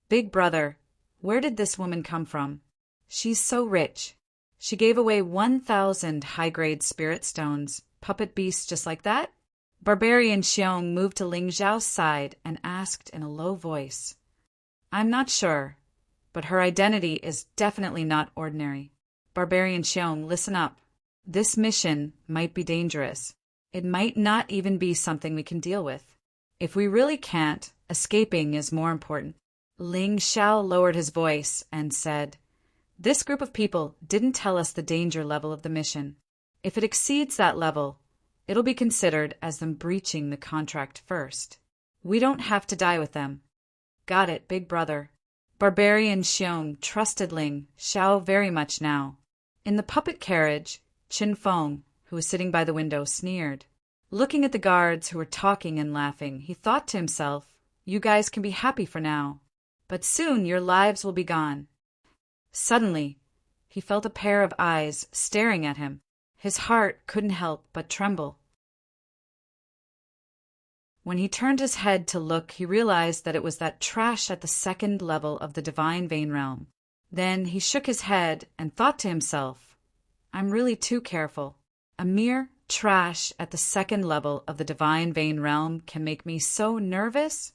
Speaker 1: "Big brother, where did this woman come from? She's so rich. She gave away 1,000 high-grade spirit stones, puppet beasts just like that?" Barbarian Xiong moved to Ling Zhao's side and asked in a low voice. "I'm not sure, but her identity is definitely not ordinary. Barbarian Xiong, listen up. This mission might be dangerous. It might not even be something we can deal with. If we really can't, escaping is more important." Ling Xiao lowered his voice and said, "This group of people didn't tell us the danger level of the mission. If it exceeds that level, it'll be considered as them breaching the contract first. We don't have to die with them." "Got it, big brother." Barbarian Xiong trusted Ling Xiao very much now. In the puppet carriage, Qin Feng, who was sitting by the window, sneered. Looking at the guards who were talking and laughing, he thought to himself, "You guys can be happy for now, but soon your lives will be gone." Suddenly, He felt a pair of eyes staring at him. His heart couldn't help but tremble. When he turned his head to look, he realized that it was that trash at the second level of the divine vein realm. Then he shook his head and thought to himself, I'm really too careful. A mere trash at the second level of the divine vein realm can make me so nervous.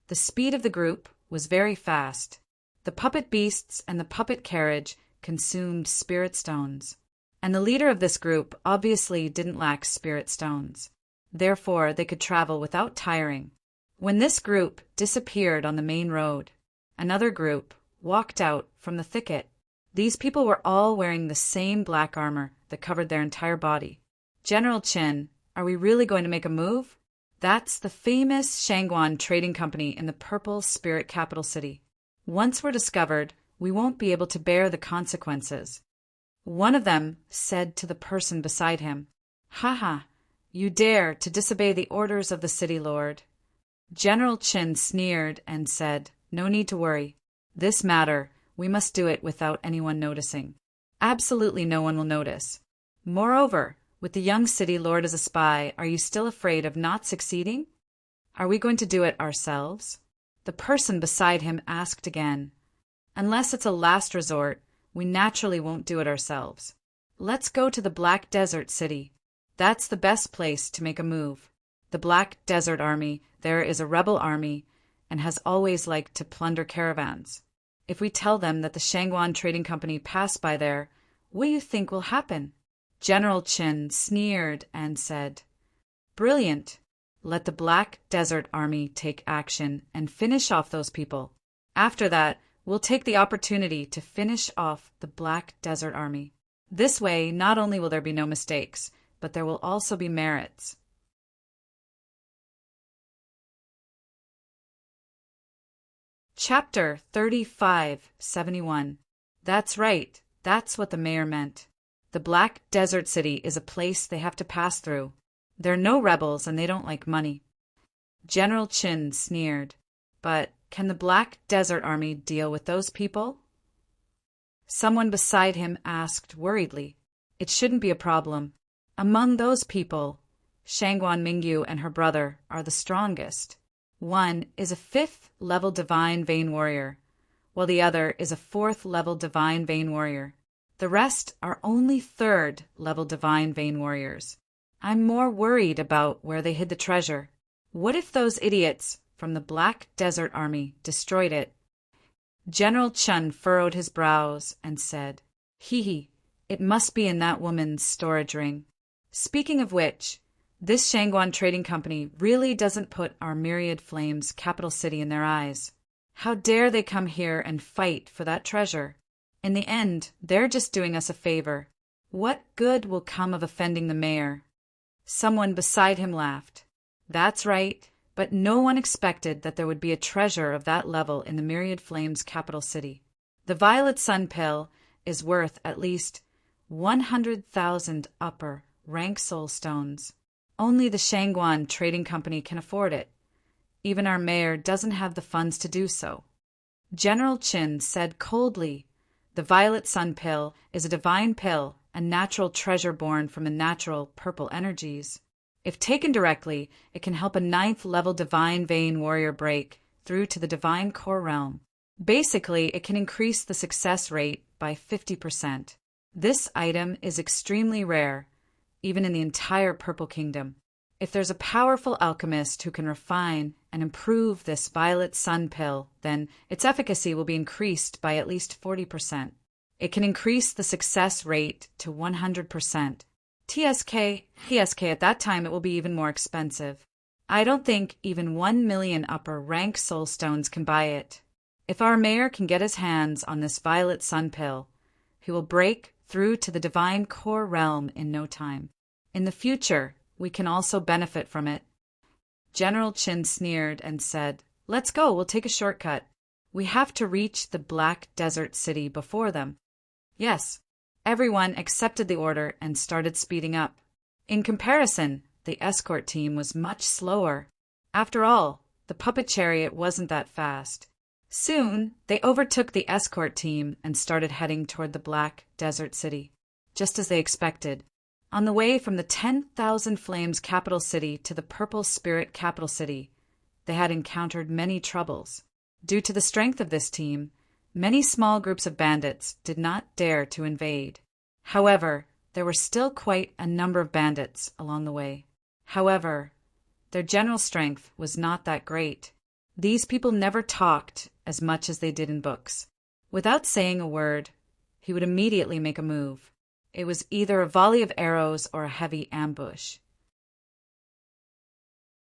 Speaker 1: The speed of the group was very fast. The puppet beasts and the puppet carriage consumed spirit stones, and the leader of this group obviously didn't lack spirit stones. Therefore, they could travel without tiring. When this group disappeared on the main road, another group walked out from the thicket. These people were all wearing the same black armor that covered their entire body. General Qin, are we really going to make a move? That's the famous Shangguan Trading Company in the Purple Spirit Capital City. Once we're discovered, we won't be able to bear the consequences. One of them said to the person beside him, "Haha, you dare to disobey the orders of the city lord." General Qin sneered and said, "No need to worry. This matter, we must do it without anyone noticing. Absolutely no one will notice. Moreover, with the young city lord as a spy, are you still afraid of not succeeding? Are we going to do it ourselves?" The person beside him asked again, "Unless it's a last resort, we naturally won't do it ourselves. Let's go to the Black Desert City. That's the best place to make a move. The Black Desert Army there is a rebel army and has always liked to plunder caravans. If we tell them that the Shangguan Trading Company passed by there, what do you think will happen?" General Qin sneered and said, "Brilliant. Let the Black Desert Army take action and finish off those people. After that, we'll take the opportunity to finish off the Black Desert Army. This way, not only will there be no mistakes, but there will also be merits." Chapter 3571. That's right. That's what the mayor meant. The Black Desert City is a place they have to pass through. They're no rebels and they don't like money. General Qin sneered. But can the Black Desert Army deal with those people? Someone beside him asked worriedly. It shouldn't be a problem. Among those people, Shangguan Mingyu and her brother are the strongest. One is a 5th-level Divine Vein Warrior, while the other is a 4th-level Divine Vein Warrior. The rest are only 3rd-level Divine Vein Warriors. I'm more worried about where they hid the treasure. What if those idiots from the Black Desert Army destroyed it? General Chun furrowed his brows and said, "Hee, it must be in that woman's storage ring. Speaking of which, this Shangguan Trading Company really doesn't put our Myriad Flames capital city in their eyes. How dare they come here and fight for that treasure? In the end, they're just doing us a favor. What good will come of offending the mayor?" Someone beside him laughed. That's right, but no one expected that there would be a treasure of that level in the Myriad Flames capital city. The Violet Sun Pill is worth at least 100,000 upper rank soul stones. Only the Shangguan Trading Company can afford it. Even our mayor doesn't have the funds to do so. General Qin said coldly, "The Violet Sun Pill is a divine pill, a natural treasure born from the natural purple energies. If taken directly, it can help a 9th-level Divine Vein Warrior break through to the Divine Core Realm. Basically, it can increase the success rate by 50%. This item is extremely rare, even in the entire Purple Kingdom. If there's a powerful alchemist who can refine and improve this Violet Sun Pill, then its efficacy will be increased by at least 40%. It can increase the success rate to 100%. TSK, at that time it will be even more expensive. I don't think even 1 million upper rank soul stones can buy it. If our mayor can get his hands on this Violet Sun Pill, he will break through to the Divine Core Realm in no time. In the future, we can also benefit from it." General Qin sneered and said, "Let's go, we'll take a shortcut. We have to reach the Black Desert City before them." Yes, everyone accepted the order and started speeding up. In comparison, the escort team was much slower. After all, the puppet chariot wasn't that fast. Soon, they overtook the escort team and started heading toward the Black Desert City, just as they expected. On the way from the 10,000 Flames capital city to the Purple Spirit capital city, they had encountered many troubles. Due to the strength of this team, many small groups of bandits did not dare to invade. However, there were still quite a number of bandits along the way. However, their general strength was not that great. These people never talked as much as they did in books. Without saying a word, he would immediately make a move. It was either a volley of arrows or a heavy ambush.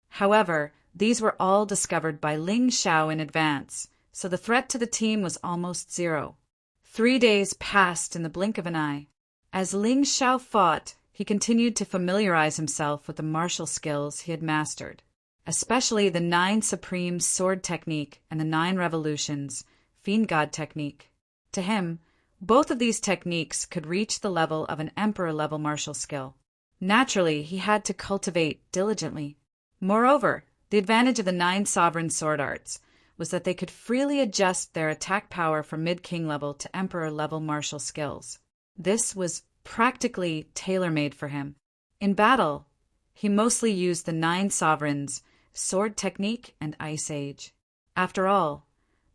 Speaker 1: However, these were all discovered by Ling Xiao in advance, so the threat to the team was almost zero. 3 days passed in the blink of an eye. As Ling Xiao fought, he continued to familiarize himself with the martial skills he had mastered, especially the 9 Supreme Sword Technique and the 9 Revolutions Fiend God Technique. To him, both of these techniques could reach the level of an Emperor-level martial skill. Naturally, he had to cultivate diligently. Moreover, the advantage of the 9 Sovereign Sword Arts was that they could freely adjust their attack power from mid-king level to Emperor-level martial skills. This was practically tailor-made for him. In battle, he mostly used the 9 Sovereigns, Sword Technique, and Ice Age. After all,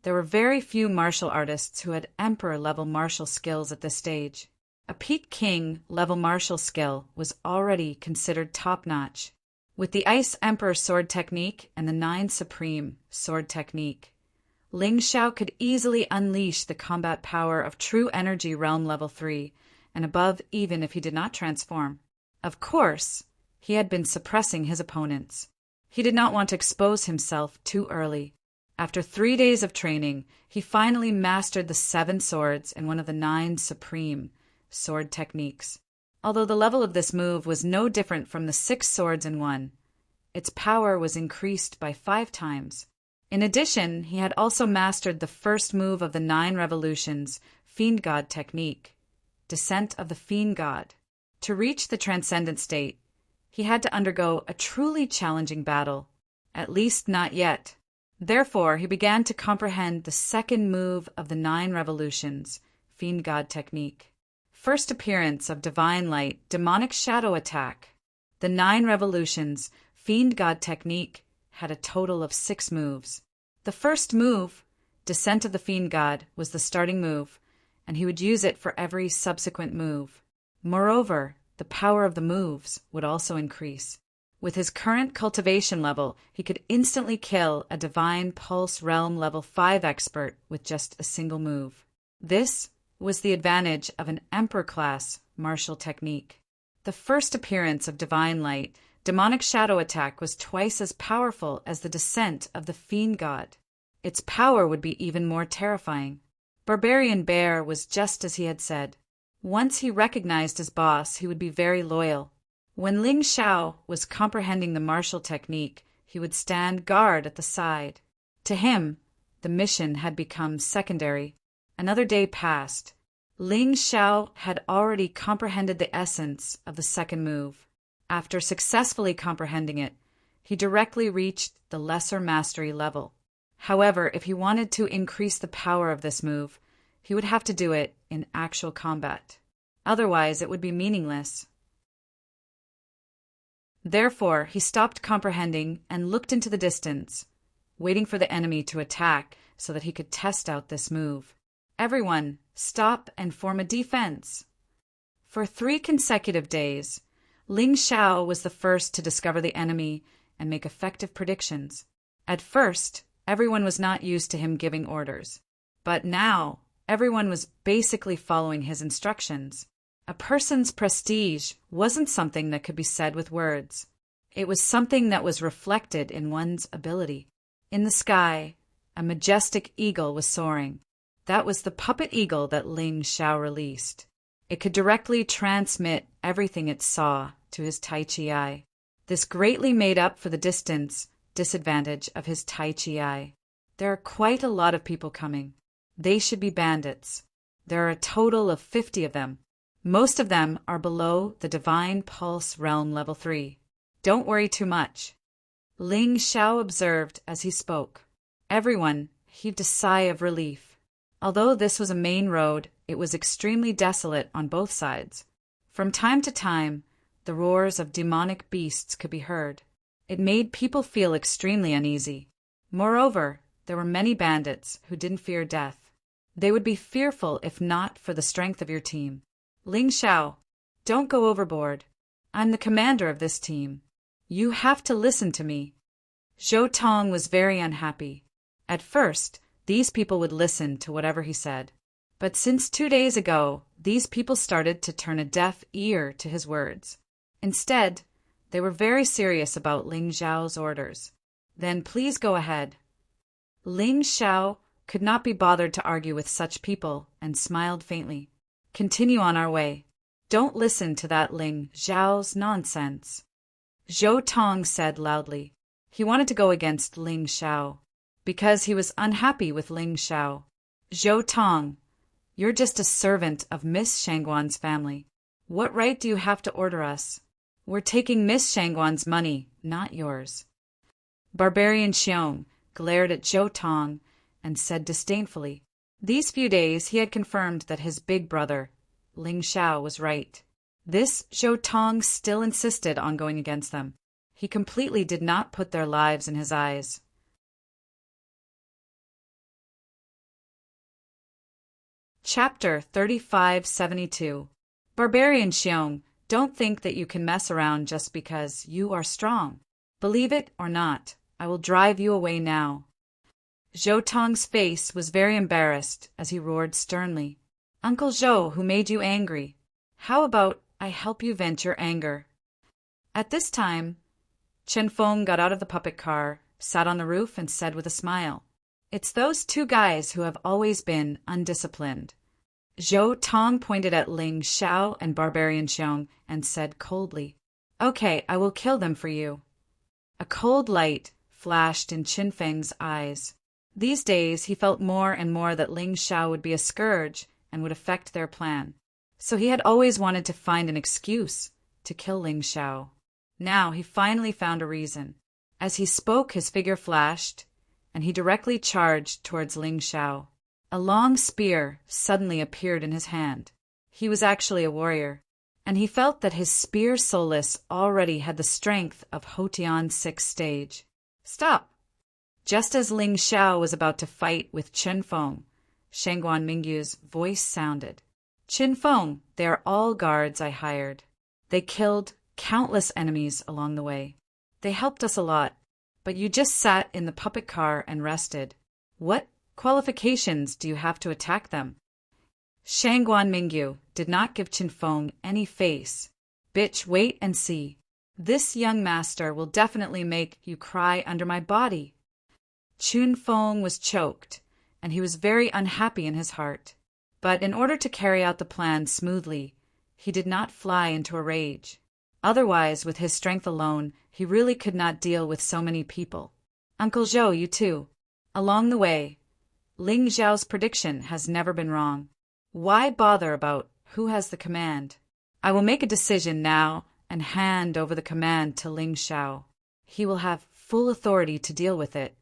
Speaker 1: there were very few martial artists who had Emperor-level martial skills at this stage. A Peak King-level martial skill was already considered top-notch. With the Ice Emperor Sword Technique and the 9 Supreme Sword Technique, Ling Xiao could easily unleash the combat power of True Energy Realm Level 3 and above even if he did not transform. Of course, he had been suppressing his opponents. He did not want to expose himself too early. After 3 days of training, he finally mastered the 7 swords and one of the 9 Supreme Sword Techniques. Although the level of this move was no different from the 6 swords in one, its power was increased by 5 times. In addition, he had also mastered the first move of the 9 Revolutions Fiend God Technique, Descent of the Fiend God. To reach the Transcendent state, he had to undergo a truly challenging battle, at least not yet. Therefore, he began to comprehend the second move of the 9 Revolutions Fiend God Technique. First appearance of Divine Light Demonic Shadow Attack. The 9 Revolutions Fiend God Technique had a total of 6 moves. The first move, Descent of the Fiend God, was the starting move, and he would use it for every subsequent move. Moreover, the power of the moves would also increase. With his current cultivation level, he could instantly kill a Divine Pulse Realm Level 5 expert with just a single move. This was the advantage of an Emperor-class martial technique. The first appearance of Divine Light, Demonic Shadow Attack, was twice as powerful as the Descent of the Fiend God. Its power would be even more terrifying. Barbarian Bear was just as he had said. Once he recognized his boss, he would be very loyal. When Ling Xiao was comprehending the martial technique, he would stand guard at the side. To him, the mission had become secondary. Another day passed. Ling Xiao had already comprehended the essence of the second move. After successfully comprehending it, he directly reached the lesser mastery level. However, if he wanted to increase the power of this move, he would have to do it in actual combat. Otherwise, it would be meaningless. Therefore, he stopped comprehending and looked into the distance, waiting for the enemy to attack so that he could test out this move. Everyone, stop and form a defense. For 3 consecutive days, Ling Xiao was the first to discover the enemy and make effective predictions. At first, everyone was not used to him giving orders. But now, everyone was basically following his instructions. A person's prestige wasn't something that could be said with words. It was something that was reflected in one's ability. In the sky, a majestic eagle was soaring. That was the puppet eagle that Ling Xiao released. It could directly transmit everything it saw to his Tai Chi eye. This greatly made up for the disadvantage of his Tai Chi eye. There are quite a lot of people coming. They should be bandits. There are a total of 50 of them. Most of them are below the Divine Pulse Realm Level 3. Don't worry too much. Ling Xiao observed as he spoke. Everyone, heaved a sigh of relief. Although this was a main road, it was extremely desolate on both sides. From time to time, the roars of demonic beasts could be heard. It made people feel extremely uneasy. Moreover, there were many bandits who didn't fear death. They would be fearful if not for the strength of your team. Ling Xiao, don't go overboard. I'm the commander of this team. You have to listen to me. Zhou Tong was very unhappy. At first, these people would listen to whatever he said. But since 2 days ago, these people started to turn a deaf ear to his words. Instead, they were very serious about Ling Xiao's orders. Then please go ahead. Ling Xiao could not be bothered to argue with such people and smiled faintly. Continue on our way. Don't listen to that Ling Xiao's nonsense. Zhou Tong said loudly. He wanted to go against Ling Xiao because he was unhappy with Ling Xiao. Zhou Tong, you're just a servant of Miss Shangguan's family. What right do you have to order us? We're taking Miss Shangguan's money, not yours. Barbarian Xiong glared at Zhou Tong and said disdainfully. These few days he had confirmed that his big brother, Ling Xiao, was right. This Zhou Tong still insisted on going against them. He completely did not put their lives in his eyes. Chapter 3572. Barbarian Xiong, don't think that you can mess around just because you are strong. Believe it or not, I will drive you away now. Zhou Tong's face was very embarrassed as he roared sternly. Uncle Zhou, who made you angry? How about I help you vent your anger? At this time, Chen Feng got out of the puppet car, sat on the roof, and said with a smile, It's those 2 guys who have always been undisciplined. Zhou Tong pointed at Ling Xiao and Barbarian Xiong and said coldly, Okay, I will kill them for you. A cold light flashed in Qin Feng's eyes. These days he felt more and more that Ling Xiao would be a scourge and would affect their plan. So he had always wanted to find an excuse to kill Ling Xiao. Now he finally found a reason. As he spoke, his figure flashed, and he directly charged towards Ling Xiao. A long spear suddenly appeared in his hand. He was actually a warrior, and he felt that his spear solace already had the strength of Hotian's 6th stage. Stop! Just as Ling Xiao was about to fight with Chen Feng, Shangguan Mingyu's voice sounded. Chen Feng, they are all guards I hired. They killed countless enemies along the way. They helped us a lot, but you just sat in the puppet car and rested. What qualifications do you have to attack them? Shangguan Mingyu did not give Chen Feng any face. Bitch, wait and see. This young master will definitely make you cry under my body. Chen Feng was choked, and he was very unhappy in his heart. But in order to carry out the plan smoothly, he did not fly into a rage. Otherwise, with his strength alone, he really could not deal with so many people. Uncle Zhou, you too. Along the way, Ling Xiao's prediction has never been wrong. Why bother about who has the command? I will make a decision now and hand over the command to Ling Xiao. He will have full authority to deal with it.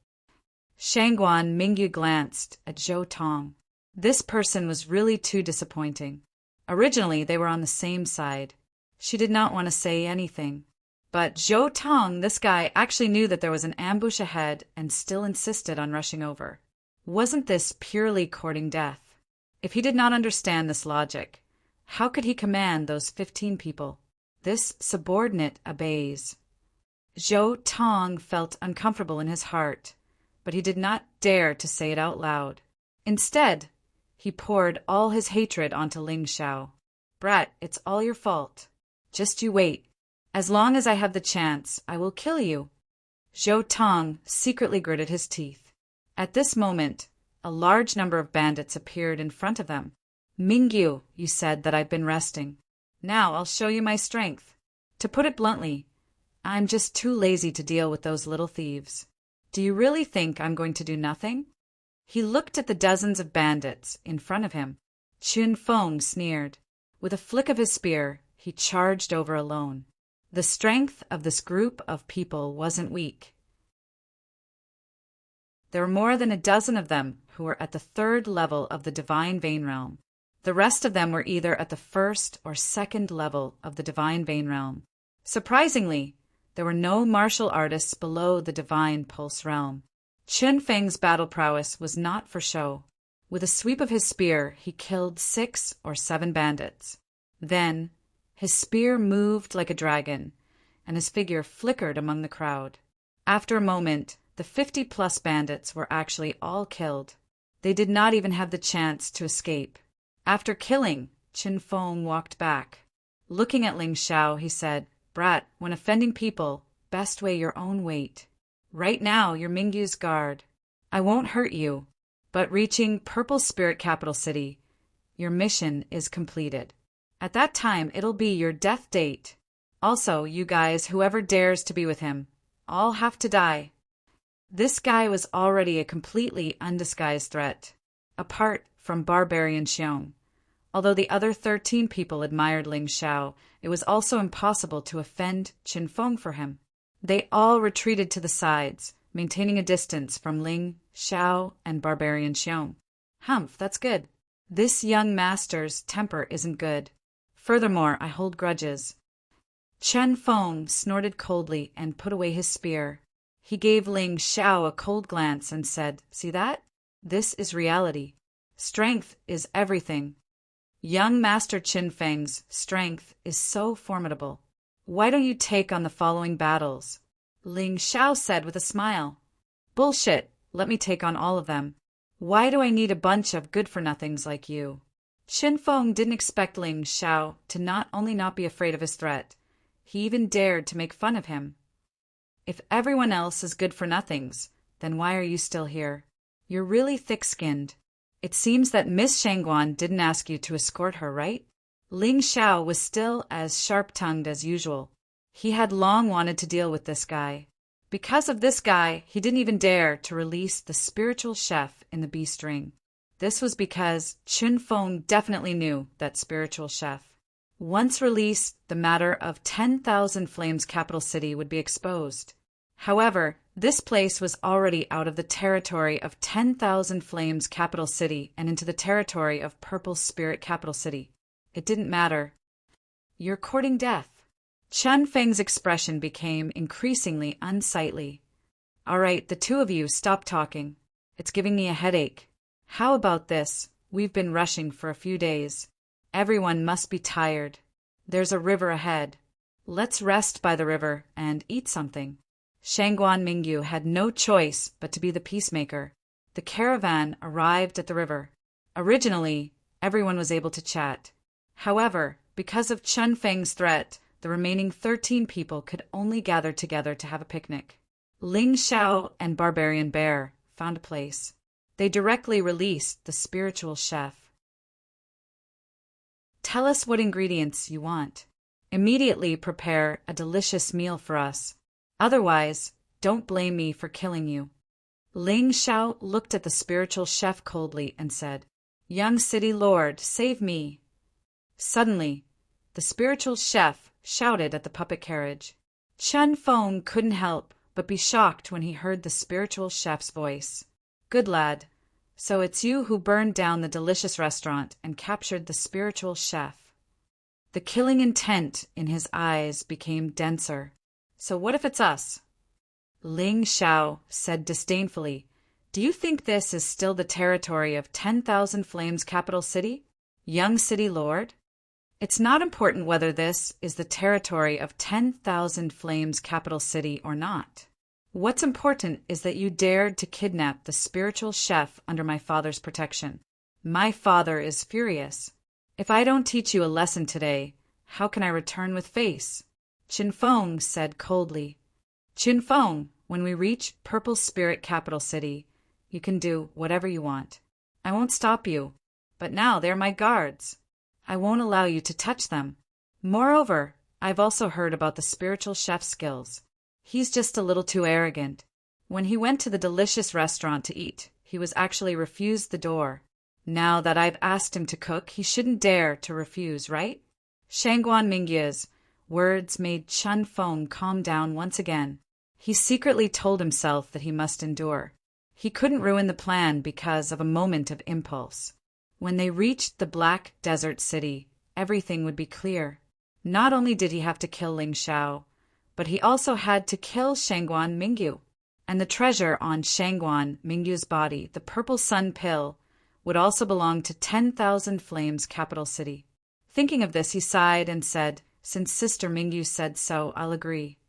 Speaker 1: Shangguan Mingyu glanced at Zhou Tong. This person was really too disappointing. Originally, they were on the same side. She did not want to say anything. But Zhou Tong, this guy, actually knew that there was an ambush ahead and still insisted on rushing over. Wasn't this purely courting death? If he did not understand this logic, how could he command those 15 people? This subordinate obeys. Zhou Tong felt uncomfortable in his heart, but he did not dare to say it out loud. Instead, he poured all his hatred onto Ling Xiao. Brat, it's all your fault. Just you wait. As long as I have the chance, I will kill you. Zhou Tong secretly gritted his teeth. At this moment, a large number of bandits appeared in front of them. Mingyu, you said that I've been resting. Now I'll show you my strength. To put it bluntly, I'm just too lazy to deal with those little thieves. Do you really think I'm going to do nothing? He looked at the dozens of bandits in front of him. Chen Feng sneered. With a flick of his spear, he charged over alone. The strength of this group of people wasn't weak. There were more than a dozen of them who were at the third level of the divine vein realm. The rest of them were either at the first or second level of the divine vein realm. Surprisingly, there were no martial artists below the divine pulse realm. Qin Feng's battle prowess was not for show. With a sweep of his spear, he killed 6 or 7 bandits. Then, his spear moved like a dragon, and his figure flickered among the crowd. After a moment, the 50-plus bandits were actually all killed. They did not even have the chance to escape. After killing, Qin Feng walked back. Looking at Ling Xiao, he said, "Brat, when offending people, best weigh your own weight. Right now, you're Mingyu's guard. I won't hurt you, but reaching Purple Spirit Capital City, your mission is completed. At that time, it'll be your death date. Also, you guys, whoever dares to be with him, all have to die." This guy was already a completely undisguised threat, apart from Barbarian Xiong. Although the other 13 people admired Ling Xiao, it was also impossible to offend Qin Feng for him. They all retreated to the sides, maintaining a distance from Ling Xiao and Barbarian Xiong. Humph, that's good. This young master's temper isn't good. Furthermore, I hold grudges. Qin Feng snorted coldly and put away his spear. He gave Ling Xiao a cold glance and said, "See that? This is reality. Strength is everything. Young Master Qin Feng's strength is so formidable. Why don't you take on the following battles?" Ling Xiao said with a smile. "Bullshit, let me take on all of them. Why do I need a bunch of good-for-nothings like you?" Qin Feng didn't expect Ling Xiao to not only not be afraid of his threat, he even dared to make fun of him. "If everyone else is good-for-nothings, then why are you still here? You're really thick-skinned. It seems that Miss Shangguan didn't ask you to escort her, right?" Ling Xiao was still as sharp-tongued as usual. He had long wanted to deal with this guy. Because of this guy, he didn't even dare to release the spiritual chef in the beast ring. This was because Qin Feng definitely knew that spiritual chef. Once released, the matter of 10,000 Flames Capital City would be exposed. However, this place was already out of the territory of 10,000 Flames Capital City and into the territory of Purple Spirit Capital City. It didn't matter. "You're courting death." Qin Feng's expression became increasingly unsightly. "All right, the two of you, stop talking. It's giving me a headache. How about this? We've been rushing for a few days. Everyone must be tired. There's a river ahead. Let's rest by the river and eat something." Shangguan Mingyu had no choice but to be the peacemaker. The caravan arrived at the river. Originally, everyone was able to chat. However, because of Qin Feng's threat, the remaining 13 people could only gather together to have a picnic. Ling Xiao and Barbarian Bear found a place. They directly released the spiritual chef. "Tell us what ingredients you want. Immediately prepare a delicious meal for us. Otherwise, don't blame me for killing you." Ling Xiao looked at the spiritual chef coldly and said, "Young city lord, save me." Suddenly, the spiritual chef shouted at the puppet carriage. Qin Feng couldn't help but be shocked when he heard the spiritual chef's voice. "Good lad. So it's you who burned down the delicious restaurant and captured the spiritual chef." The killing intent in his eyes became denser. "So what if it's us?" Ling Xiao said disdainfully, "Do you think this is still the territory of 10,000 Flames Capital City? Young city lord? It's not important whether this is the territory of 10,000 Flames Capital City or not. What's important is that you dared to kidnap the spiritual chef under my father's protection. My father is furious. If I don't teach you a lesson today, how can I return with face?" Qin Feng said coldly. "Qin Feng, when we reach Purple Spirit Capital City, you can do whatever you want. I won't stop you, but now they're my guards. I won't allow you to touch them. Moreover, I've also heard about the spiritual chef's skills. He's just a little too arrogant. When he went to the delicious restaurant to eat, he was actually refused the door. Now that I've asked him to cook, he shouldn't dare to refuse, right?" Shangguan Mingyu's words made Qin Feng calm down once again. He secretly told himself that he must endure. He couldn't ruin the plan because of a moment of impulse. When they reached the Black Desert City, everything would be clear. Not only did he have to kill Ling Xiao, but he also had to kill Shangguan Mingyu. And the treasure on Shangguan Mingyu's body, the Purple Sun Pill, would also belong to 10,000 Flames capital city. Thinking of this, he sighed and said, "Since Sister Mingyu said so, I'll agree."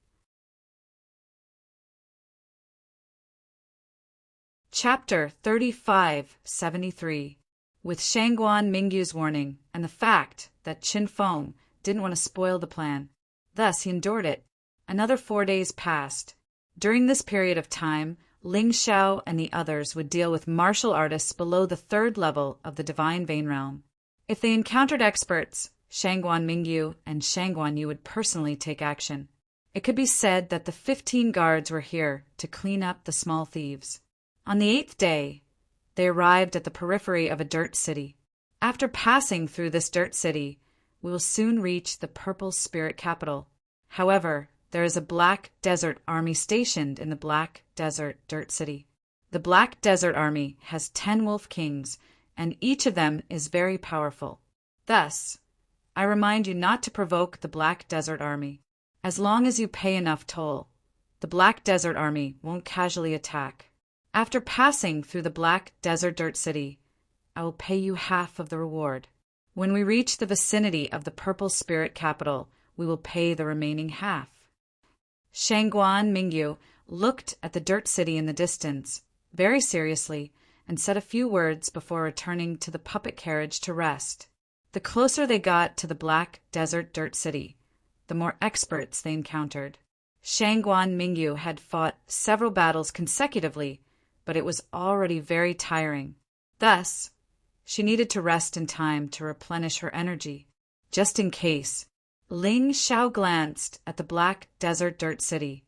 Speaker 1: Chapter 3573. With Shangguan Mingyu's warning and the fact that Qin Feng didn't want to spoil the plan. Thus he endured it. Another 4 days passed. During this period of time, Ling Xiao and the others would deal with martial artists below the 3rd level of the Divine Vein Realm. If they encountered experts, Shangguan Mingyu and Shangguan Yu would personally take action. It could be said that the 15 guards were here to clean up the small thieves. On the 8th day, they arrived at the periphery of a dirt city. After passing through this dirt city, we will soon reach the Purple Spirit Capital. However, there is a Black Desert Army stationed in the Black Desert Dirt City. The Black Desert Army has 10 Wolf Kings, and each of them is very powerful. Thus, I remind you not to provoke the Black Desert Army. As long as you pay enough toll, the Black Desert Army won't casually attack. After passing through the Black Desert Dirt City, I will pay you half of the reward. When we reach the vicinity of the Purple Spirit Capital, we will pay the remaining half. Shangguan Mingyu looked at the dirt city in the distance, very seriously, and said a few words before returning to the puppet carriage to rest. The closer they got to the Black Desert Dirt City, the more experts they encountered. Shangguan Mingyu had fought several battles consecutively, but it was already very tiring. Thus, she needed to rest in time to replenish her energy. Just in case, Ling Xiao glanced at the Black Desert Dirt City,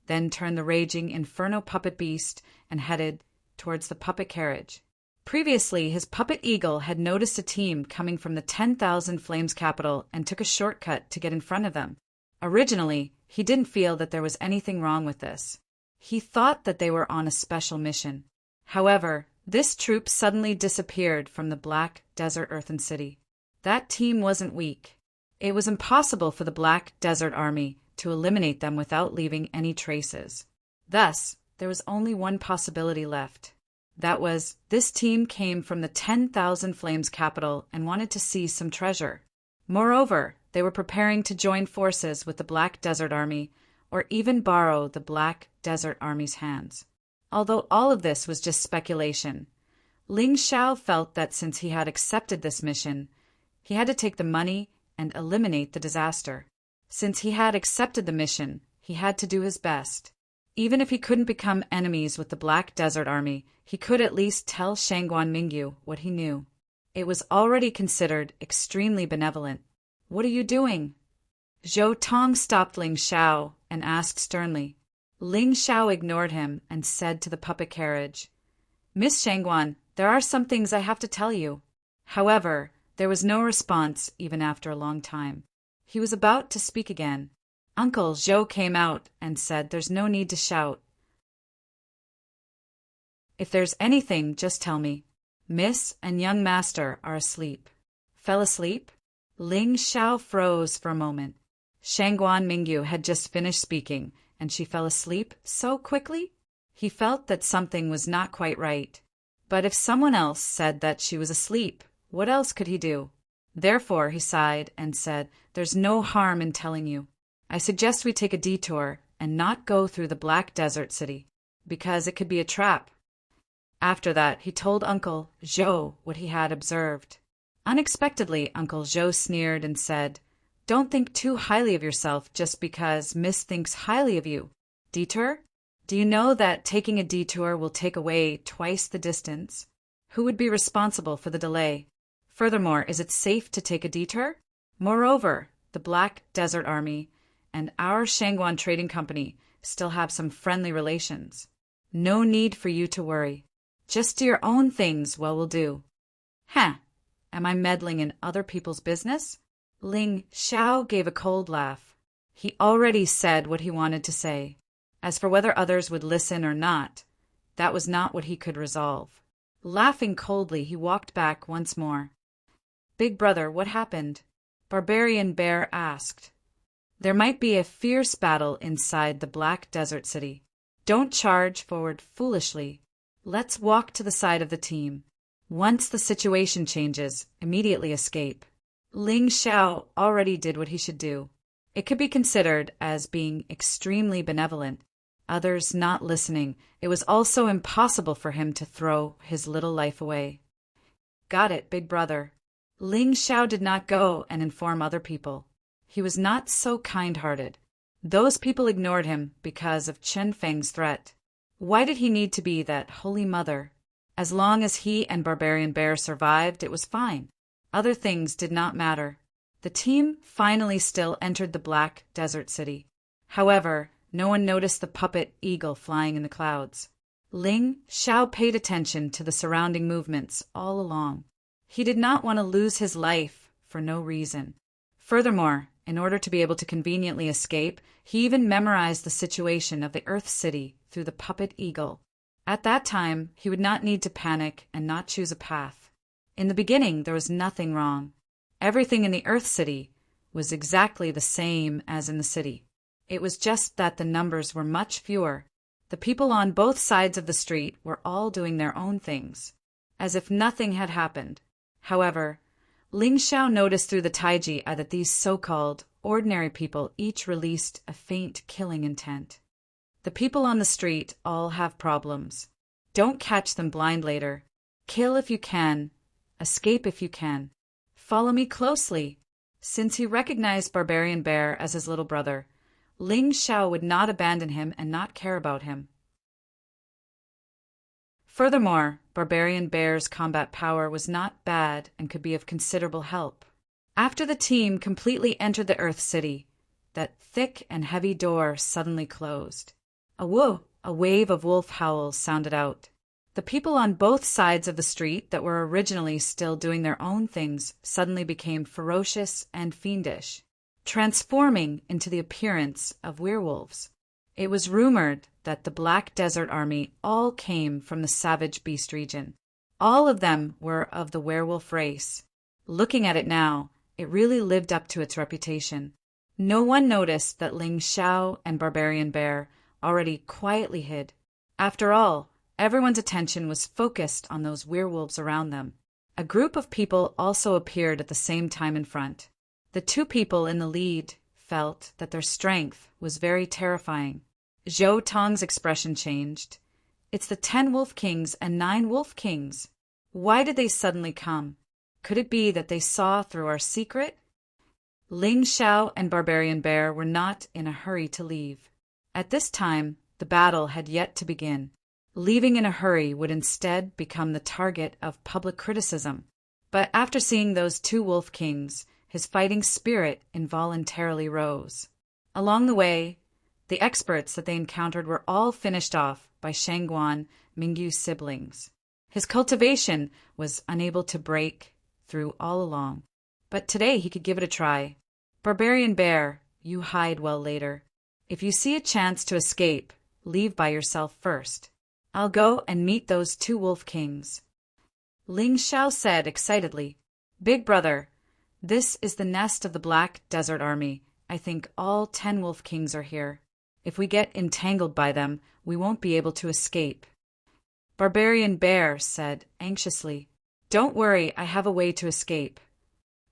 Speaker 1: then turned the raging inferno puppet beast and headed towards the puppet carriage. Previously, his puppet eagle had noticed a team coming from the 10,000 Flames capital and took a shortcut to get in front of them. Originally, he didn't feel that there was anything wrong with this. He thought that they were on a special mission. However, this troop suddenly disappeared from the Black Desert Earthen City. That team wasn't weak. It was impossible for the Black Desert Army to eliminate them without leaving any traces. Thus, there was only one possibility left. That was, this team came from the 10,000 Flames capital and wanted to seize some treasure. Moreover, they were preparing to join forces with the Black Desert Army, or even borrow the Black Desert Army's hands. Although all of this was just speculation, Ling Xiao felt that since he had accepted this mission, he had to take the money and eliminate the disaster. Since he had accepted the mission, he had to do his best. Even if he couldn't become enemies with the Black Desert Army, he could at least tell Shangguan Mingyu what he knew. It was already considered extremely benevolent. "What are you doing?" Zhou Tong stopped Ling Xiao and asked sternly. Ling Xiao ignored him and said to the puppet carriage, "Miss Shangguan, there are some things I have to tell you." However, there was no response even after a long time. He was about to speak again. Uncle Zhou came out and said, "There's no need to shout. If there's anything, just tell me. Miss and young master are asleep." Fell asleep? Ling Xiao froze for a moment. Shangguan Mingyu had just finished speaking, and she fell asleep so quickly? He felt that something was not quite right. But if someone else said that she was asleep, what else could he do? Therefore, he sighed and said, "There's no harm in telling you. I suggest we take a detour and not go through the Black Desert City, because it could be a trap." After that, he told Uncle Zhou what he had observed. Unexpectedly, Uncle Zhou sneered and said, "Don't think too highly of yourself just because Miss thinks highly of you. Detour? Do you know that taking a detour will take away twice the distance? Who would be responsible for the delay? Furthermore, is it safe to take a detour? Moreover, the Black Desert Army and our Shangguan Trading Company still have some friendly relations. No need for you to worry. Just do your own things well will do." "Huh, am I meddling in other people's business?" Ling Xiao gave a cold laugh. He already said what he wanted to say. As for whether others would listen or not, That was not what he could resolve. Laughing coldly, he walked back once more. "Big brother, what happened?" Barbarian Bear asked. "There might be a fierce battle inside the Black Desert City. Don't charge forward foolishly. Let's walk to the side of the team. Once the situation changes, immediately escape." Ling Xiao already did what he should do. It could be considered as being extremely benevolent. Others not listening, it was also impossible for him to throw his little life away. "Got it, big brother." Ling Xiao did not go and inform other people. He was not so kind-hearted. Those people ignored him because of Chen Feng's threat. Why did he need to be that holy mother? As long as he and Barbarian Bear survived, it was fine. Other things did not matter. The team finally still entered the Black Desert City. However, no one noticed the puppet eagle flying in the clouds. Ling Xiao paid attention to the surrounding movements all along. He did not want to lose his life for no reason. Furthermore, in order to be able to conveniently escape, he even memorized the situation of the Earth City through the puppet eagle. At that time, he would not need to panic and not choose a path. In the beginning, there was nothing wrong. Everything in the Earth City was exactly the same as in the city. It was just that the numbers were much fewer. The people on both sides of the street were all doing their own things, as if nothing had happened. However, Ling Xiao noticed through the taiji that these so-called ordinary people each released a faint killing intent. The people on the street all have problems. Don't catch them blind later. Kill if you can. Escape if you can. Follow me closely. Since he recognized Barbarian Bear as his little brother, Ling Xiao would not abandon him and not care about him. Furthermore, Barbarian Bear's combat power was not bad and could be of considerable help. After the team completely entered the Earth City, that thick and heavy door suddenly closed. A wave of wolf howls sounded out. The people on both sides of the street that were originally still doing their own things suddenly became ferocious and fiendish, transforming into the appearance of werewolves. It was rumored that the Black Desert Army all came from the Savage Beast region. All of them were of the werewolf race. Looking at it now, it really lived up to its reputation. No one noticed that Ling Xiao and Barbarian Bear already quietly hid. After all, everyone's attention was focused on those werewolves around them. A group of people also appeared at the same time in front. The two people in the lead felt that their strength was very terrifying. Zhou Tong's expression changed. "It's the 10 Wolf Kings and 9 Wolf Kings. Why did they suddenly come? Could it be that they saw through our secret?" Ling Xiao and Barbarian Bear were not in a hurry to leave. At this time, the battle had yet to begin. Leaving in a hurry would instead become the target of public criticism. But after seeing those 2 Wolf Kings, his fighting spirit involuntarily rose. Along the way, the experts that they encountered were all finished off by Shangguan Mingyu's siblings. His cultivation was unable to break through all along. But today he could give it a try. Barbarian Bear, you hide well later. If you see a chance to escape, leave by yourself first. I'll go and meet those 2 Wolf Kings. Ling Xiao said excitedly, "Big brother, this is the nest of the Black Desert Army. I think all 10 Wolf Kings are here. If we get entangled by them, we won't be able to escape." Barbarian Bear said anxiously, "Don't worry, I have a way to escape."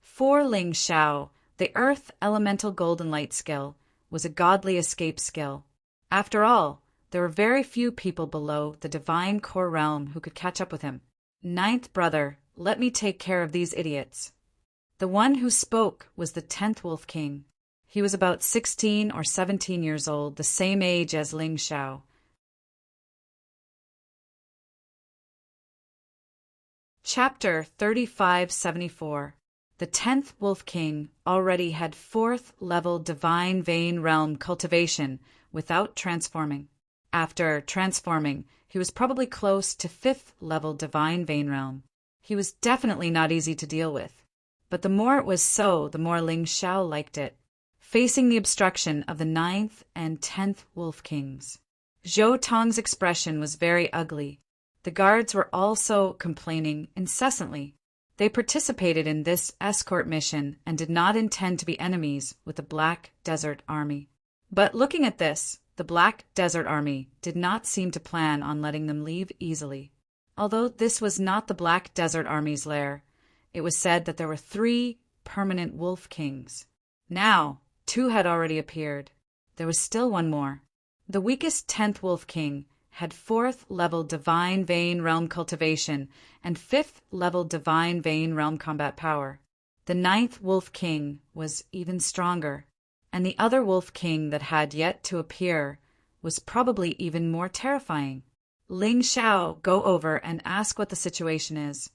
Speaker 1: For Ling Xiao, the Earth Elemental Golden Light skill was a godly escape skill. After all, there were very few people below the Divine Core Realm who could catch up with him. "Ninth brother, let me take care of these idiots." The one who spoke was the 10th Wolf King. He was about 16 or 17 years old, the same age as Ling Xiao. Chapter 3574. The 10th Wolf King already had 4th level Divine Vein Realm cultivation without transforming. After transforming, he was probably close to 5th level Divine Vein Realm. He was definitely not easy to deal with. But the more it was so, the more Ling Xiao liked it. Facing the obstruction of the 9th and 10th Wolf Kings, Zhou Tong's expression was very ugly. The guards were also complaining incessantly. They participated in this escort mission and did not intend to be enemies with the Black Desert Army. But looking at this, the Black Desert Army did not seem to plan on letting them leave easily. Although this was not the Black Desert Army's lair, it was said that there were 3 permanent Wolf Kings. Now, 2 had already appeared. There was still one more. The weakest 10th Wolf King had 4th level Divine Vein Realm Cultivation and 5th level Divine Vein Realm Combat Power. The 9th Wolf King was even stronger, and the other Wolf King that had yet to appear was probably even more terrifying. Ling Xiao, go over and ask what the situation is.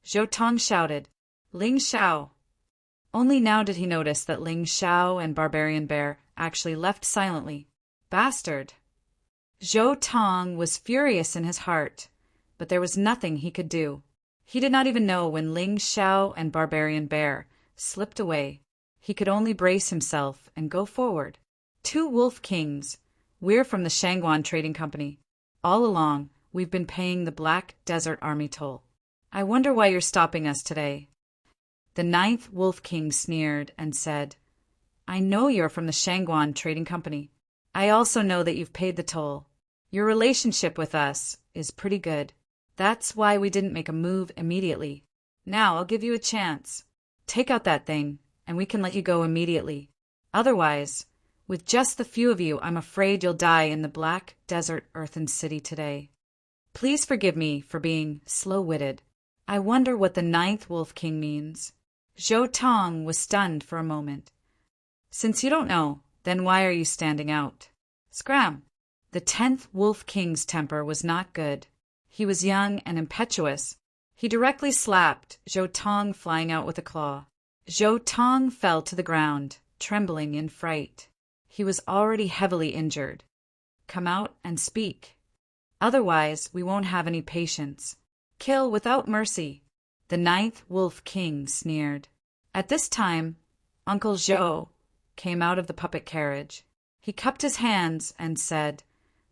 Speaker 1: Zhou Tong shouted, Ling Xiao. Only now did he notice that Ling Xiao and Barbarian Bear actually left silently. Bastard! Zhou Tong was furious in his heart, but there was nothing he could do. He did not even know when Ling Xiao and Barbarian Bear slipped away. He could only brace himself and go forward. 2 Wolf Kings. We're from the Shangguan Trading Company. All along, we've been paying the Black Desert Army toll. I wonder why you're stopping us today. The 9th Wolf King sneered and said, I know you're from the Shangguan Trading Company. I also know that you've paid the toll. Your relationship with us is pretty good. That's why we didn't make a move immediately. Now I'll give you a chance. Take out that thing, and we can let you go immediately. Otherwise, with just the few of you, I'm afraid you'll die in the Black Desert Earthen City today. Please forgive me for being slow-witted. I wonder what the 9th Wolf King means. Zhou Tong was stunned for a moment. Since you don't know, then why are you standing out? Scram! The 10th Wolf King's temper was not good. He was young and impetuous. He directly slapped Zhou Tong, flying out with a claw. Zhou Tong fell to the ground, trembling in fright. He was already heavily injured. Come out and speak. Otherwise, we won't have any patience. Kill without mercy. The 9th Wolf King sneered. At this time, Uncle Zhou came out of the puppet carriage. He cupped his hands and said,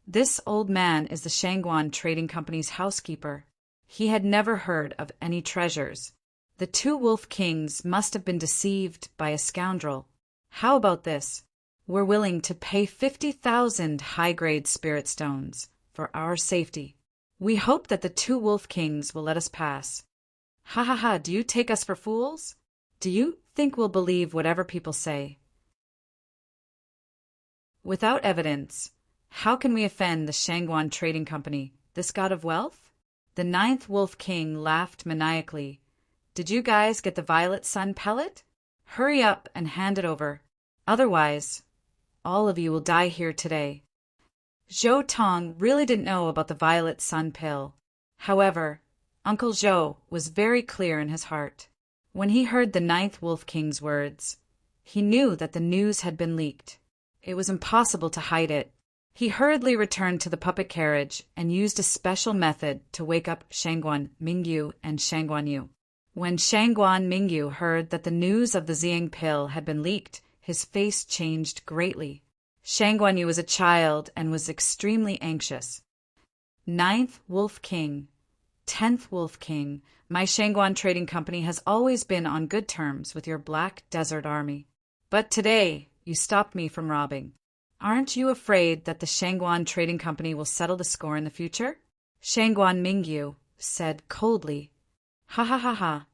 Speaker 1: This old man is the Shangguan Trading Company's housekeeper. He had never heard of any treasures. The 2 Wolf Kings must have been deceived by a scoundrel. How about this? We're willing to pay 50,000 high-grade spirit stones for our safety. We hope that the 2 Wolf Kings will let us pass. Ha ha ha, do you take us for fools? Do you think we'll believe whatever people say? Without evidence, how can we offend the Shangguan Trading Company, this god of wealth? The 9th Wolf King laughed maniacally. Did you guys get the Violet Sun pellet? Hurry up and hand it over. Otherwise, all of you will die here today. Zhou Tong really didn't know about the Violet Sun pill. However, Uncle Zhou was very clear in his heart. When he heard the 9th Wolf King's words, he knew that the news had been leaked. It was impossible to hide it. He hurriedly returned to the puppet carriage and used a special method to wake up Shangguan Mingyu and Shangguan Yu. When Shangguan Mingyu heard that the news of the Xiang pill had been leaked, his face changed greatly. Shangguan Yu was a child and was extremely anxious. 9th Wolf King, 10th Wolf King, my Shangguan Trading Company has always been on good terms with your Black Desert Army. But today, you stopped me from robbing. Aren't you afraid that the Shangguan Trading Company will settle the score in the future? Shangguan Mingyu said coldly, Ha ha ha ha.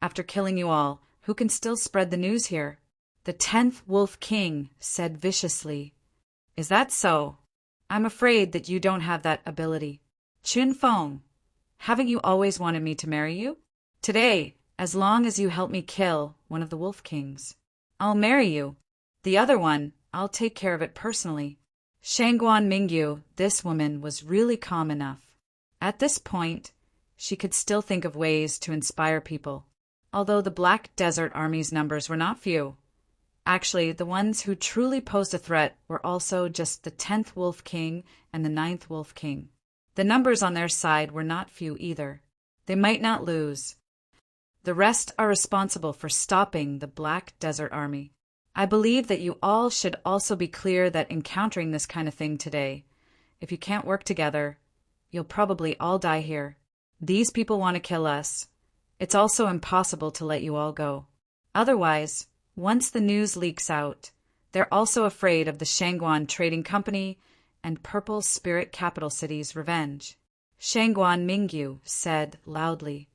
Speaker 1: After killing you all, who can still spread the news here? The 10th Wolf King said viciously, Is that so? I'm afraid that you don't have that ability. Chun Feng, haven't you always wanted me to marry you? Today, as long as you help me kill one of the Wolf Kings, I'll marry you. The other one, I'll take care of it personally. Shangguan Mingyu, this woman was really calm enough. At this point, she could still think of ways to inspire people, although the Black Desert Army's numbers were not few. Actually, the ones who truly posed a threat were also just the 10th Wolf King and the 9th Wolf King. The numbers on their side were not few either. They might not lose. The rest are responsible for stopping the Black Desert Army. I believe that you all should also be clear that encountering this kind of thing today, If you can't work together, you'll probably all die here. These people want to kill us. It's also impossible to let you all go. Otherwise, once the news leaks out, they're also afraid of the Shangguan Trading Company and Purple Spirit Capital City's revenge. Shangguan Mingyu said loudly.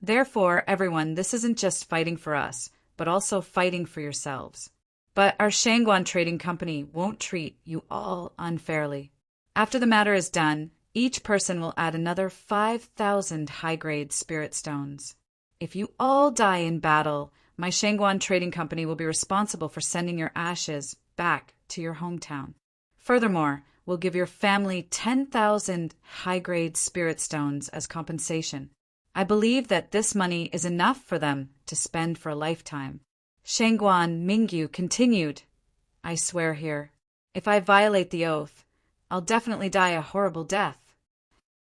Speaker 1: Therefore, everyone, this isn't just fighting for us, but also fighting for yourselves. But our Shangguan Trading Company won't treat you all unfairly. After the matter is done, each person will add another 5,000 high-grade spirit stones. If you all die in battle, my Shangguan Trading Company will be responsible for sending your ashes back to your hometown. Furthermore, we'll give your family 10,000 high-grade spirit stones as compensation. I believe that this money is enough for them to spend for a lifetime. Shangguan Mingyu continued, I swear here, if I violate the oath, I'll definitely die a horrible death.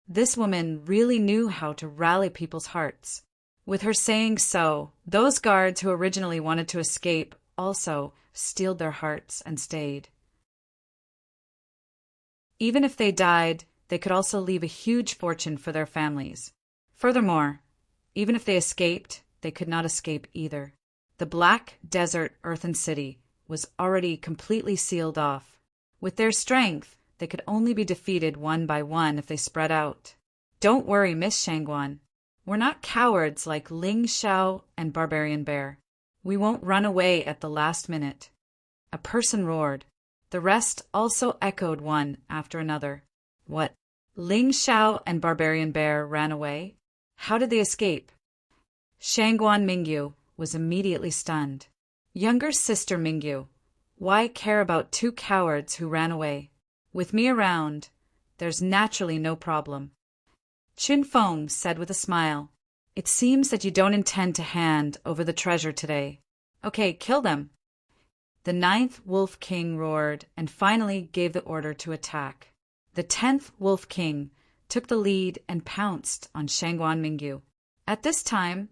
Speaker 1: This woman really knew how to rally people's hearts. With her saying so, those guards who originally wanted to escape also steeled their hearts and stayed. Even if they died, they could also leave a huge fortune for their families. Furthermore, even if they escaped, they could not escape either. The Black Desert Earthen City was already completely sealed off. With their strength, they could only be defeated one by one if they spread out. Don't worry, Miss Shangguan. We're not cowards like Ling Xiao and Barbarian Bear. We won't run away at the last minute. A person roared. The rest also echoed one after another. What? Ling Xiao and Barbarian Bear ran away? How did they escape? Shangguan Mingyu was immediately stunned. Younger sister Mingyu, why care about two cowards who ran away? With me around, there's naturally no problem. Qin Feng said with a smile, It seems that you don't intend to hand over the treasure today. Okay, kill them. The 9th Wolf King roared and finally gave the order to attack. The 10th Wolf King took the lead and pounced on Shangguan Mingyu. At this time,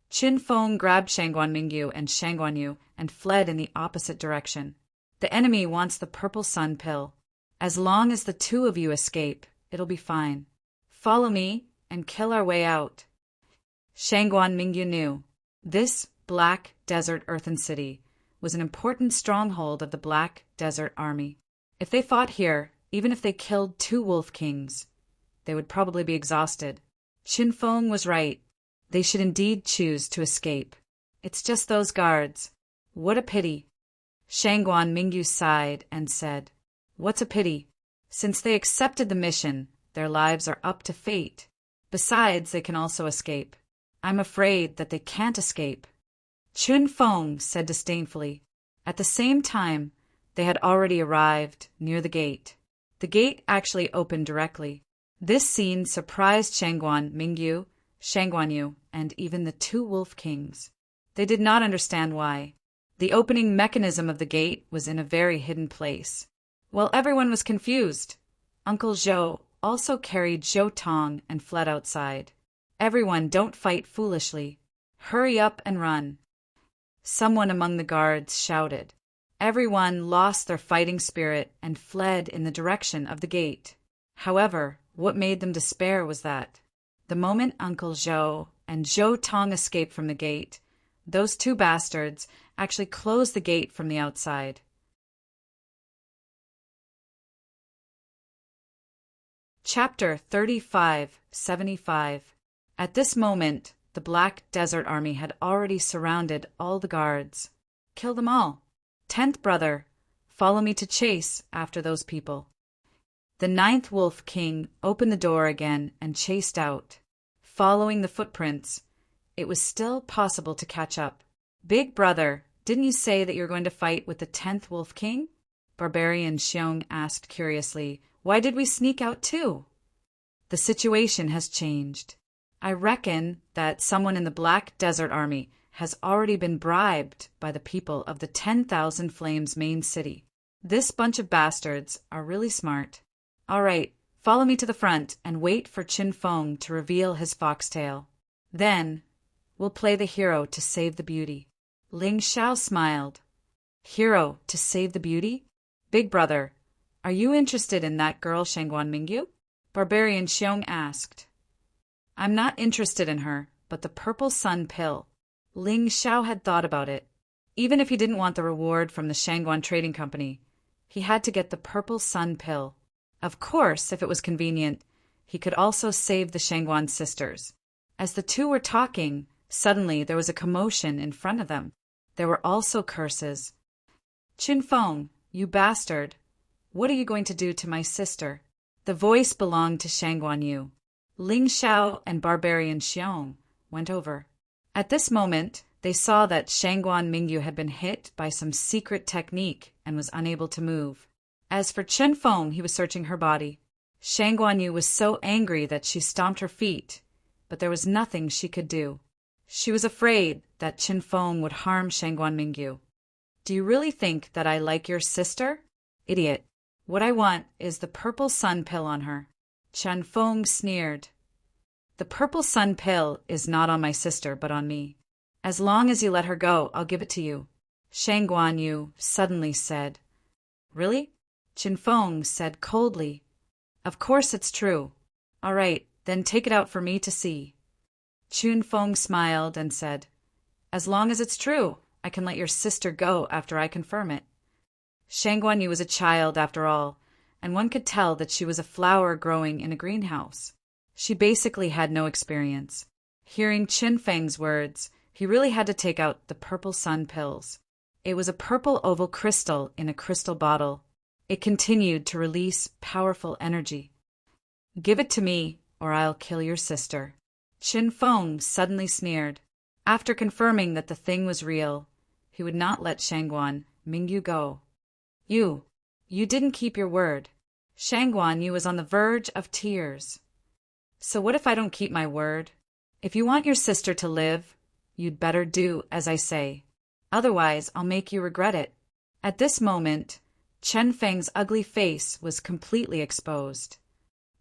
Speaker 1: Qin Feng grabbed Shangguan Mingyu and Shangguan Yu and fled in the opposite direction. The enemy wants the purple sun pill. As long as the two of you escape, it'll be fine. Follow me and kill our way out. Shangguan Mingyu knew. This Black Desert Earthen City was an important stronghold of the Black Desert Army. If they fought here, even if they killed 2 Wolf Kings, they would probably be exhausted. Qin Feng was right. They should indeed choose to escape. It's just those guards. What a pity. Shangguan Mingyu sighed and said, What's a pity? Since they accepted the mission, their lives are up to fate. Besides, they can also escape. I'm afraid that they can't escape. Qin Feng said disdainfully. At the same time, they had already arrived near the gate. The gate actually opened directly. This scene surprised Shangguan Mingyu, Shangguan Yu, and even the 2 Wolf Kings. They did not understand why. The opening mechanism of the gate was in a very hidden place. While everyone was confused, Uncle Zhou also carried Zhou Tong and fled outside. Everyone, don't fight foolishly. Hurry up and run. Someone among the guards shouted. Everyone lost their fighting spirit and fled in the direction of the gate. However, what made them despair was that the moment Uncle Zhou and Zhou Tong escaped from the gate, those 2 bastards actually closed the gate from the outside. Chapter 3575. At this moment, the Black Desert Army had already surrounded all the guards. Kill them all. 10th brother, follow me to chase after those people. The 9th Wolf King opened the door again and chased out. Following the footprints, it was still possible to catch up. Big brother, didn't you say that you're going to fight with the 10th Wolf King? Barbarian Xiong asked curiously. Why did we sneak out too? The situation has changed. I reckon that someone in the Black Desert Army has already been bribed by the people of the 10,000 Flames main city. This bunch of bastards are really smart. All right, follow me to the front and wait for Qin Feng to reveal his foxtail. Then, we'll play the hero to save the beauty. Ling Xiao smiled. Hero to save the beauty? Big brother, Are you interested in that girl Shangguan Mingyu? Barbarian Xiong asked. I'm not interested in her, but the purple sun pill. Ling Xiao had thought about it. Even if he didn't want the reward from the Shangguan Trading Company, he had to get the purple sun pill. Of course, if it was convenient, he could also save the Shangguan sisters. As the two were talking, suddenly there was a commotion in front of them. There were also curses. Qin Feng, you bastard! What are you going to do to my sister? The voice belonged to Shangguan Yu. Ling Xiao and Barbarian Xiong went over. At this moment, they saw that Shangguan Mingyu had been hit by some secret technique and was unable to move. As for Qin Feng, he was searching her body. Shangguan Yu was so angry that she stomped her feet, but there was nothing she could do. She was afraid that Qin Feng would harm Shangguan Mingyu. Do you really think that I like your sister? Idiot. What I want is the purple sun pill on her. Qin Feng sneered. The purple sun pill is not on my sister, but on me. As long as you let her go, I'll give it to you. Shangguan Yu suddenly said. Really? Qin Feng said coldly. Of course it's true. All right, then take it out for me to see. Qin Feng smiled and said, As long as it's true, I can let your sister go after I confirm it. Shangguan Yu was a child after all, and one could tell that she was a flower growing in a greenhouse. She basically had no experience. Hearing Qin Feng's words, he really had to take out the purple sun pills. It was a purple oval crystal in a crystal bottle. It continued to release powerful energy. Give it to me, or I'll kill your sister. Qin Feng suddenly sneered. After confirming that the thing was real, he would not let Shangguan Mingyu go. You didn't keep your word. Shangguan Yu was on the verge of tears. So what if I don't keep my word? If you want your sister to live, you'd better do as I say. Otherwise, I'll make you regret it. At this moment, Qin Feng's ugly face was completely exposed.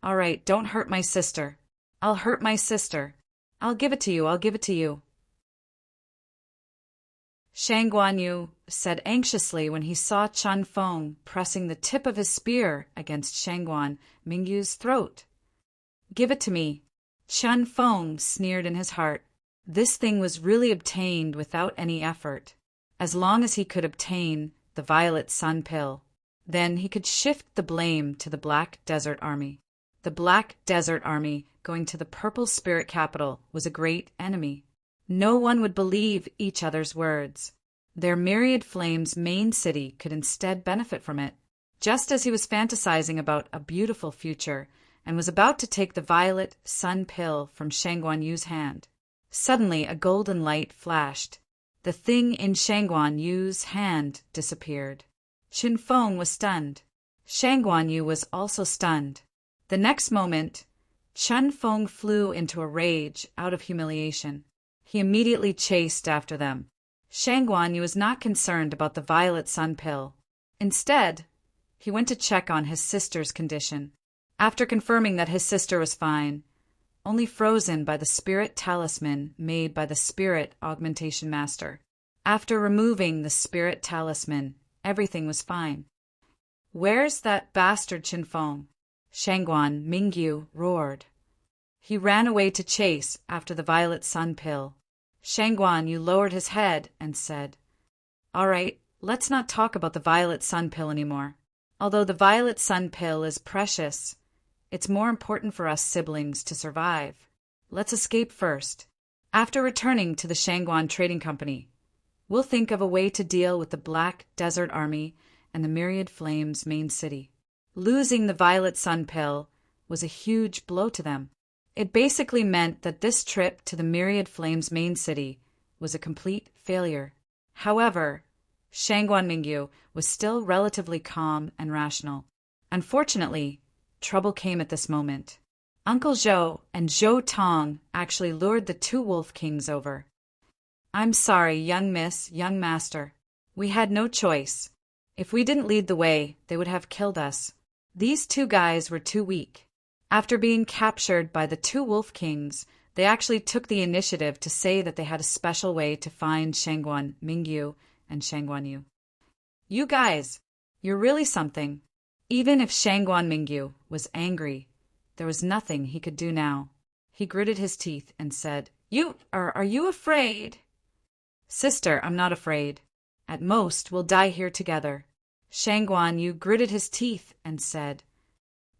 Speaker 1: All right, don't hurt my sister. I'll hurt my sister. I'll give it to you, I'll give it to you. Shangguan Yu said anxiously when he saw Qin Feng pressing the tip of his spear against Shangguan Mingyu's throat. Give it to me. Qin Feng sneered in his heart. This thing was really obtained without any effort. As long as he could obtain the violet sun pill, then he could shift the blame to the Black Desert Army. The Black Desert Army, going to the Purple Spirit Capital, was a great enemy. No one would believe each other's words. Their Myriad Flames main city could instead benefit from it. Just as he was fantasizing about a beautiful future and was about to take the violet sun pill from Shangguan Yu's hand, suddenly a golden light flashed. The thing in Shangguan Yu's hand disappeared. Qin Feng was stunned. Shangguan Yu was also stunned. The next moment, Qin Feng flew into a rage out of humiliation. He immediately chased after them. Shangguan Yu was not concerned about the violet sun pill. Instead, he went to check on his sister's condition. After confirming that his sister was fine, only frozen by the spirit talisman made by the spirit augmentation master. After removing the spirit talisman, everything was fine. Where's that bastard Qin Feng? Shangguan Mingyu roared. He ran away to chase after the violet sun pill. Shangguan Yu lowered his head and said, All right, let's not talk about the violet sun pill anymore. Although the violet sun pill is precious, it's more important for us siblings to survive. Let's escape first. After returning to the Shangguan Trading Company, we'll think of a way to deal with the Black Desert Army and the Myriad Flames main city. Losing the violet sun pill was a huge blow to them. It basically meant that this trip to the Myriad Flames main city was a complete failure. However, Shangguan Mingyu was still relatively calm and rational. Unfortunately, trouble came at this moment. Uncle Zhou and Zhou Tong actually lured the two Wolf Kings over. I'm sorry, young miss, young master. We had no choice. If we didn't lead the way, they would have killed us. These two guys were too weak. After being captured by the two Wolf Kings, they actually took the initiative to say that they had a special way to find Shangguan Mingyu and Shangguan Yu. You guys, you're really something. Even if Shangguan Mingyu was angry, there was nothing he could do now. He gritted his teeth and said, Are you afraid? Sister, I'm not afraid. At most, we'll die here together. Shangguan Yu gritted his teeth and said,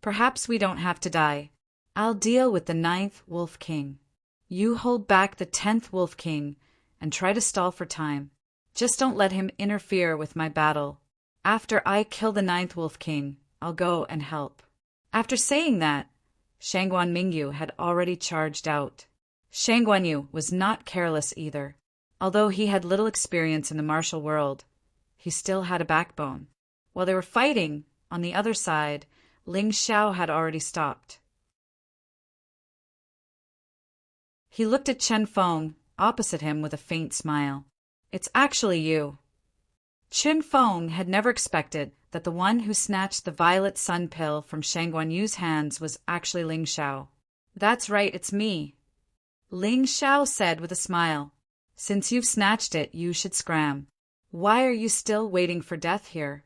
Speaker 1: Perhaps we don't have to die. I'll deal with the 9th Wolf King. You hold back the 10th Wolf King and try to stall for time. Just don't let him interfere with my battle. After I kill the 9th Wolf King, I'll go and help. After saying that, Shangguan Mingyu had already charged out. Shangguan Yu was not careless either. Although he had little experience in the martial world, he still had a backbone. While they were fighting, on the other side, Ling Xiao had already stopped. He looked at Chen Feng, opposite him, with a faint smile. It's actually you. Chen Feng had never expected that the one who snatched the violet sun pill from Shangguan Yu's hands was actually Ling Xiao. That's right, it's me. Ling Xiao said with a smile. Since you've snatched it, you should scram. Why are you still waiting for death here?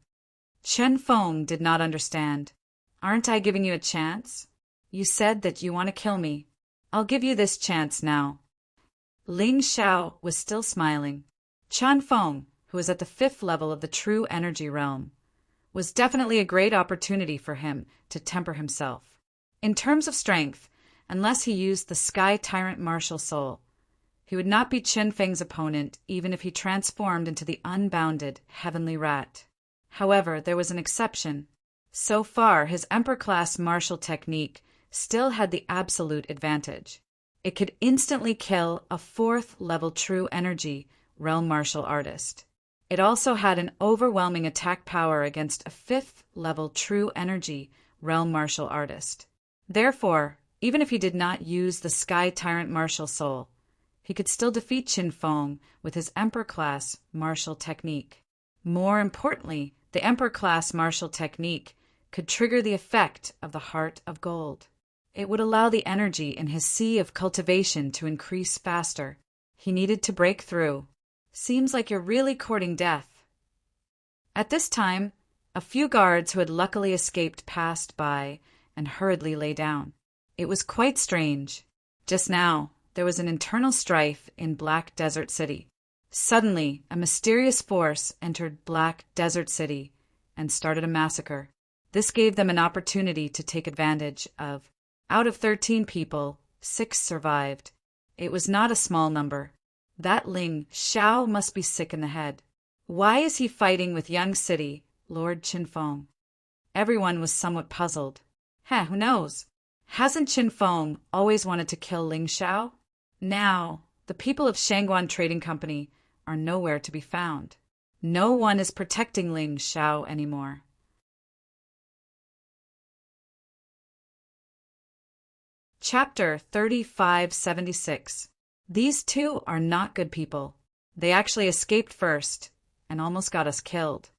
Speaker 1: Chen Feng did not understand. Aren't I giving you a chance? You said that you want to kill me. I'll give you this chance now. Ling Xiao was still smiling. Chen Feng, who was at the 5th level of the true energy realm, was definitely a great opportunity for him to temper himself. In terms of strength, unless he used the Sky Tyrant martial soul, he would not be Chen Feng's opponent even if he transformed into the unbounded heavenly rat. However, there was an exception. So far, his Emperor-class martial technique still had the absolute advantage. It could instantly kill a 4th-level true energy realm martial artist. It also had an overwhelming attack power against a 5th-level true energy realm martial artist. Therefore, even if he did not use the Sky Tyrant martial soul, he could still defeat Chen Feng with his Emperor-class martial technique. More importantly, the Emperor-class martial technique could trigger the effect of the Heart of Gold. It would allow the energy in his sea of cultivation to increase faster. He needed to break through. Seems like you're really courting death. At this time, a few guards who had luckily escaped passed by and hurriedly lay down. It was quite strange. Just now, there was an internal strife in Black Desert City. Suddenly, a mysterious force entered Black Desert City and started a massacre. This gave them an opportunity to take advantage of. Out of 13 people, 6 survived. It was not a small number. That Ling Xiao must be sick in the head. Why is he fighting with young city Lord Chen Feng? Everyone was somewhat puzzled. Who knows? Hasn't Chen Feng always wanted to kill Ling Xiao? Now, the people of Shangguan Trading Company are nowhere to be found. No one is protecting Ling Xiao anymore. Chapter 3576. These two are not good people. They actually escaped first and almost got us killed.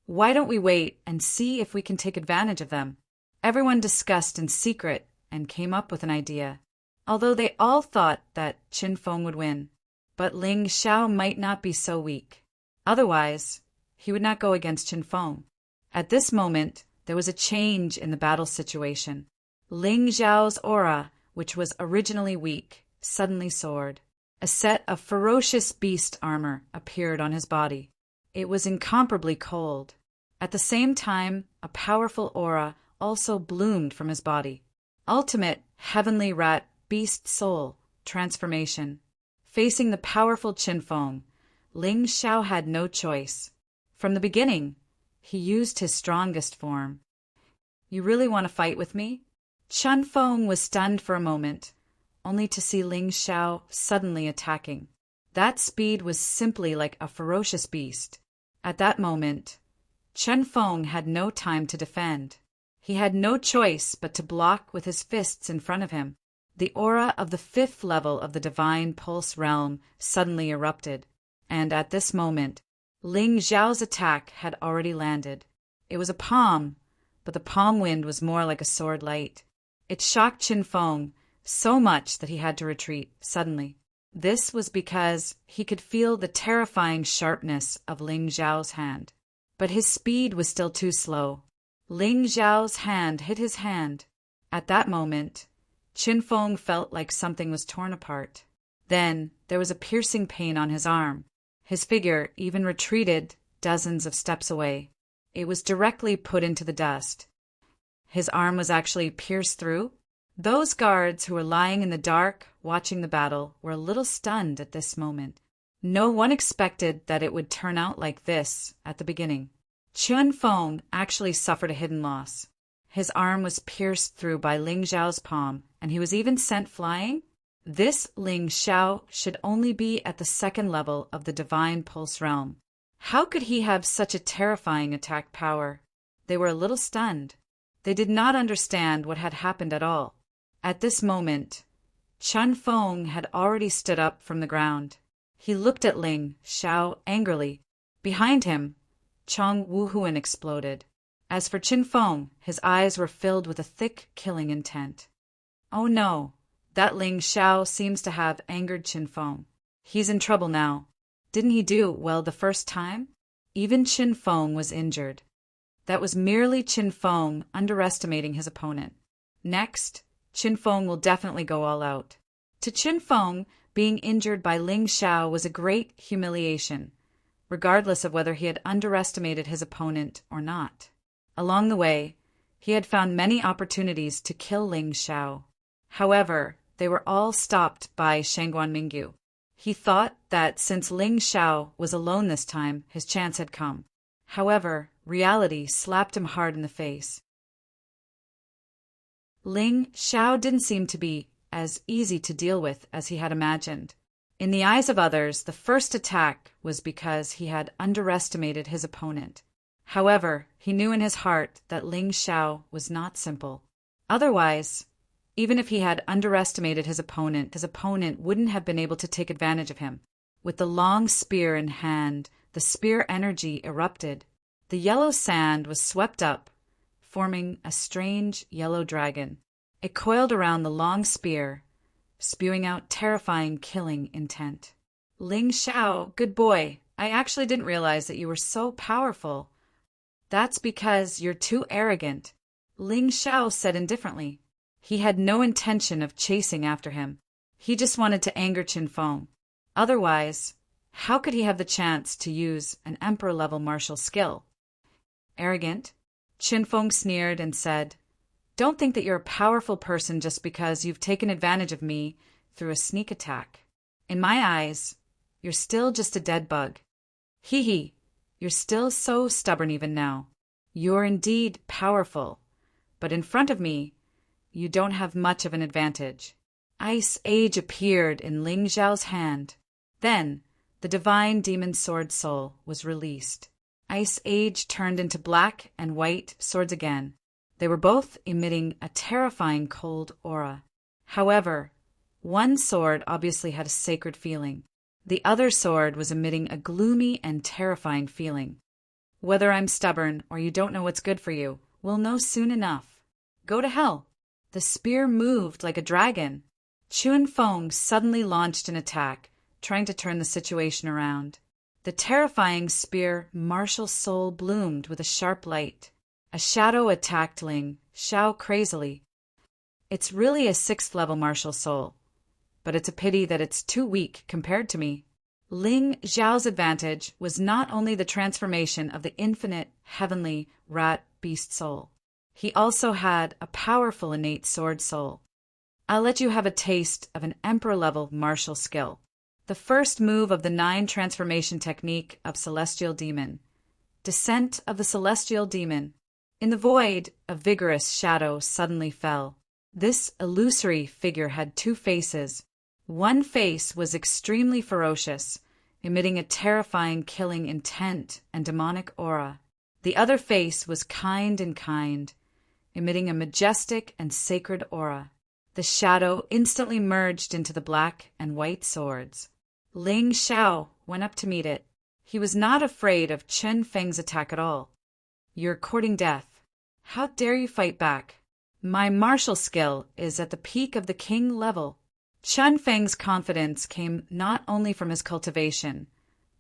Speaker 1: Why don't we wait and see if we can take advantage of them? Everyone discussed in secret and came up with an idea, although they all thought that Chen Feng would win. But Ling Xiao might not be so weak. Otherwise, he would not go against Chen Feng. At this moment, there was a change in the battle situation. Ling Xiao's aura, which was originally weak, suddenly soared. A set of ferocious beast armor appeared on his body. It was incomparably cold. At the same time, a powerful aura also bloomed from his body. Ultimate heavenly rat beast soul transformation. Facing the powerful Chen Feng, Ling Xiao had no choice. From the beginning, he used his strongest form. You really want to fight with me? Chen Feng was stunned for a moment, only to see Ling Xiao suddenly attacking. That speed was simply like a ferocious beast. At that moment, Chen Feng had no time to defend. He had no choice but to block with his fists in front of him. The aura of the 5th level of the Divine Pulse Realm suddenly erupted, and at this moment, Ling Xiao's attack had already landed. It was a palm, but the palm wind was more like a sword light. It shocked Chen Feng so much that he had to retreat suddenly. This was because he could feel the terrifying sharpness of Ling Xiao's hand. But his speed was still too slow. Ling Zhao's hand hit his hand. At that moment, Qin Feng felt like something was torn apart. Then there was a piercing pain on his arm. His figure even retreated dozens of steps away. It was directly put into the dust. His arm was actually pierced through. Those guards who were lying in the dark, watching the battle, were a little stunned at this moment. No one expected that it would turn out like this at the beginning. Qin Feng actually suffered a hidden loss. His arm was pierced through by Ling Zhao's palm, and he was even sent flying. This Ling Xiao should only be at the second level of the Divine Pulse Realm. How could he have such a terrifying attack power? They were a little stunned. They did not understand what had happened at all. At this moment, Qin Feng had already stood up from the ground. He looked at Ling Xiao angrily. Behind him, Chong Wuhuan exploded. As for Qin Feng, his eyes were filled with a thick, killing intent. Oh no, that Ling Xiao seems to have angered Qin Feng. He's in trouble now. Didn't he do well the first time? Even Qin Feng was injured. That was merely Qin Feng underestimating his opponent. Next, Qin Feng will definitely go all out. To Qin Feng, being injured by Ling Xiao was a great humiliation, regardless of whether he had underestimated his opponent or not. Along the way, he had found many opportunities to kill Ling Xiao. However, they were all stopped by Shangguan Mingyu. He thought that since Ling Xiao was alone this time, his chance had come. However, reality slapped him hard in the face. Ling Xiao didn't seem to be as easy to deal with as he had imagined. In the eyes of others, the first attack was because he had underestimated his opponent. However, he knew in his heart that Ling Xiao was not simple. Otherwise, even if he had underestimated his opponent wouldn't have been able to take advantage of him. With the long spear in hand, the spear energy erupted. The yellow sand was swept up, forming a strange yellow dragon. It coiled around the long spear, spewing out terrifying killing intent. Ling Xiao, good boy. I actually didn't realize that you were so powerful. That's because you're too arrogant, Ling Xiao said indifferently. He had no intention of chasing after him. He just wanted to anger Qin Feng. Otherwise, how could he have the chance to use an emperor-level martial skill? Arrogant? Qin Feng sneered and said, "Don't think that you're a powerful person just because you've taken advantage of me through a sneak attack. In my eyes, you're still just a dead bug. Hee hee. You're still so stubborn even now. You're indeed powerful, but in front of me, you don't have much of an advantage." Ice Age appeared in Ling Zhao's hand. Then, the divine demon sword soul was released. Ice Age turned into black and white swords again. They were both emitting a terrifying cold aura. However, one sword obviously had a sacred feeling. The other sword was emitting a gloomy and terrifying feeling. Whether I'm stubborn or you don't know what's good for you, we'll know soon enough. Go to hell. The spear moved like a dragon. Qin Feng suddenly launched an attack, trying to turn the situation around. The terrifying spear martial soul bloomed with a sharp light. A shadow attacked Ling Xiao crazily. It's really a 6th level martial soul, but it's a pity that it's too weak compared to me. Ling Xiao's advantage was not only the transformation of the infinite, heavenly rat beast soul. He also had a powerful innate sword soul. I'll let you have a taste of an emperor-level martial skill. The first move of the 9 transformation technique of Celestial Demon. Descent of the Celestial Demon. In the void, a vigorous shadow suddenly fell. This illusory figure had 2 faces. One face was extremely ferocious, emitting a terrifying killing intent and demonic aura. The other face was kind and kind, emitting a majestic and sacred aura. The shadow instantly merged into the black and white swords. Ling Xiao went up to meet it. He was not afraid of Qin Feng's attack at all. "You're courting death. How dare you fight back? My martial skill is at the peak of the king level." Qin Feng's confidence came not only from his cultivation,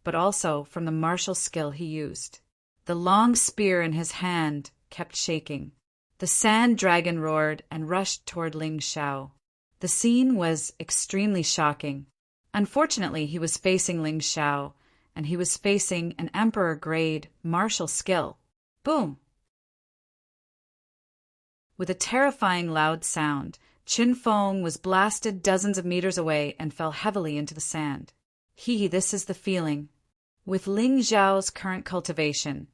Speaker 1: but also from the martial skill he used. The long spear in his hand kept shaking. The sand dragon roared and rushed toward Ling Xiao. The scene was extremely shocking. Unfortunately, he was facing Ling Xiao, and he was facing an emperor-grade martial skill. Boom! With a terrifying loud sound, Qin Feng was blasted dozens of meters away and fell heavily into the sand. This is the feeling. With Ling Xiao's current cultivation,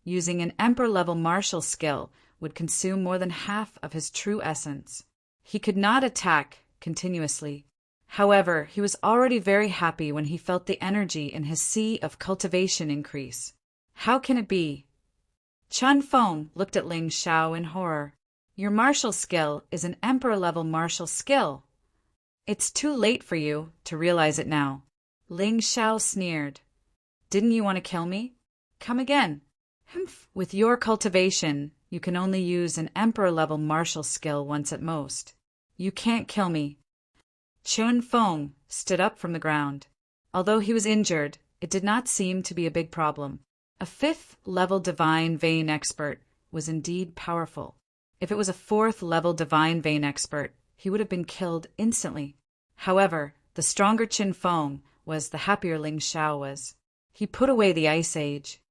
Speaker 1: using an emperor-level martial skill would consume more than half of his true essence. He could not attack continuously. However, he was already very happy when he felt the energy in his sea of cultivation increase. How can it be? Qin Feng looked at Ling Xiao in horror. Your martial skill is an emperor-level martial skill. It's too late for you to realize it now. Ling Xiao sneered. Didn't you want to kill me? Come again. Humph. With your cultivation, you can only use an emperor-level martial skill once at most. You can't kill me. Qin Feng stood up from the ground. Although he was injured, it did not seem to be a big problem. A 5th-level divine vein expert was indeed powerful. If it was a 4th-level divine vein expert, he would have been killed instantly. However, the stronger Qin Feng was, the happier Ling Xiao was. He put away the Ice Age.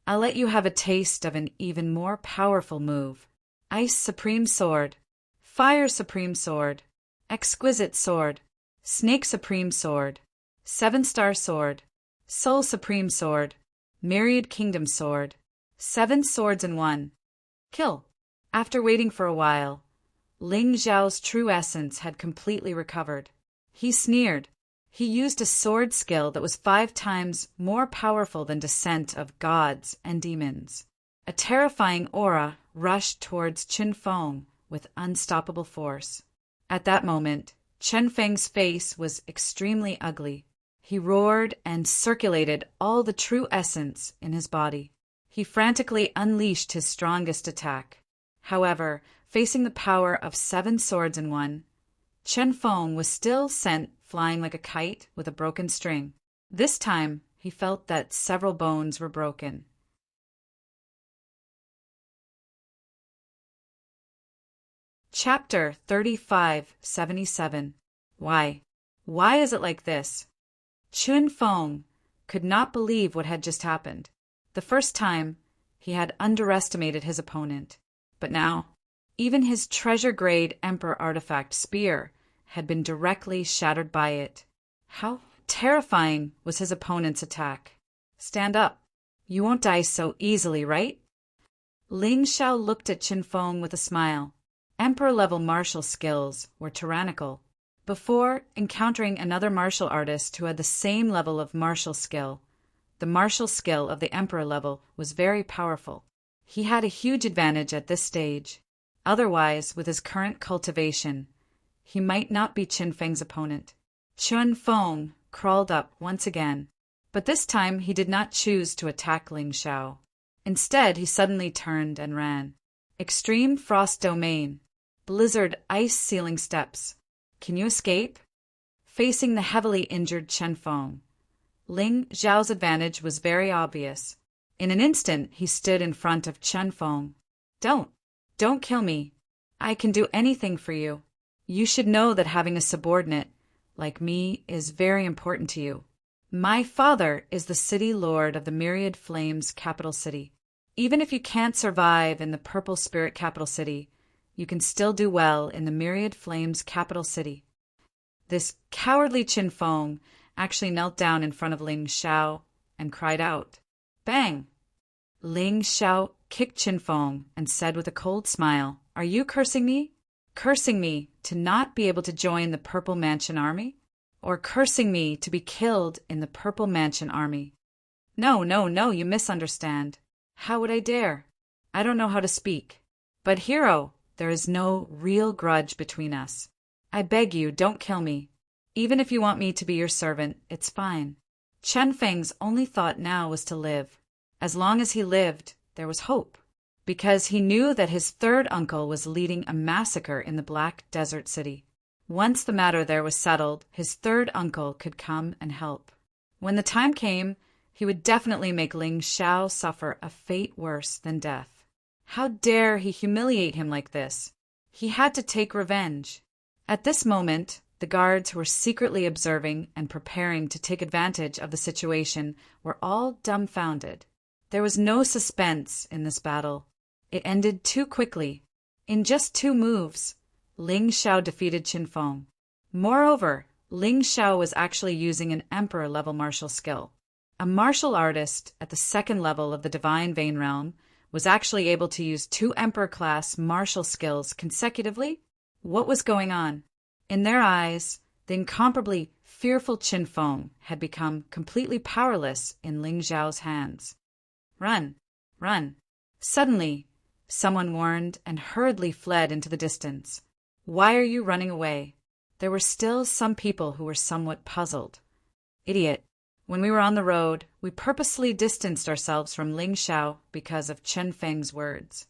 Speaker 1: I'll let you have a taste of an even more powerful move. Ice Supreme Sword, Fire Supreme Sword, Exquisite Sword, Snake Supreme Sword, 7-Star Sword, Soul Supreme Sword, Myriad Kingdom Sword, 7 swords in one. Kill. After waiting for a while, Ling Xiao's true essence had completely recovered. He sneered. He used a sword skill that was 5 times more powerful than Descent of Gods and Demons. A terrifying aura rushed towards Qin Feng with unstoppable force. At that moment, Chen Feng's face was extremely ugly. He roared and circulated all the true essence in his body. He frantically unleashed his strongest attack. However, facing the power of 7 swords in one, Qin Feng was still sent flying like a kite with a broken string. This time, he felt that several bones were broken. Chapter 3577. Why? Why is it like this? Qin Feng could not believe what had just happened. The first time, he had underestimated his opponent. But now, even his treasure-grade Emperor artifact spear had been directly shattered by it. How terrifying was his opponent's attack. Stand up. You won't die so easily, right? Ling Xiao looked at Qin Feng with a smile. Emperor-level martial skills were tyrannical. Before encountering another martial artist who had the same level of martial skill, the martial skill of the Emperor level was very powerful. He had a huge advantage at this stage. Otherwise, with his current cultivation, he might not be Qin Feng's opponent. Qin Feng crawled up once again, but this time he did not choose to attack Ling Xiao. Instead, he suddenly turned and ran. Extreme Frost Domain, Blizzard Ice Ceiling Steps. Can you escape? Facing the heavily injured Qin Feng, Ling Xiao's advantage was very obvious. In an instant, he stood in front of Qin Feng. Don't kill me. I can do anything for you. You should know that having a subordinate like me is very important to you. My father is the city lord of the Myriad Flames capital city. Even if you can't survive in the Purple Spirit capital city, you can still do well in the Myriad Flames capital city. This cowardly Qin Feng actually knelt down in front of Ling Xiao and cried out. Bang! Ling Xiao kicked Qin Feng and said with a cold smile, Are you cursing me? Cursing me to not be able to join the Purple Mansion Army? Or cursing me to be killed in the Purple Mansion Army? No, you misunderstand. How would I dare? I don't know how to speak. But hero, there is no real grudge between us. I beg you, don't kill me. Even if you want me to be your servant, it's fine. Chen Feng's only thought now was to live. As long as he lived, there was hope, because he knew that his third uncle was leading a massacre in the Black Desert City. Once the matter there was settled, his third uncle could come and help. When the time came, he would definitely make Ling Xiao suffer a fate worse than death. How dare he humiliate him like this? He had to take revenge. At this moment, the guards who were secretly observing and preparing to take advantage of the situation were all dumbfounded. There was no suspense in this battle. It ended too quickly. In just 2 moves, Ling Xiao defeated Qin Feng. Moreover, Ling Xiao was actually using an emperor-level martial skill. A martial artist at the 2nd level of the Divine Vein Realm was actually able to use 2 emperor-class martial skills consecutively? What was going on? In their eyes, the incomparably fearful Qin Feng had become completely powerless in Ling Xiao's hands. Run! Run! Suddenly, someone warned and hurriedly fled into the distance. Why are you running away? There were still some people who were somewhat puzzled. Idiot! When we were on the road, we purposely distanced ourselves from Ling Xiao because of Chen Feng's words.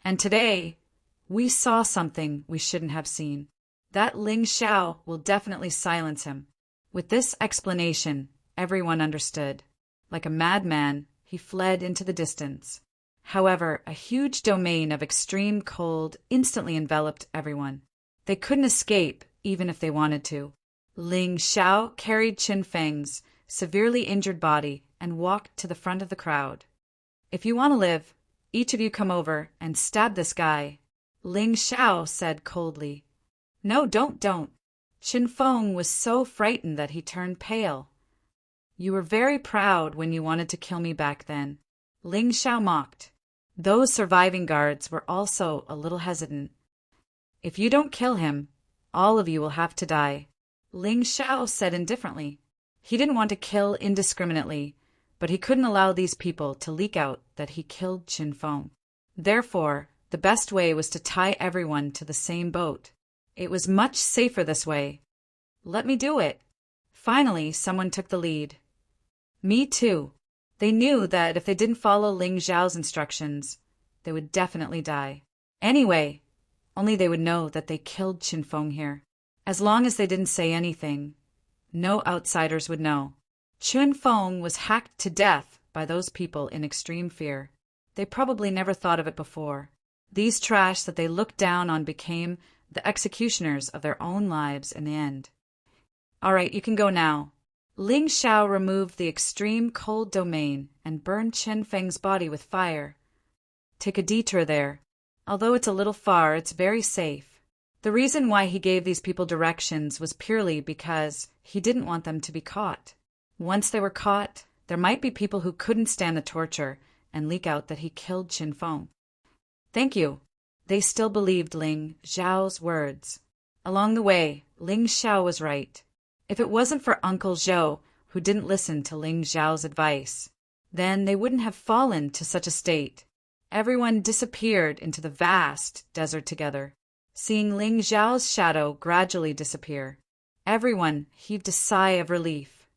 Speaker 1: And today, we saw something we shouldn't have seen. That Ling Xiao will definitely silence him. With this explanation, everyone understood. Like a madman, he fled into the distance. However, a huge domain of extreme cold instantly enveloped everyone. They couldn't escape, even if they wanted to. Ling Xiao carried Qin Feng's severely injured body and walked to the front of the crowd. If you want to live, each of you come over and stab this guy, Ling Xiao said coldly. No, don't. Qin Feng was so frightened that he turned pale. You were very proud when you wanted to kill me back then, Ling Xiao mocked. Those surviving guards were also a little hesitant. If you don't kill him, all of you will have to die, Ling Xiao said indifferently. He didn't want to kill indiscriminately, but he couldn't allow these people to leak out that he killed Qin Feng. Therefore, the best way was to tie everyone to the same boat. It was much safer this way. Let me do it. Finally, someone took the lead. Me too. They knew that if they didn't follow Ling Xiao's instructions, they would definitely die. Anyway, only they would know that they killed Qin Feng here. As long as they didn't say anything, no outsiders would know. Qin Feng was hacked to death by those people in extreme fear. They probably never thought of it before. These trash that they looked down on became the executioners of their own lives in the end. All right, you can go now. Ling Xiao removed the extreme cold domain and burned Qin Feng's body with fire. Take a detour there. Although it's a little far, it's very safe. The reason why he gave these people directions was purely because he didn't want them to be caught. Once they were caught, there might be people who couldn't stand the torture and leak out that he killed Qin Feng. Thank you. They still believed Ling Xiao's words. Along the way, Ling Xiao was right. If it wasn't for Uncle Zhou, who didn't listen to Ling Xiao's advice, then they wouldn't have fallen to such a state. Everyone disappeared into the vast desert together. Seeing Ling Xiao's shadow gradually disappear, everyone heaved a sigh of relief.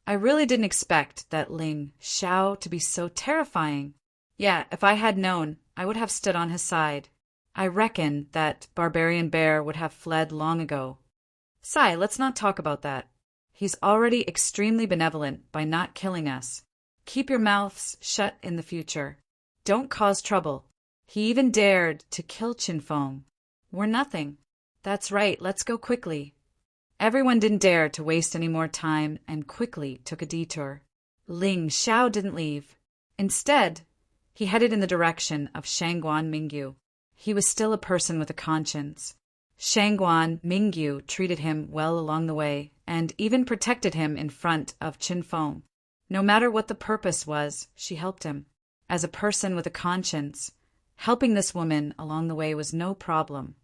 Speaker 1: I really didn't expect that Ling Xiao to be so terrifying. Yeah, if I had known, I would have stood on his side. I reckon that Barbarian Bear would have fled long ago. Sai, let's not talk about that. He's already extremely benevolent by not killing us. Keep your mouths shut in the future. Don't cause trouble. He even dared to kill Qin Feng. We're nothing. That's right, let's go quickly. Everyone didn't dare to waste any more time and quickly took a detour. Ling Xiao didn't leave. Instead, he headed in the direction of Shangguan Mingyu. He was still a person with a conscience. Shangguan Mingyu treated him well along the way and even protected him in front of Qin Feng. No matter what the purpose was, she helped him. As a person with a conscience, helping this woman along the way was no problem.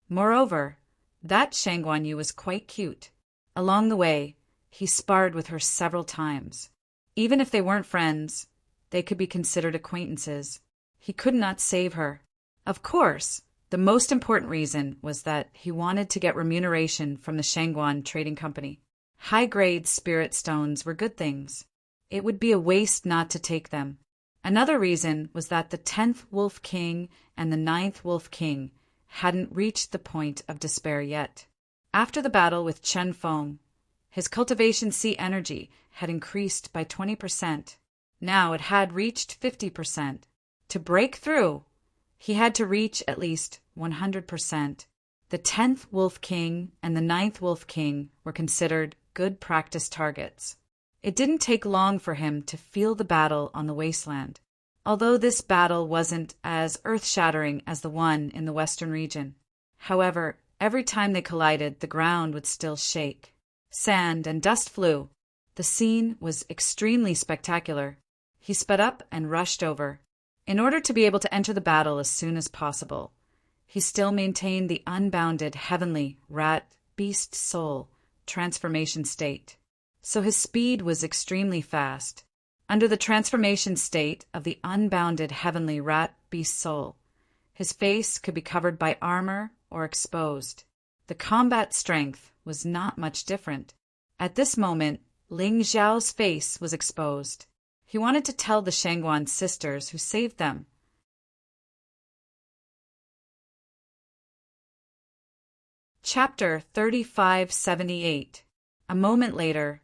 Speaker 1: Moreover, that Shangguan Yu was quite cute. Along the way, he sparred with her several times. Even if they weren't friends, they could be considered acquaintances. He could not save her. Of course, the most important reason was that he wanted to get remuneration from the Shangguan Trading Company. High-grade spirit stones were good things. It would be a waste not to take them. Another reason was that the 10th Wolf King and the 9th Wolf King hadn't reached the point of despair yet. After the battle with Qin Feng, His cultivation C energy had increased by 20%. Now it had reached 50%. To break through, he had to reach at least 100%. The 10th Wolf King and the 9th Wolf King were considered good practice targets. It didn't take long for him to feel the battle on the wasteland, although this battle wasn't as earth-shattering as the one in the western region. However, every time they collided, the ground would still shake. Sand and dust flew. The scene was extremely spectacular. He sped up and rushed over. In order to be able to enter the battle as soon as possible, he still maintained the unbounded heavenly rat beast soul transformation state. So his speed was extremely fast. Under the transformation state of the unbounded heavenly rat beast soul, his face could be covered by armor or exposed. The combat strength was not much different. At this moment, Ling Xiao's face was exposed. He wanted to tell the Shangguan sisters who saved them. Chapter 3578. A moment later,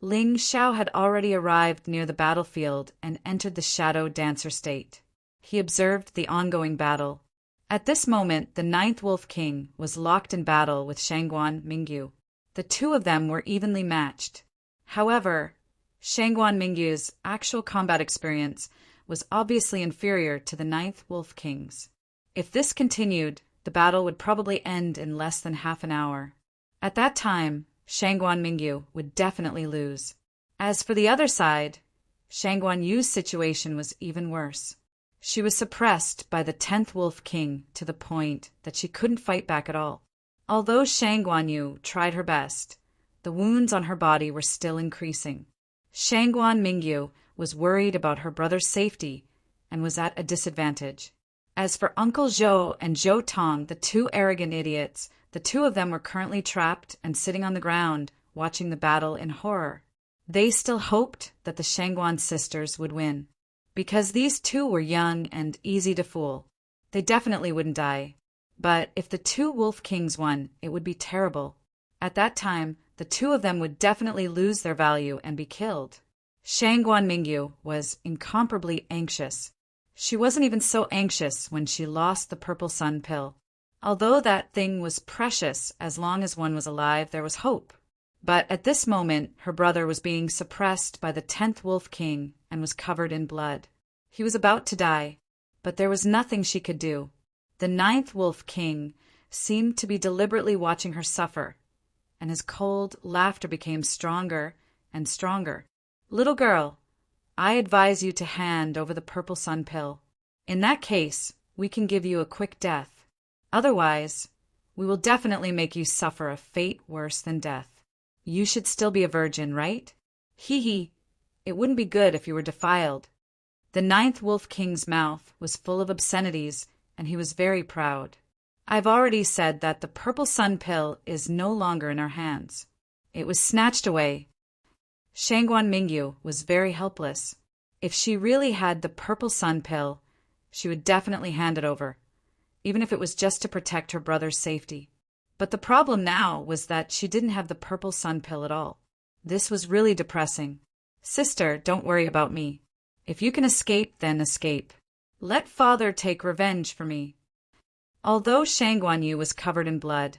Speaker 1: Ling Xiao had already arrived near the battlefield and entered the shadow dancer state. He observed the ongoing battle. At this moment, the 9th Wolf King was locked in battle with Shangguan Mingyu. The two of them were evenly matched. However, Shangguan Mingyu's actual combat experience was obviously inferior to the 9th Wolf King's. If this continued, the battle would probably end in less than half an hour. At that time, Shangguan Mingyu would definitely lose. As for the other side, Shangguan Yu's situation was even worse. She was suppressed by the 10th Wolf King to the point that she couldn't fight back at all. Although Shangguan Yu tried her best, the wounds on her body were still increasing. Shangguan Mingyu was worried about her brother's safety and was at a disadvantage. As for Uncle Zhou and Zhou Tong, the two arrogant idiots, the two of them were currently trapped and sitting on the ground, watching the battle in horror. They still hoped that the Shangguan sisters would win. Because these two were young and easy to fool, they definitely wouldn't die. But if the two Wolf Kings won, it would be terrible. At that time, the two of them would definitely lose their value and be killed. Shangguan Mingyu was incomparably anxious. She wasn't even so anxious when she lost the purple sun pill. Although that thing was precious, as long as one was alive, there was hope. But at this moment, her brother was being suppressed by the 10th Wolf King and was covered in blood. He was about to die, but there was nothing she could do. The 9th Wolf King seemed to be deliberately watching her suffer, and his cold laughter became stronger and stronger. "Little girl, I advise you to hand over the purple sun pill. In that case, we can give you a quick death. Otherwise, we will definitely make you suffer a fate worse than death. You should still be a virgin, right? Hee hee, it wouldn't be good if you were defiled." The 9th Wolf King's mouth was full of obscenities, and he was very proud. I've already said that the purple sun pill is no longer in our hands. It was snatched away. Shangguan Mingyu was very helpless. If she really had the purple sun pill, she would definitely hand it over, even if it was just to protect her brother's safety. But the problem now was that she didn't have the purple sun pill at all. This was really depressing. "Sister, don't worry about me. If you can escape, then escape. Let father take revenge for me." Although Shangguan Yu was covered in blood,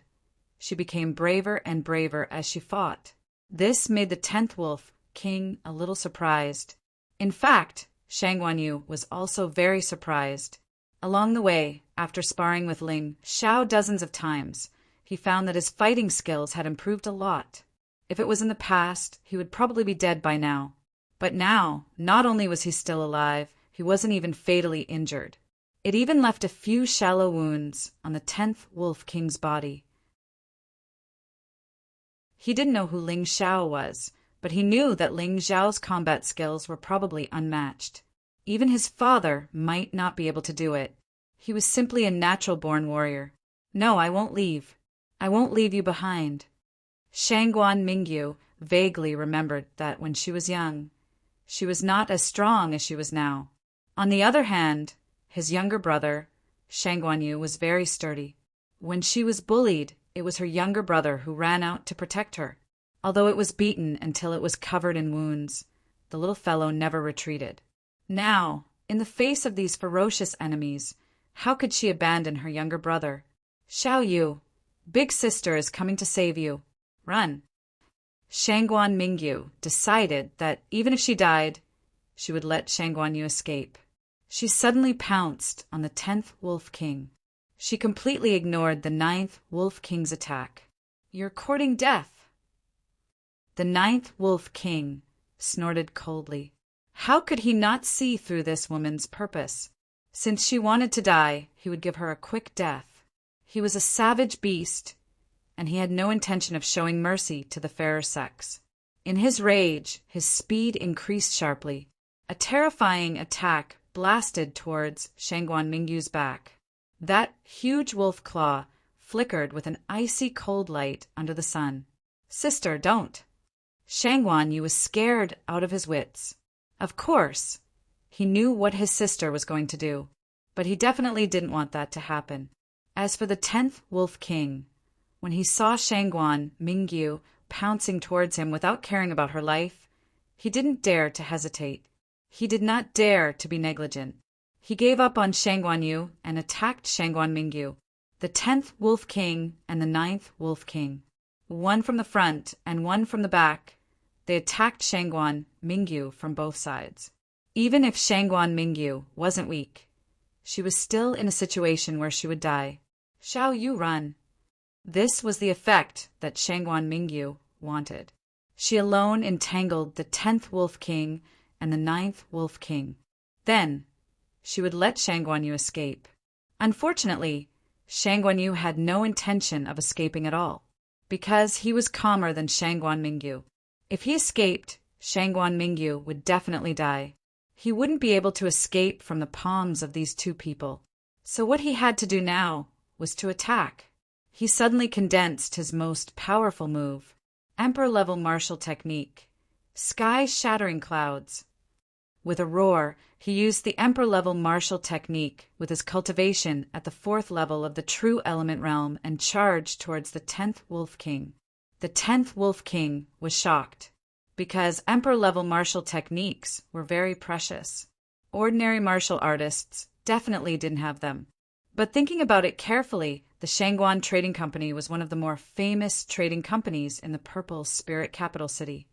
Speaker 1: she became braver and braver as she fought. This made the 10th Wolf King a little surprised. In fact, Shangguan Yu was also very surprised. Along the way, after sparring with Ling Xiao dozens of times, he found that his fighting skills had improved a lot. If it was in the past, he would probably be dead by now. But now, not only was he still alive, he wasn't even fatally injured. It even left a few shallow wounds on the 10th Wolf King's body. He didn't know who Ling Xiao was, but he knew that Ling Xiao's combat skills were probably unmatched. Even his father might not be able to do it. He was simply a natural-born warrior. "No, I won't leave. I won't leave you behind." Shangguan Mingyu vaguely remembered that when she was young, she was not as strong as she was now. On the other hand, his younger brother, Shangguan Yu, was very sturdy. When she was bullied, it was her younger brother who ran out to protect her. Although it was beaten until it was covered in wounds, the little fellow never retreated. Now, in the face of these ferocious enemies, how could she abandon her younger brother? Xiao Yu, big sister is coming to save you. Run. Shangguan Mingyu decided that even if she died, she would let Shangguan Yu escape. She suddenly pounced on the 10th Wolf King. She completely ignored the 9th Wolf King's attack. You're courting death. The 9th Wolf King snorted coldly. How could he not see through this woman's purpose? Since she wanted to die, he would give her a quick death. He was a savage beast, and he had no intention of showing mercy to the fairer sex. In his rage, his speed increased sharply. A terrifying attack blasted towards Shangguan Mingyu's back. That huge wolf claw flickered with an icy cold light under the sun. Sister, don't. Shangguan Yu was scared out of his wits. Of course, he knew what his sister was going to do, but he definitely didn't want that to happen. As for the 10th Wolf King, when he saw Shangguan Mingyu pouncing towards him without caring about her life, he didn't dare to hesitate. He did not dare to be negligent. He gave up on Shangguan Yu and attacked Shangguan Mingyu, the 10th Wolf King and the 9th Wolf King. One from the front and one from the back, they attacked Shangguan Mingyu from both sides. Even if Shangguan Mingyu wasn't weak, she was still in a situation where she would die. Xiao Yu, run. This was the effect that Shangguan Mingyu wanted. She alone entangled the 10th Wolf King and the 9th Wolf King. Then, she would let Shangguan Yu escape. Unfortunately, Shangguan Yu had no intention of escaping at all, because he was calmer than Shangguan Mingyu. If he escaped, Shangguan Mingyu would definitely die. He wouldn't be able to escape from the palms of these two people. So what he had to do now was to attack. He suddenly condensed his most powerful move, Emperor-level martial technique, sky-shattering clouds. With a roar, he used the Emperor-level martial technique with his cultivation at the 4th level of the True Element realm and charged towards the 10th Wolf King. The 10th Wolf King was shocked, because Emperor-level martial techniques were very precious. Ordinary martial artists definitely didn't have them. But thinking about it carefully, the Shangguan Trading Company was one of the more famous trading companies in the Purple Spirit Capital City.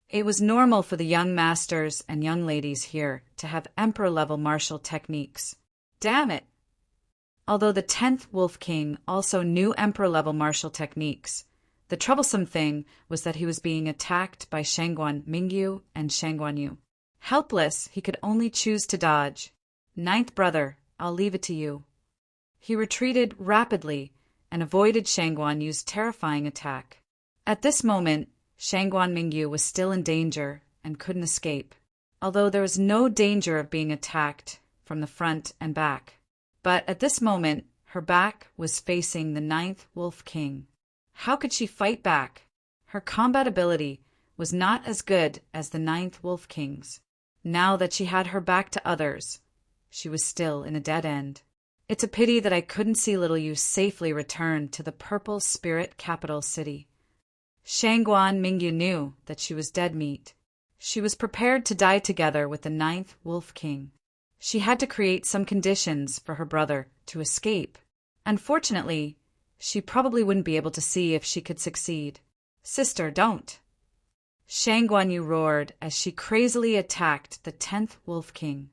Speaker 1: It was normal for the young masters and young ladies here to have Emperor-level martial techniques. Damn it! Although the 10th Wolf King also knew Emperor-level martial techniques, the troublesome thing was that he was being attacked by Shangguan Mingyu and Shangguan Yu. Helpless, he could only choose to dodge. 9th brother, I'll leave it to you. He retreated rapidly and avoided Shangguan Yu's terrifying attack. At this moment, Shangguan Mingyu was still in danger and couldn't escape, although there was no danger of being attacked from the front and back. But at this moment, her back was facing the 9th Wolf King. How could she fight back? Her combat ability was not as good as the 9th Wolf King's. Now that she had her back to others, she was still in a dead end. It's a pity that I couldn't see little Yu safely return to the Purple Spirit Capital City. Shangguan Mingyu knew that she was dead meat. She was prepared to die together with the 9th Wolf King. She had to create some conditions for her brother to escape. Unfortunately, she probably wouldn't be able to see if she could succeed. Sister, don't! Shangguan Yu roared as she crazily attacked the 10th Wolf King.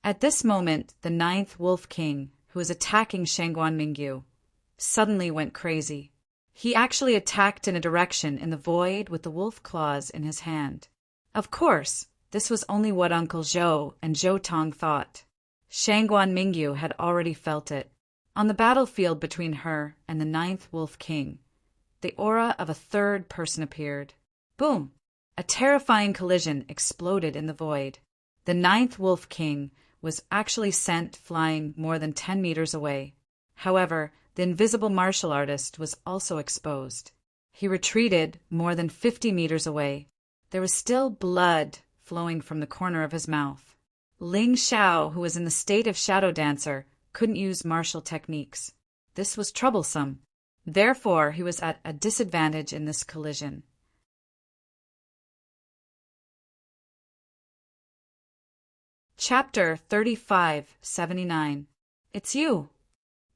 Speaker 1: At this moment, the 9th Wolf King, who was attacking Shangguan Mingyu, suddenly went crazy. He actually attacked in a direction in the void with the wolf claws in his hand. Of course, this was only what Uncle Zhou and Zhou Tong thought. Shangguan Mingyu had already felt it. On the battlefield between her and the 9th Wolf King, the aura of a third person appeared. Boom! A terrifying collision exploded in the void. The 9th Wolf King was actually sent flying more than 10 meters away. However, the invisible martial artist was also exposed. He retreated more than 50 meters away. There was still blood flowing from the corner of his mouth. Ling Xiao, who was in the state of shadow dancer, couldn't use martial techniques. This was troublesome. Therefore, he was at a disadvantage in this collision. Chapter 3579. It's you,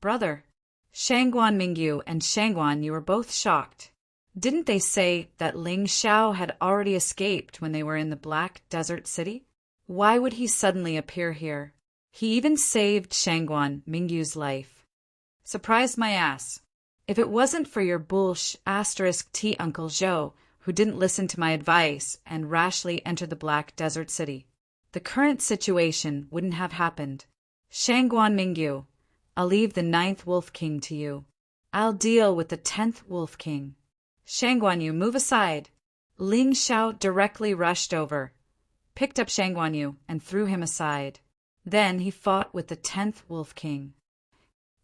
Speaker 1: brother. Shangguan Mingyu and Shangguan, you were both shocked. Didn't they say that Ling Xiao had already escaped when they were in the Black Desert City? Why would he suddenly appear here? He even saved Shangguan Mingyu's life. Surprised my ass. If it wasn't for your *T Uncle Zhou, who didn't listen to my advice and rashly entered the Black Desert City, the current situation wouldn't have happened. Shangguan Mingyu, I'll leave the 9th Wolf King to you. I'll deal with the 10th Wolf King. Shangguan Yu, move aside. Ling Xiao directly rushed over, picked up Shangguan Yu, and threw him aside. Then he fought with the 10th Wolf King.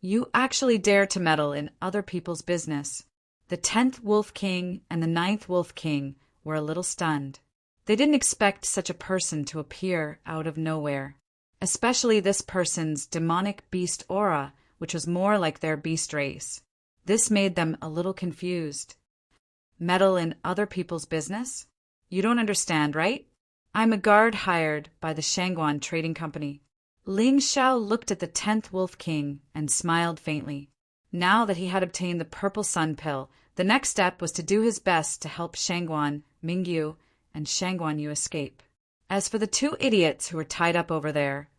Speaker 1: You actually dare to meddle in other people's business. The 10th Wolf King and the 9th Wolf King were a little stunned. They didn't expect such a person to appear out of nowhere, especially this person's demonic beast aura, which was more like their beast race. This made them a little confused. Meddle in other people's business? You don't understand, right? I'm a guard hired by the Shangguan Trading Company. Ling Xiao looked at the 10th Wolf King and smiled faintly. Now that he had obtained the purple sun pill, the next step was to do his best to help Shangguan Mingyu and Shangguan Yu escape. As for the two idiots who were tied up over there,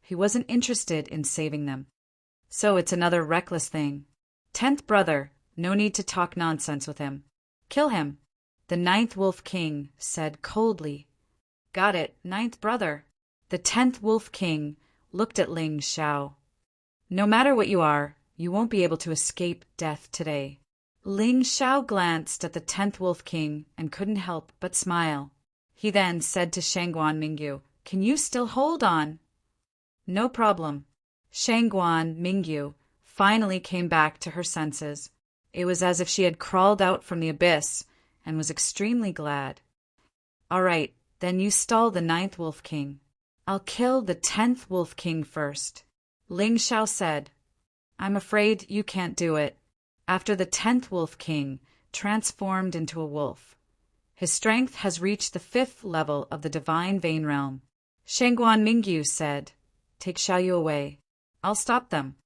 Speaker 1: he wasn't interested in saving them. So it's another reckless thing. 10th brother, no need to talk nonsense with him. Kill him, the 9th Wolf King said coldly. Got it, 9th brother. The 10th Wolf King looked at Ling Xiao. No matter what you are, you won't be able to escape death today. Ling Xiao glanced at the 10th Wolf King and couldn't help but smile. He then said to Shangguan Mingyu, Can you still hold on? No problem. Shangguan Mingyu finally came back to her senses. It was as if she had crawled out from the abyss and was extremely glad. All right, then you stall the 9th Wolf King. I'll kill the 10th Wolf King first. Ling Xiao said, I'm afraid you can't do it. After the 10th Wolf King transformed into a wolf, his strength has reached the 5th level of the Divine Vein Realm. Shangguan Mingyu said, Take Xiaoyu away. I'll stop them.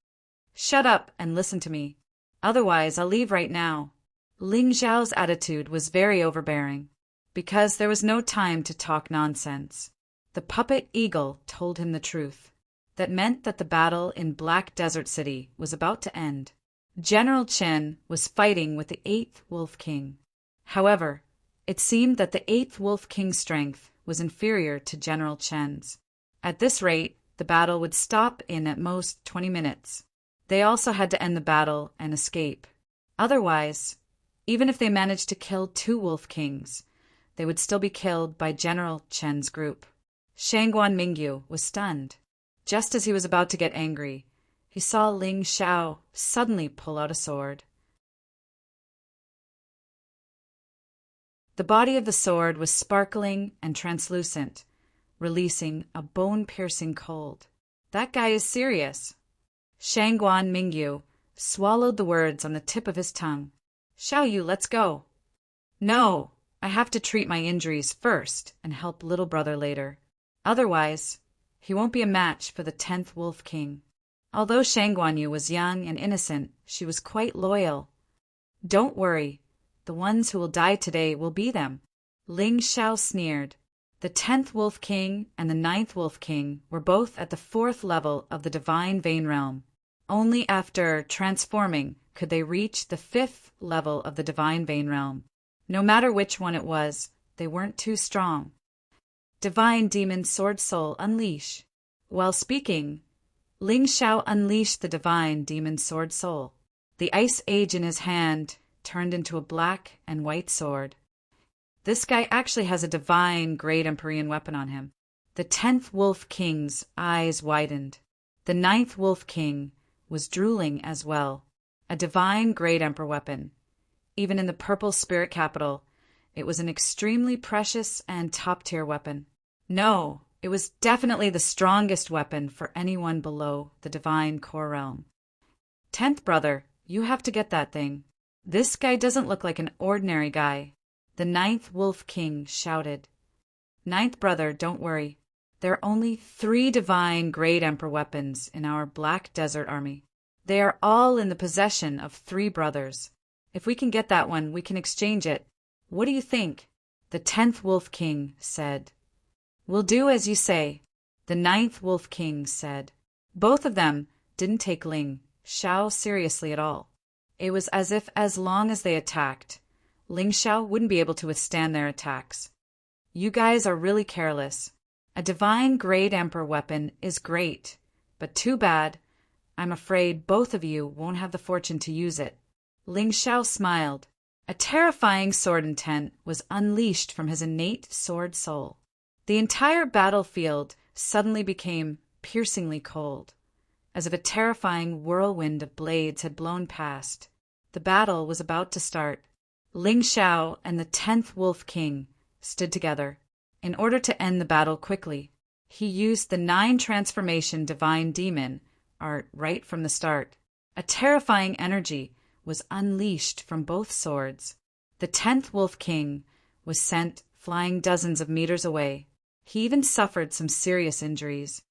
Speaker 1: Shut up and listen to me. Otherwise, I'll leave right now. Ling Xiao's attitude was very overbearing, because there was no time to talk nonsense. The puppet eagle told him the truth. That meant that the battle in Black Desert City was about to end. General Chen was fighting with the 8th Wolf King. However, it seemed that the 8th Wolf King's strength was inferior to General Chen's. At this rate, the battle would stop in at most 20 minutes. They also had to end the battle and escape. Otherwise, even if they managed to kill 2 Wolf Kings, they would still be killed by General Chen's group. Shangguan Mingyu was stunned. Just as he was about to get angry, he saw Ling Xiao suddenly pull out a sword. The body of the sword was sparkling and translucent, releasing a bone-piercing cold. That guy is serious. Shangguan Mingyu swallowed the words on the tip of his tongue. Xiaoyu, let's go. No, I have to treat my injuries first and help little brother later. Otherwise, he won't be a match for the 10th Wolf King. Although Shangguan Yu was young and innocent, she was quite loyal. Don't worry, the ones who will die today will be them. Ling Xiao sneered. The 10th Wolf King and the 9th Wolf King were both at the 4th level of the Divine Vein Realm. Only after transforming could they reach the 5th level of the Divine Vein Realm. No matter which one it was, they weren't too strong. Divine Demon Sword Soul, unleash. While speaking, Ling Xiao unleashed the Divine Demon Sword Soul. The Ice Age in his hand turned into a black and white sword. This guy actually has a divine Great Empyrean weapon on him. The 10th Wolf King's eyes widened. The 9th Wolf King was drooling as well. A divine Great Emperor weapon. Even in the Purple Spirit Capital, it was an extremely precious and top-tier weapon. No, it was definitely the strongest weapon for anyone below the Divine Core Realm. 10th brother, You have to get that thing. This guy doesn't look like an ordinary guy. The ninth Wolf King shouted. Ninth brother, don't worry. There are only 3 divine Great Emperor weapons in our Black Desert Army. They are all in the possession of 3 brothers. If we can get that one, we can exchange it. What do you think? The 10th Wolf King said. We'll do as you say, the 9th Wolf King said. Both of them didn't take Ling Xiao seriously at all. It was as if as long as they attacked, Ling Xiao wouldn't be able to withstand their attacks. You guys are really careless. A divine Great Emperor weapon is great, but too bad. I'm afraid both of you won't have the fortune to use it. Ling Xiao smiled. A terrifying sword intent was unleashed from his innate sword soul. The entire battlefield suddenly became piercingly cold, as if a terrifying whirlwind of blades had blown past. The battle was about to start. Ling Xiao and the 10th Wolf King stood together. In order to end the battle quickly, he used the 9 transformation divine demon art right from the start. A terrifying energy was unleashed from both swords. The 10th Wolf King was sent flying dozens of meters away. He even suffered some serious injuries.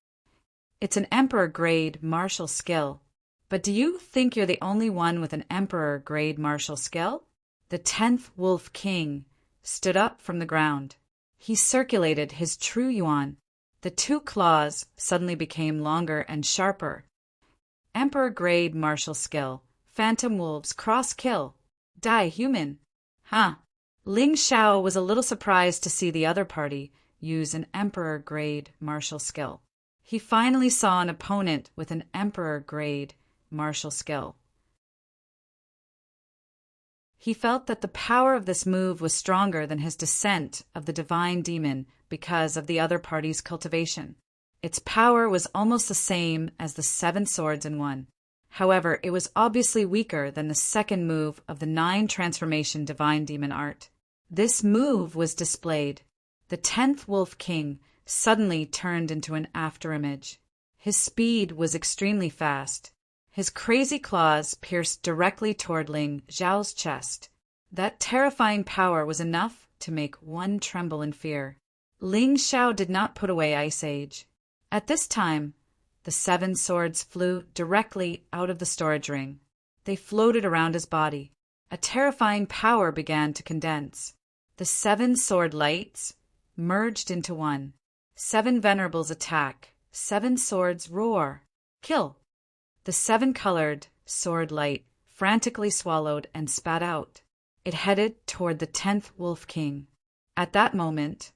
Speaker 1: It's an Emperor-grade martial skill. But do you think you're the only one with an Emperor-grade martial skill? The 10th Wolf King stood up from the ground. He circulated his true yuan. The 2 claws suddenly became longer and sharper. Emperor-grade martial skill. Phantom wolves cross-kill. Die human. Huh. Ling Xiao was a little surprised to see the other party use an Emperor-grade martial skill. He finally saw an opponent with an Emperor-grade martial skill. He felt that the power of this move was stronger than his descent of the divine demon because of the other party's cultivation. Its power was almost the same as the 7 swords in one. However, it was obviously weaker than the second move of the 9 transformation divine demon art. This move was displayed. The 10th Wolf King suddenly turned into an afterimage. His speed was extremely fast. His crazy claws pierced directly toward Ling Xiao's chest. That terrifying power was enough to make one tremble in fear. Ling Xiao did not put away Ice Age. At this time, the 7 swords flew directly out of the storage ring. They floated around his body. A terrifying power began to condense. The 7 sword lights merged into one. 7 venerables attack. 7 swords roar. Kill. The 7-colored sword light frantically swallowed and spat out. It headed toward the 10th Wolf King. At that moment,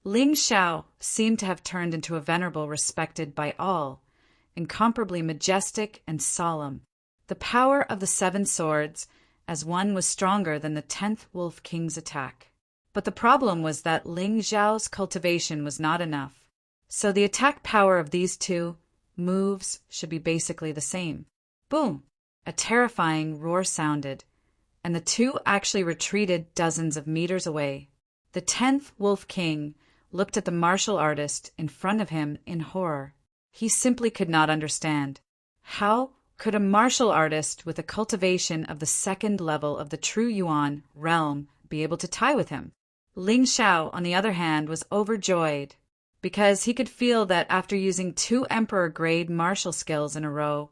Speaker 1: Ling Xiao seemed to have turned into a venerable respected by all, incomparably majestic and solemn. The power of the 7 swords as one was stronger than the 10th Wolf King's attack. But the problem was that Ling Xiao's cultivation was not enough. So the attack power of these 2 moves should be basically the same. Boom! A terrifying roar sounded, and the 2 actually retreated dozens of meters away. The 10th Wolf King looked at the martial artist in front of him in horror. He simply could not understand. How could a martial artist with a cultivation of the 2nd level of the True Yuan realm be able to tie with him? Ling Xiao, on the other hand, was overjoyed, because he could feel that after using 2 Emperor-grade martial skills in a row,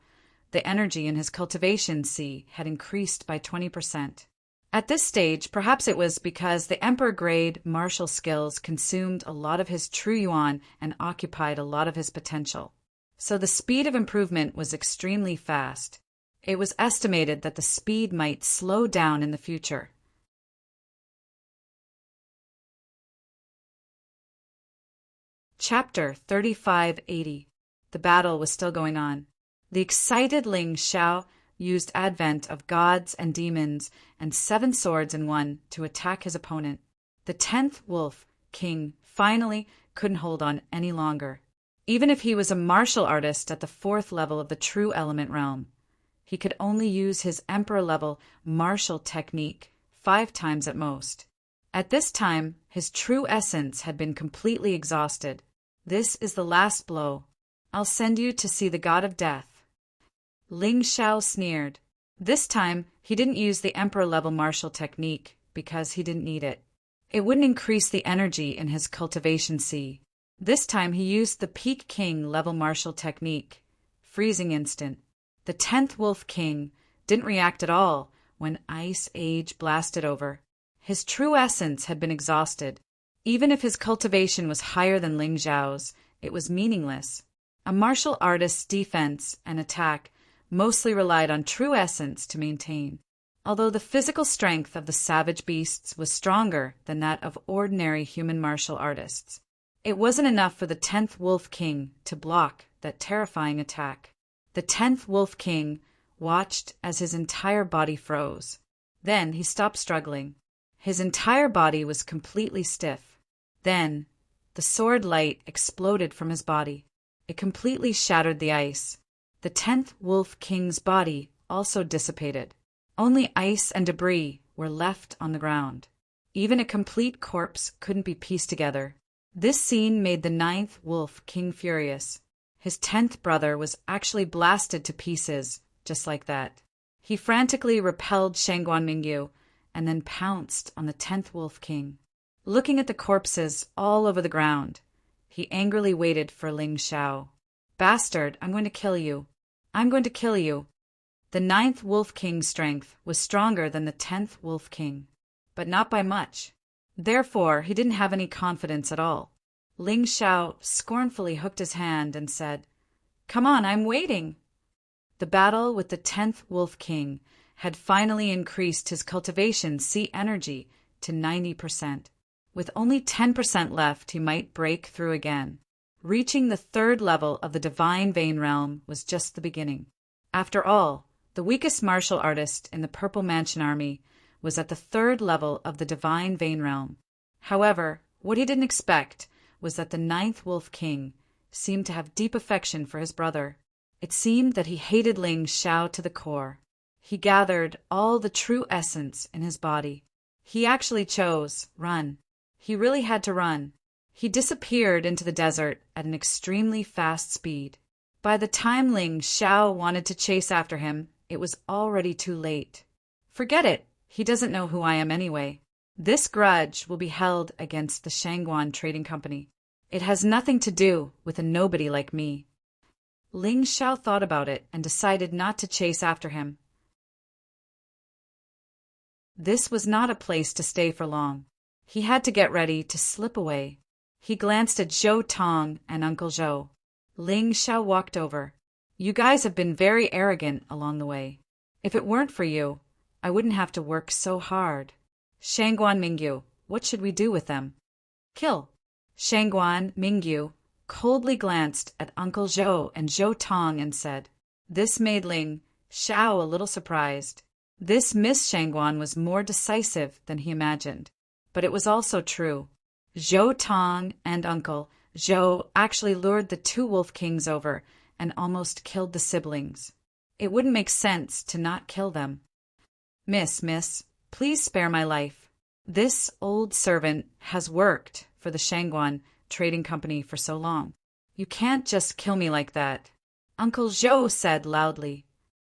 Speaker 1: the energy in his cultivation sea had increased by 20%. At this stage, perhaps it was because the Emperor-grade martial skills consumed a lot of his true yuan and occupied a lot of his potential. So the speed of improvement was extremely fast. It was estimated that the speed might slow down in the future. Chapter 3580. The battle was still going on. The excited Ling Xiao used advent of gods and demons and 7 swords in one to attack his opponent. The 10th Wolf King finally couldn't hold on any longer. Even if he was a martial artist at the 4th level of the True Element realm, he could only use his Emperor-level martial technique 5 times at most. At this time, his true essence had been completely exhausted. This is the last blow. I'll send you to see the god of death. Ling Xiao sneered. This time, he didn't use the Emperor-level martial technique because he didn't need it. It wouldn't increase the energy in his cultivation sea. This time, he used the Peak King-level martial technique, freezing instant. The 10th Wolf King didn't react at all when Ice Age blasted over. His true essence had been exhausted. Even if his cultivation was higher than Ling Xiao's, it was meaningless. A martial artist's defense and attack mostly relied on true essence to maintain, although the physical strength of the savage beasts was stronger than that of ordinary human martial artists. It wasn't enough for the 10th Wolf King to block that terrifying attack. The 10th Wolf King watched as his entire body froze. Then he stopped struggling. His entire body was completely stiff. Then, the sword light exploded from his body. It completely shattered the ice. The 10th Wolf King's body also dissipated. Only ice and debris were left on the ground. Even a complete corpse couldn't be pieced together. This scene made the 9th Wolf King furious. His 10th brother was actually blasted to pieces, just like that. He frantically repelled Shangguan Mingyu and then pounced on the 10th Wolf King. Looking at the corpses all over the ground, he angrily waited for Ling Xiao. "Bastard, I'm going to kill you. I'm going to kill you." The 9th Wolf King's strength was stronger than the 10th Wolf King, but not by much. Therefore, he didn't have any confidence at all. Ling Xiao scornfully hooked his hand and said, "Come on, I'm waiting." The battle with the 10th Wolf King had finally increased his cultivation sea energy to 90%. With only 10% left, he might break through again. Reaching the 3rd level of the Divine Vein Realm was just the beginning. After all, the weakest martial artist in the Purple Mansion Army was at the 3rd level of the Divine Vein Realm. However, what he didn't expect was that the 9th Wolf King seemed to have deep affection for his brother. It seemed that he hated Ling Xiao to the core. He gathered all the true essence in his body. He actually chose run. He really had to run. He disappeared into the desert at an extremely fast speed. By the time Ling Xiao wanted to chase after him, it was already too late. "Forget it. He doesn't know who I am anyway. This grudge will be held against the Shangguan Trading Company. It has nothing to do with a nobody like me." Ling Xiao thought about it and decided not to chase after him. This was not a place to stay for long. He had to get ready to slip away. He glanced at Zhou Tong and Uncle Zhou. Ling Xiao walked over. "You guys have been very arrogant along the way. If it weren't for you, I wouldn't have to work so hard. Shangguan Mingyu, what should we do with them?" "Kill." Shangguan Mingyu coldly glanced at Uncle Zhou and Zhou Tong and said. This made Ling Xiao a little surprised. This Miss Shangguan was more decisive than he imagined. But it was also true. Zhou Tong and Uncle Zhou actually lured the 2 Wolf Kings over and almost killed the siblings. It wouldn't make sense to not kill them. Miss, please spare my life. This old servant has worked for the Shangguan Trading Company for so long. You can't just kill me like that. Uncle Zhou said loudly.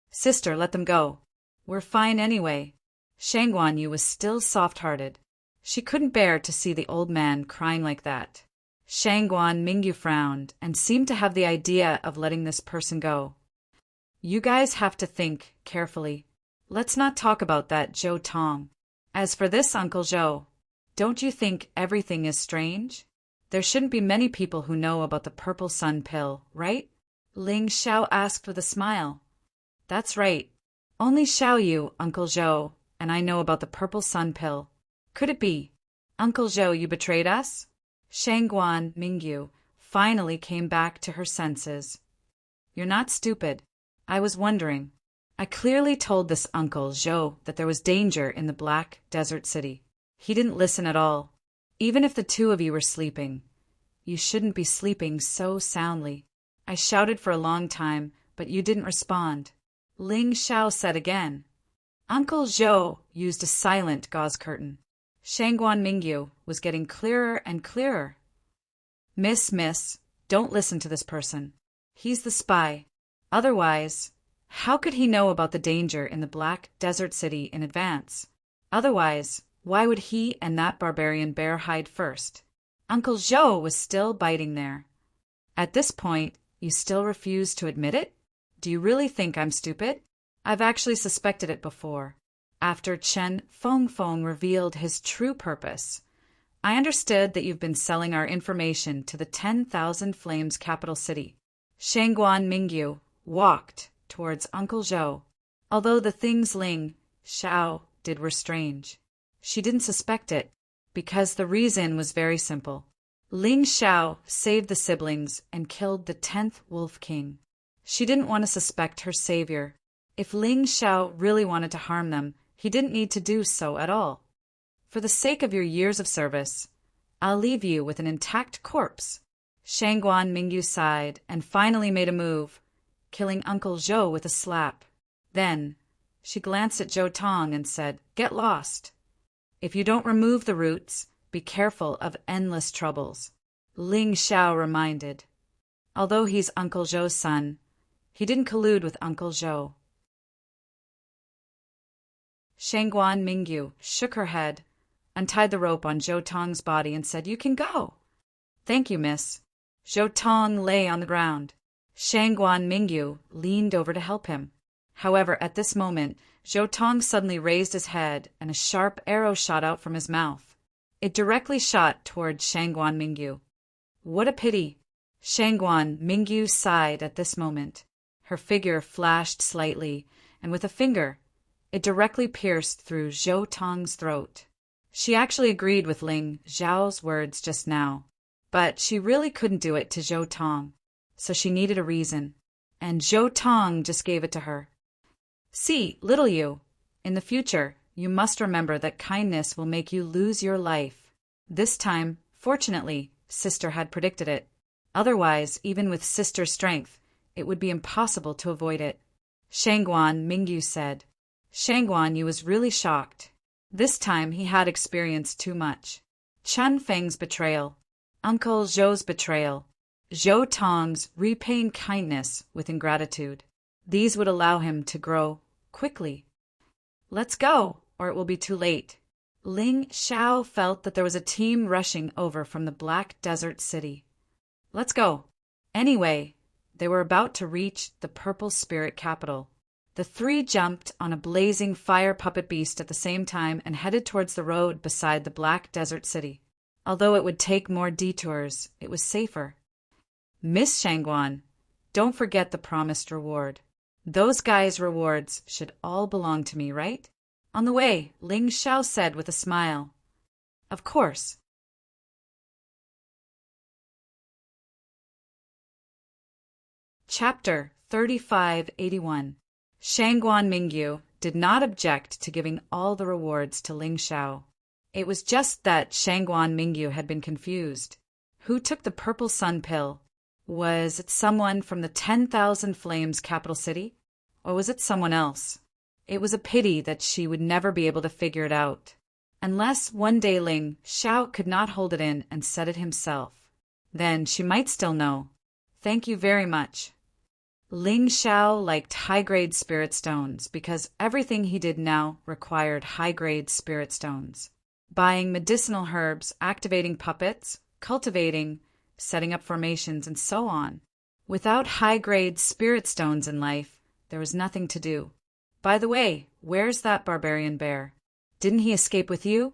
Speaker 1: Sister, let them go. We're fine anyway. Shangguan Yu was still soft-hearted. She couldn't bear to see the old man crying like that. Shangguan Mingyu frowned and seemed to have the idea of letting this person go. You guys have to think carefully. Let's not talk about that, Zhou Tong. As for this, Uncle Zhou, don't you think everything is strange? There shouldn't be many people who know about the purple sun pill, right? Ling Xiao asked with a smile. That's right. Only Xiao Yu, Uncle Zhou, and I know about the purple sun pill. Could it be? Uncle Zhou, you betrayed us? Shangguan Mingyu finally came back to her senses. You're not stupid. I was wondering. I clearly told this Uncle Zhou that there was danger in the Black Desert City. He didn't listen at all. Even if the 2 of you were sleeping, you shouldn't be sleeping so soundly. I shouted for a long time, but you didn't respond. Ling Xiao said again. Uncle Zhou used a silent gauze curtain. Shangguan Mingyu was getting clearer and clearer. Miss, don't listen to this person. He's the spy. Otherwise, How could he know about the danger in the Black Desert City in advance? Otherwise, why would he and that barbarian bear hide first? Uncle Zhou was still biting there. At this point, you still refuse to admit it? Do you really think I'm stupid? I've actually suspected it before. After Chen Fengfeng revealed his true purpose, I understood that you've been selling our information to the 10,000 Flames capital city. Shangguan Mingyu walked towards Uncle Zhou, although the things Ling Xiao did were strange. She didn't suspect it, because the reason was very simple. Ling Xiao saved the siblings and killed the 10th Wolf King. She didn't want to suspect her savior. If Ling Xiao really wanted to harm them, he didn't need to do so at all. For the sake of your years of service, I'll leave you with an intact corpse. Shangguan Mingyu sighed and finally made a move, killing Uncle Zhou with a slap. Then, she glanced at Zhou Tong and said, "Get lost. If you don't remove the roots, be careful of endless troubles." Ling Xiao reminded. Although he's Uncle Zhou's son, he didn't collude with Uncle Zhou. Shangguan Mingyu shook her head, untied the rope on Zhou Tong's body and said, "You can go." "Thank you, miss." Zhou Tong lay on the ground. Shangguan Mingyu leaned over to help him. However, at this moment, Zhou Tong suddenly raised his head and a sharp arrow shot out from his mouth. It directly shot toward Shangguan Mingyu. What a pity! Shangguan Mingyu sighed at this moment. Her figure flashed slightly, and with a finger, it directly pierced through Zhou Tong's throat. She actually agreed with Ling Xiao's words just now, but she really couldn't do it to Zhou Tong, so she needed a reason, and Zhou Tong just gave it to her. "See, little you, in the future, you must remember that kindness will make you lose your life." This time, fortunately, Sister had predicted it. Otherwise, even with Sister's strength, it would be impossible to avoid it. Shangguan Mingyu said. Shangguan Yu was really shocked. This time he had experienced too much. Chen Feng's betrayal, Uncle Zhou's betrayal, Zhou Tong's repaying kindness with ingratitude. These would allow him to grow quickly. "Let's go, or it will be too late." Ling Xiao felt that there was a team rushing over from the Black Desert City. "Let's go." Anyway, they were about to reach the Purple Spirit capital. The three jumped on a blazing fire puppet beast at the same time and headed towards the road beside the Black Desert City. Although it would take more detours, it was safer. "Miss Shangguan, don't forget the promised reward. Those guys' rewards should all belong to me, right?" On the way, Ling Xiao said with a smile. "Of course." Chapter 3581. Shangguan Mingyu did not object to giving all the rewards to Ling Xiao. It was just that Shangguan Mingyu had been confused. Who took the purple sun pill? Was it someone from the 10,000 Flames capital city? Or was it someone else? It was a pity that she would never be able to figure it out. Unless one day Ling Xiao could not hold it in and said it himself. Then she might still know. "Thank you very much." Ling Xiao liked high-grade spirit stones because everything he did now required high-grade spirit stones. Buying medicinal herbs, activating puppets, cultivating, setting up formations, and so on. Without high-grade spirit stones in life, there was nothing to do. "By the way, where's that barbarian bear? Didn't he escape with you?"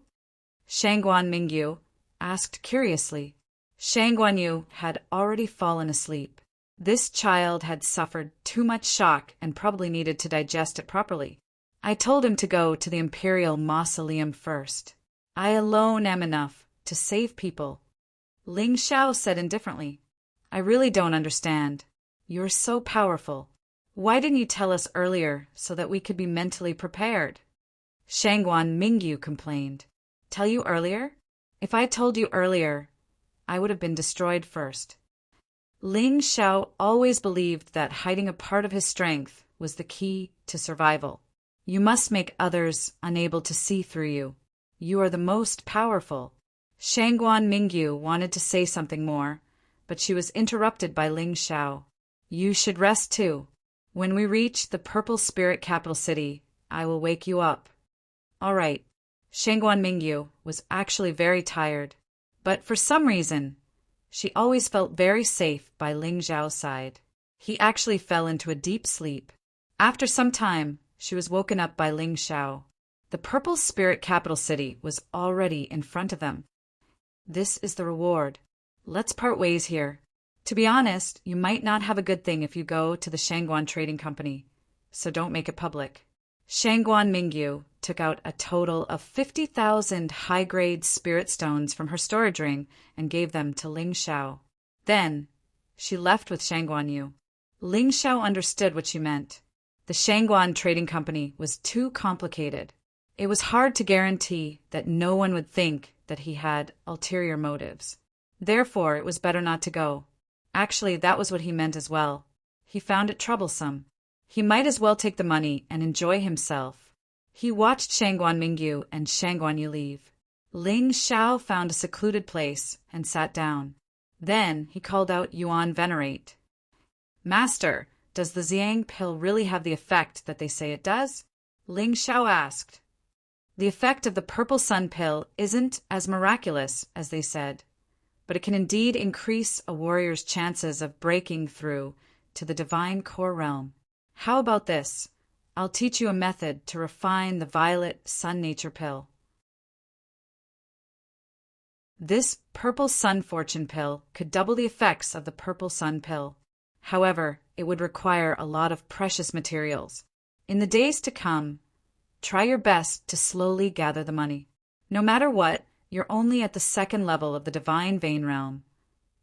Speaker 1: Shangguan Mingyu asked curiously. Shangguan Yu had already fallen asleep. This child had suffered too much shock and probably needed to digest it properly. "I told him to go to the Imperial Mausoleum first. I alone am enough to save people." Ling Xiao said indifferently. "I really don't understand. You're so powerful. Why didn't you tell us earlier so that we could be mentally prepared?" Shangguan Mingyu complained. "Tell you earlier? If I told you earlier, I would have been destroyed first." Ling Xiao always believed that hiding a part of his strength was the key to survival. You must make others unable to see through you. You are the most powerful. Shangguan Mingyu wanted to say something more, but she was interrupted by Ling Xiao. "You should rest too. When we reach the purple spirit capital city, I will wake you up. All right. Shangguan Mingyu was actually very tired, but for some reason, she always felt very safe by Ling Zhao's side. He actually fell into a deep sleep. After some time, she was woken up by Ling Xiao. The purple spirit capital city was already in front of them. This is the reward. Let's part ways here. To be honest, you might not have a good thing if you go to the Shangguan Trading Company, so don't make it public. Shangguan Mingyu took out a total of 50,000 high-grade spirit stones from her storage ring and gave them to Ling Xiao. Then, she left with Shangguan Yu. Ling Xiao understood what she meant. The Shangguan Trading Company was too complicated. It was hard to guarantee that no one would think that he had ulterior motives. Therefore, it was better not to go. Actually, that was what he meant as well. He found it troublesome. He might as well take the money and enjoy himself. He watched Shangguan Mingyu and Shangguan Yu leave. Ling Xiao found a secluded place and sat down. Then he called out Yuan Venerate. Master, does the Xiang pill really have the effect that they say it does? Ling Xiao asked. The effect of the purple sun pill isn't as miraculous as they said, but it can indeed increase a warrior's chances of breaking through to the divine core realm. How about this? I'll teach you a method to refine the violet sun nature pill. This purple sun fortune pill could double the effects of the purple sun pill. However, it would require a lot of precious materials. In the days to come, try your best to slowly gather the money. No matter what, you're only at the second level of the divine vein realm.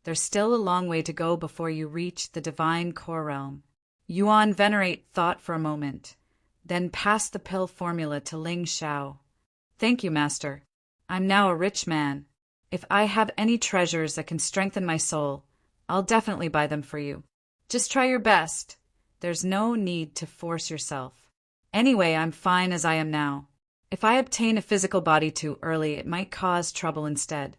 Speaker 1: There's still a long way to go before you reach the divine core realm. Yuan Venerate thought for a moment, then passed the pill formula to Ling Xiao. Thank you, Master. I'm now a rich man. If I have any treasures that can strengthen my soul, I'll definitely buy them for you. Just try your best. There's no need to force yourself. Anyway, I'm fine as I am now. If I obtain a physical body too early, it might cause trouble instead.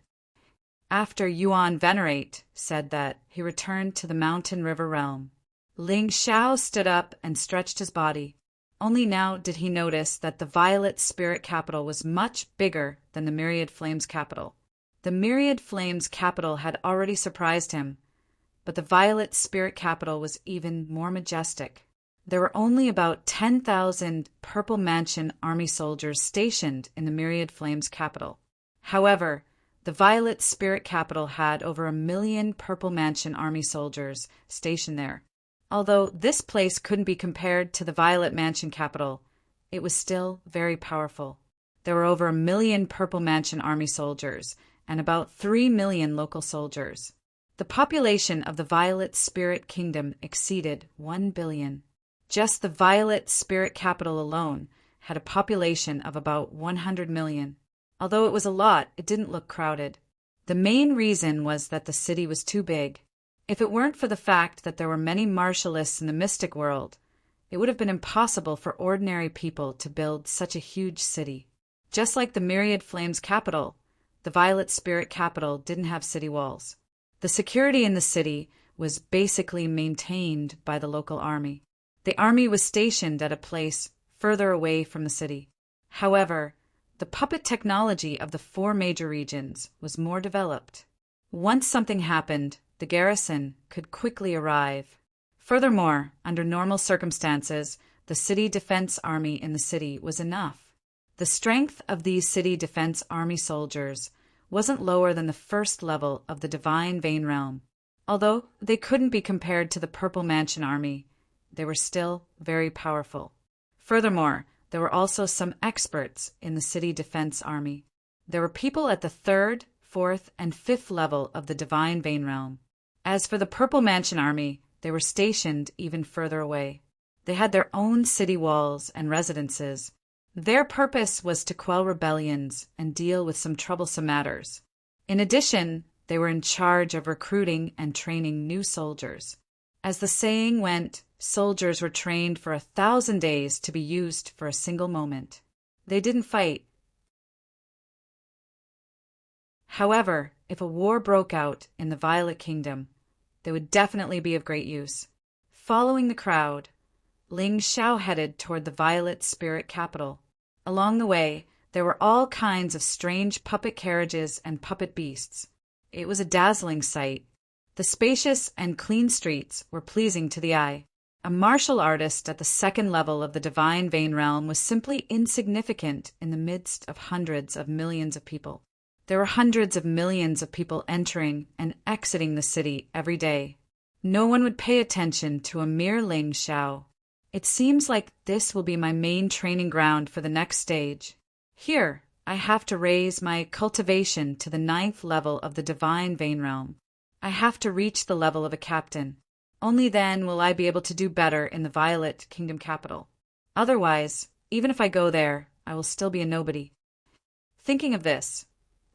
Speaker 1: After Yuan Venerate said that, he returned to the mountain river realm. Ling Xiao stood up and stretched his body. Only now did he notice that the violet spirit capital was much bigger than the Myriad Flames capital. The Myriad Flames capital had already surprised him, but the violet spirit capital was even more majestic. There were only about 10,000 Purple Mansion army soldiers stationed in the Myriad Flames capital. However, the violet spirit capital had over 1 million Purple Mansion army soldiers stationed there. Although this place couldn't be compared to the Violet Mansion capital, it was still very powerful. There were over 1 million Purple Mansion army soldiers and about 3 million local soldiers. The population of the Violet Spirit Kingdom exceeded 1 billion. Just the Violet Spirit capital alone had a population of about 100 million. Although it was a lot, it didn't look crowded. The main reason was that the city was too big. If it weren't for the fact that there were many martialists in the mystic world, it would have been impossible for ordinary people to build such a huge city. Just like the Myriad Flames capital, the Violet Spirit capital didn't have city walls. The security in the city was basically maintained by the local army. The army was stationed at a place further away from the city. However, the puppet technology of the 4 major regions was more developed. Once something happened, the garrison could quickly arrive. Furthermore, under normal circumstances, the city defense army in the city was enough. The strength of these city defense army soldiers wasn't lower than the first level of the divine vein realm. Although they couldn't be compared to the Purple Mansion army, they were still very powerful. Furthermore, there were also some experts in the city defense army. There were people at the 3rd, 4th, and 5th level of the divine vein realm. As for the Purple Mansion army, they were stationed even further away. They had their own city walls and residences. Their purpose was to quell rebellions and deal with some troublesome matters. In addition, they were in charge of recruiting and training new soldiers. As the saying went, soldiers were trained for 1,000 days to be used for a single moment. They didn't fight. However, if a war broke out in the Violet Kingdom, they would definitely be of great use. Following the crowd, Ling Xiao headed toward the Violet Spirit Capital. Along the way, there were all kinds of strange puppet carriages and puppet beasts. It was a dazzling sight. The spacious and clean streets were pleasing to the eye. A martial artist at the second level of the divine vein realm was simply insignificant in the midst of hundreds of millions of people. There were hundreds of millions of people entering and exiting the city every day. No one would pay attention to a mere Ling Xiao. It seems like this will be my main training ground for the next stage. Here, I have to raise my cultivation to the 9th level of the divine vein realm. I have to reach the level of a captain. Only then will I be able to do better in the Violet Kingdom capital. Otherwise, even if I go there, I will still be a nobody. Thinking of this,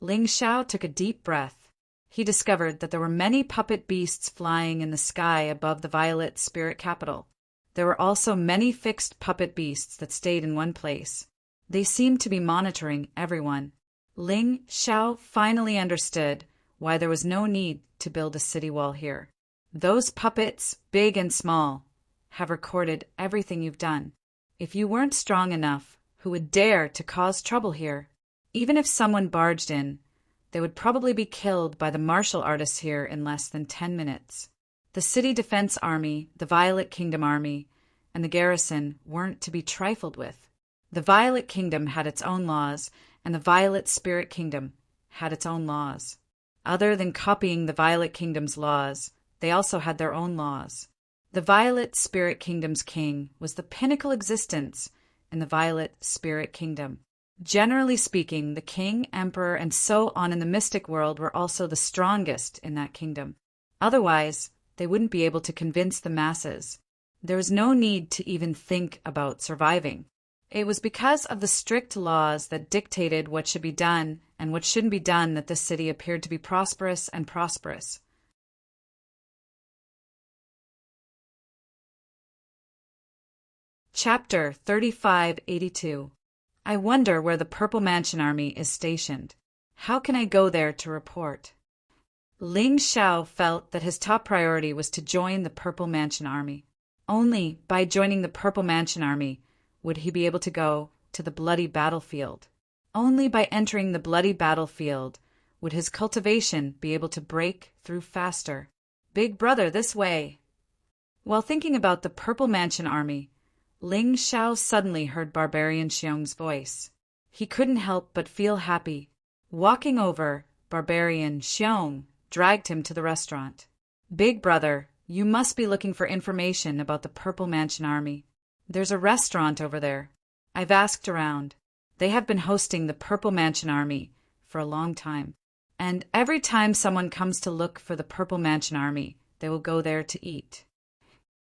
Speaker 1: Ling Xiao took a deep breath. He discovered that there were many puppet beasts flying in the sky above the Violet Spirit Capital. There were also many fixed puppet beasts that stayed in one place. They seemed to be monitoring everyone. Ling Xiao finally understood why there was no need to build a city wall here. Those puppets, big and small, have recorded everything you've done. If you weren't strong enough, who would dare to cause trouble here? Even if someone barged in, they would probably be killed by the martial artists here in less than 10 minutes. The City Defense Army, the Violet Kingdom Army, and the garrison weren't to be trifled with. The Violet Kingdom had its own laws, and the Violet Spirit Kingdom had its own laws. Other than copying the Violet Kingdom's laws, they also had their own laws. The Violet Spirit Kingdom's king was the pinnacle existence in the Violet Spirit Kingdom. Generally speaking, the king, emperor, and so on in the mystic world were also the strongest in that kingdom. Otherwise, they wouldn't be able to convince the masses. There was no need to even think about surviving. It was because of the strict laws that dictated what should be done and what shouldn't be done that this city appeared to be prosperous and prosperous. Chapter 3582. I wonder where the Purple Mansion Army is stationed. How can I go there to report? Ling Xiao felt that his top priority was to join the Purple Mansion Army. Only by joining the Purple Mansion Army would he be able to go to the bloody battlefield. Only by entering the bloody battlefield would his cultivation be able to break through faster. Big brother, this way! While thinking about the Purple Mansion Army, Ling Xiao suddenly heard Barbarian Xiong's voice. He couldn't help but feel happy. Walking over, Barbarian Xiong dragged him to the restaurant. Big brother, you must be looking for information about the Purple Mansion Army. There's a restaurant over there. I've asked around. They have been hosting the Purple Mansion Army for a long time. And every time someone comes to look for the Purple Mansion Army, they will go there to eat.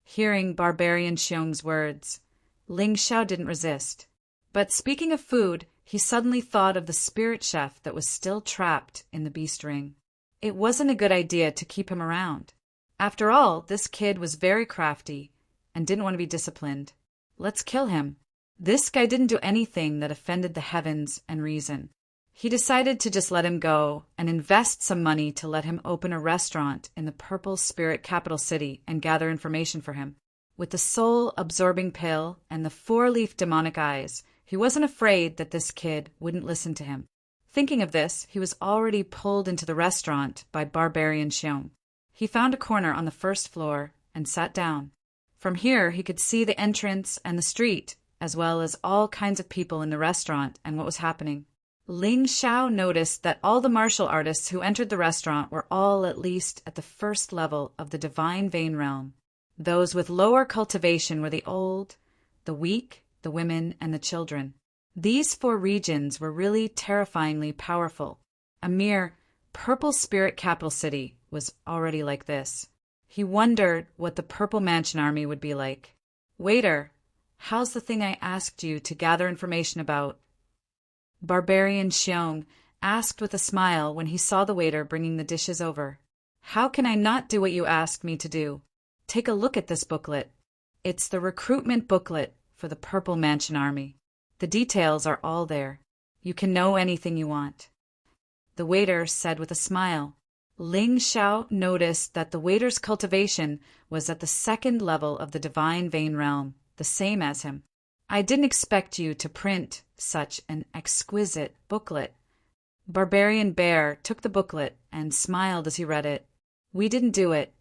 Speaker 1: Hearing Barbarian Xiong's words, Ling Xiao didn't resist. But speaking of food, he suddenly thought of the spirit chef that was still trapped in the beast ring. It wasn't a good idea to keep him around. After all, this kid was very crafty and didn't want to be disciplined. Let's kill him. This guy didn't do anything that offended the heavens and reason. He decided to just let him go and invest some money to let him open a restaurant in the Purple Spirit Capital City and gather information for him. With the soul-absorbing pill and the 4-leaf demonic eyes, he wasn't afraid that this kid wouldn't listen to him. Thinking of this, he was already pulled into the restaurant by Barbarian Xiong. He found a corner on the first floor and sat down. From here, he could see the entrance and the street, as well as all kinds of people in the restaurant and what was happening. Ling Xiao noticed that all the martial artists who entered the restaurant were all at least at the first level of the divine vein realm. Those with lower cultivation were the old, the weak, the women, and the children. These 4 regions were really terrifyingly powerful. A mere Purple Spirit Capital City was already like this. He wondered what the Purple Mansion Army would be like. Waiter, how's the thing I asked you to gather information about? Barbarian Xiong asked with a smile when he saw the waiter bringing the dishes over. How can I not do what you asked me to do? Take a look at this booklet. It's the recruitment booklet for the Purple Mansion Army. The details are all there. You can know anything you want. The waiter said with a smile. Ling Xiao noticed that the waiter's cultivation was at the 2nd level of the divine vein realm, the same as him. I didn't expect you to print such an exquisite booklet. Barbarian Bear took the booklet and smiled as he read it. We didn't do it.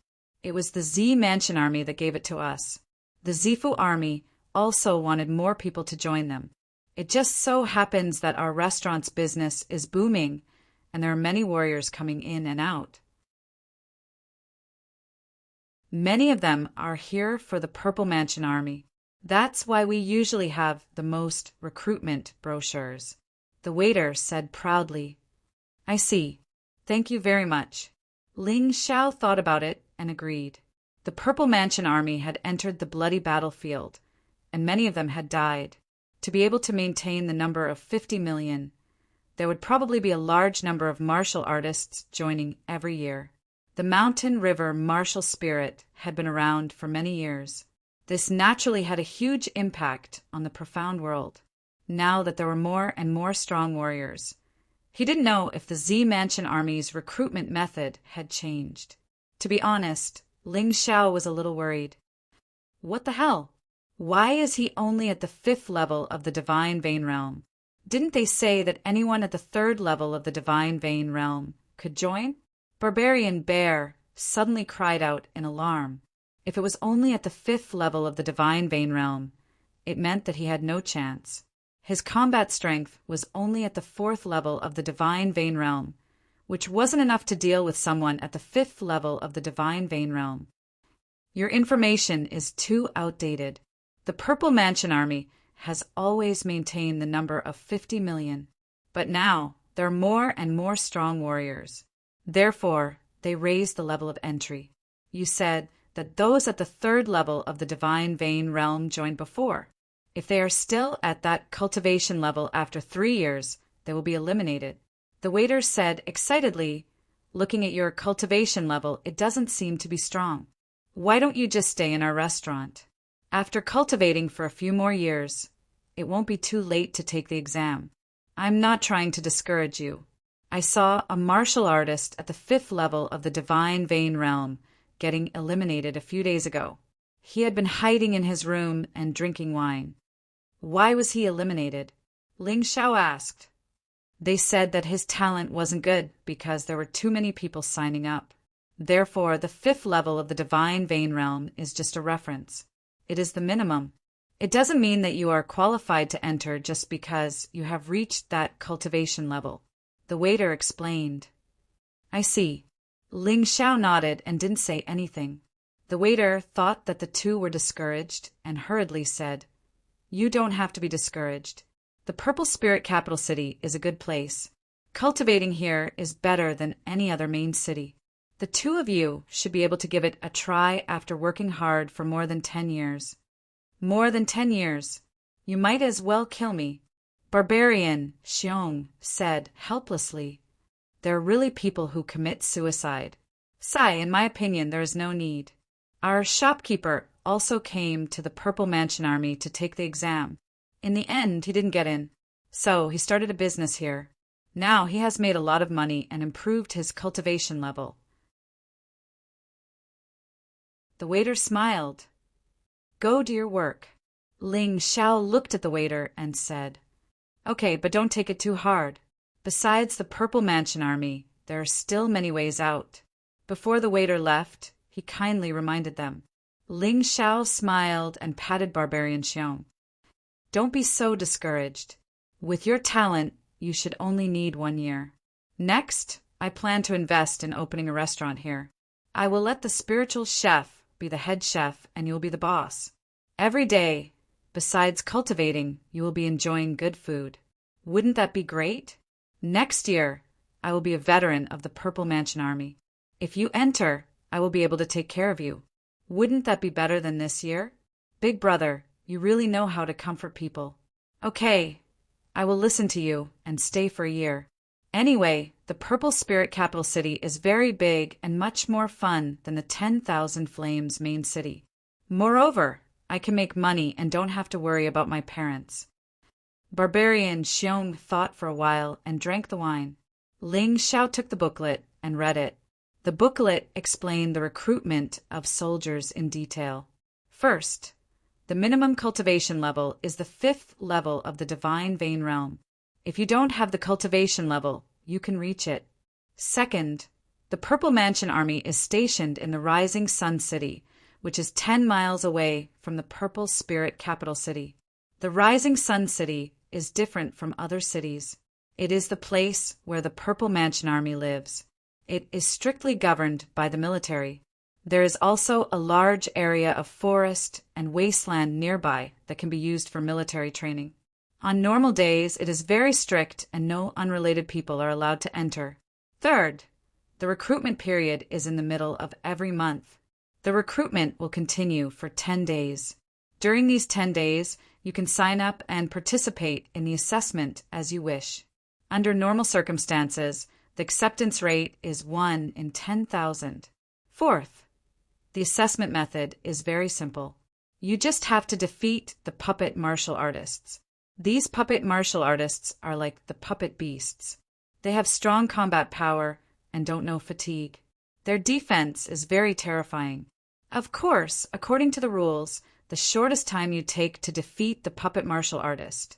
Speaker 1: It was the Z Mansion Army that gave it to us. The Zifu Army also wanted more people to join them. It just so happens that our restaurant's business is booming, and there are many warriors coming in and out. Many of them are here for the Purple Mansion Army. That's why we usually have the most recruitment brochures. The waiter said proudly. I see. Thank you very much. Ling Xiao thought about it and agreed. The Purple Mansion Army had entered the bloody battlefield, and many of them had died. To be able to maintain the number of 50 million, there would probably be a large number of martial artists joining every year. The mountain river martial spirit had been around for many years. This naturally had a huge impact on the profound world, now that there were more and more strong warriors. He didn't know if the Z Mansion Army's recruitment method had changed. To be honest, Ling Xiao was a little worried. What the hell? Why is he only at the 5th level of the Divine Vein Realm? Didn't they say that anyone at the 3rd level of the Divine Vein Realm could join? Barbarian Bear suddenly cried out in alarm. If it was only at the 5th level of the Divine Vein Realm, it meant that he had no chance. His combat strength was only at the 4th level of the Divine Vein Realm, which wasn't enough to deal with someone at the 5th level of the Divine Vein Realm. Your information is too outdated. The Purple Mansion Army has always maintained the number of 50 million, but now there are more and more strong warriors. Therefore, they raised the level of entry. You said that those at the 3rd level of the Divine Vein Realm joined before. If they are still at that cultivation level after 3 years, they will be eliminated. The waiter said excitedly, looking at your cultivation level, it doesn't seem to be strong. Why don't you just stay in our restaurant? After cultivating for a few more years, it won't be too late to take the exam. I'm not trying to discourage you. I saw a martial artist at the 5th level of the Divine Vein Realm getting eliminated a few days ago. He had been hiding in his room and drinking wine. Why was he eliminated? Ling Xiao asked. They said that his talent wasn't good because there were too many people signing up. Therefore, the 5th level of the Divine Vein Realm is just a reference. It is the minimum. It doesn't mean that you are qualified to enter just because you have reached that cultivation level. The waiter explained. I see. Ling Xiao nodded and didn't say anything. The waiter thought that the two were discouraged and hurriedly said, You don't have to be discouraged. The Purple Spirit capital city is a good place. Cultivating here is better than any other main city. The two of you should be able to give it a try after working hard for more than 10 years. More than 10 years. You might as well kill me. Barbarian Xiong said helplessly. There are really people who commit suicide. Sai, in my opinion, there is no need. Our shopkeeper also came to the Purple Mansion Army to take the exam. In the end, he didn't get in. So he started a business here. Now he has made a lot of money and improved his cultivation level. The waiter smiled. Go do your work. Ling Xiao looked at the waiter and said, Okay, but don't take it too hard. Besides the Purple Mansion Army, there are still many ways out. Before the waiter left, he kindly reminded them. Ling Xiao smiled and patted Barbarian Xiong. Don't be so discouraged. With your talent, you should only need 1 year. Next, I plan to invest in opening a restaurant here. I will let the spiritual chef be the head chef and you'll be the boss. Every day, besides cultivating, you will be enjoying good food. Wouldn't that be great? Next year, I will be a veteran of the Purple Mansion Army. If you enter, I will be able to take care of you. Wouldn't that be better than this year? Big brother, you really know how to comfort people. Okay, I will listen to you and stay for a year. Anyway, the Purple Spirit capital city is very big and much more fun than the 10,000 Flames main city. Moreover, I can make money and don't have to worry about my parents. Barbarian Xiong thought for a while and drank the wine. Ling Xiao took the booklet and read it. The booklet explained the recruitment of soldiers in detail. First, The minimum cultivation level is the 5th level of the Divine Vein realm. If you don't have the cultivation level, you can reach it. Second, the Purple Mansion Army is stationed in the Rising Sun City, which is 10 miles away from the Purple Spirit capital city. The Rising Sun City is different from other cities. It is the place where the Purple Mansion Army lives. It is strictly governed by the military. There is also a large area of forest and wasteland nearby that can be used for military training. On normal days, it is very strict and no unrelated people are allowed to enter. Third, the recruitment period is in the middle of every month. The recruitment will continue for 10 days. During these 10 days, you can sign up and participate in the assessment as you wish. Under normal circumstances, the acceptance rate is 1 in 10,000. Fourth, the assessment method is very simple. You just have to defeat the puppet martial artists. These puppet martial artists are like the puppet beasts. They have strong combat power and don't know fatigue. Their defense is very terrifying. Of course, according to the rules, the shortest time you take to defeat the puppet martial artist,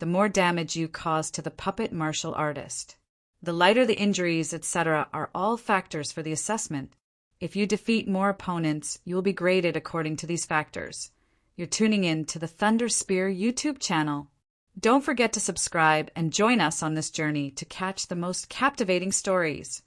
Speaker 1: the more damage you cause to the puppet martial artist. The lighter the injuries, etc., are all factors for the assessment. If you defeat more opponents, you will be graded according to these factors. You're tuning in to the Thunder Spear YouTube channel. Don't forget to subscribe and join us on this journey to catch the most captivating stories.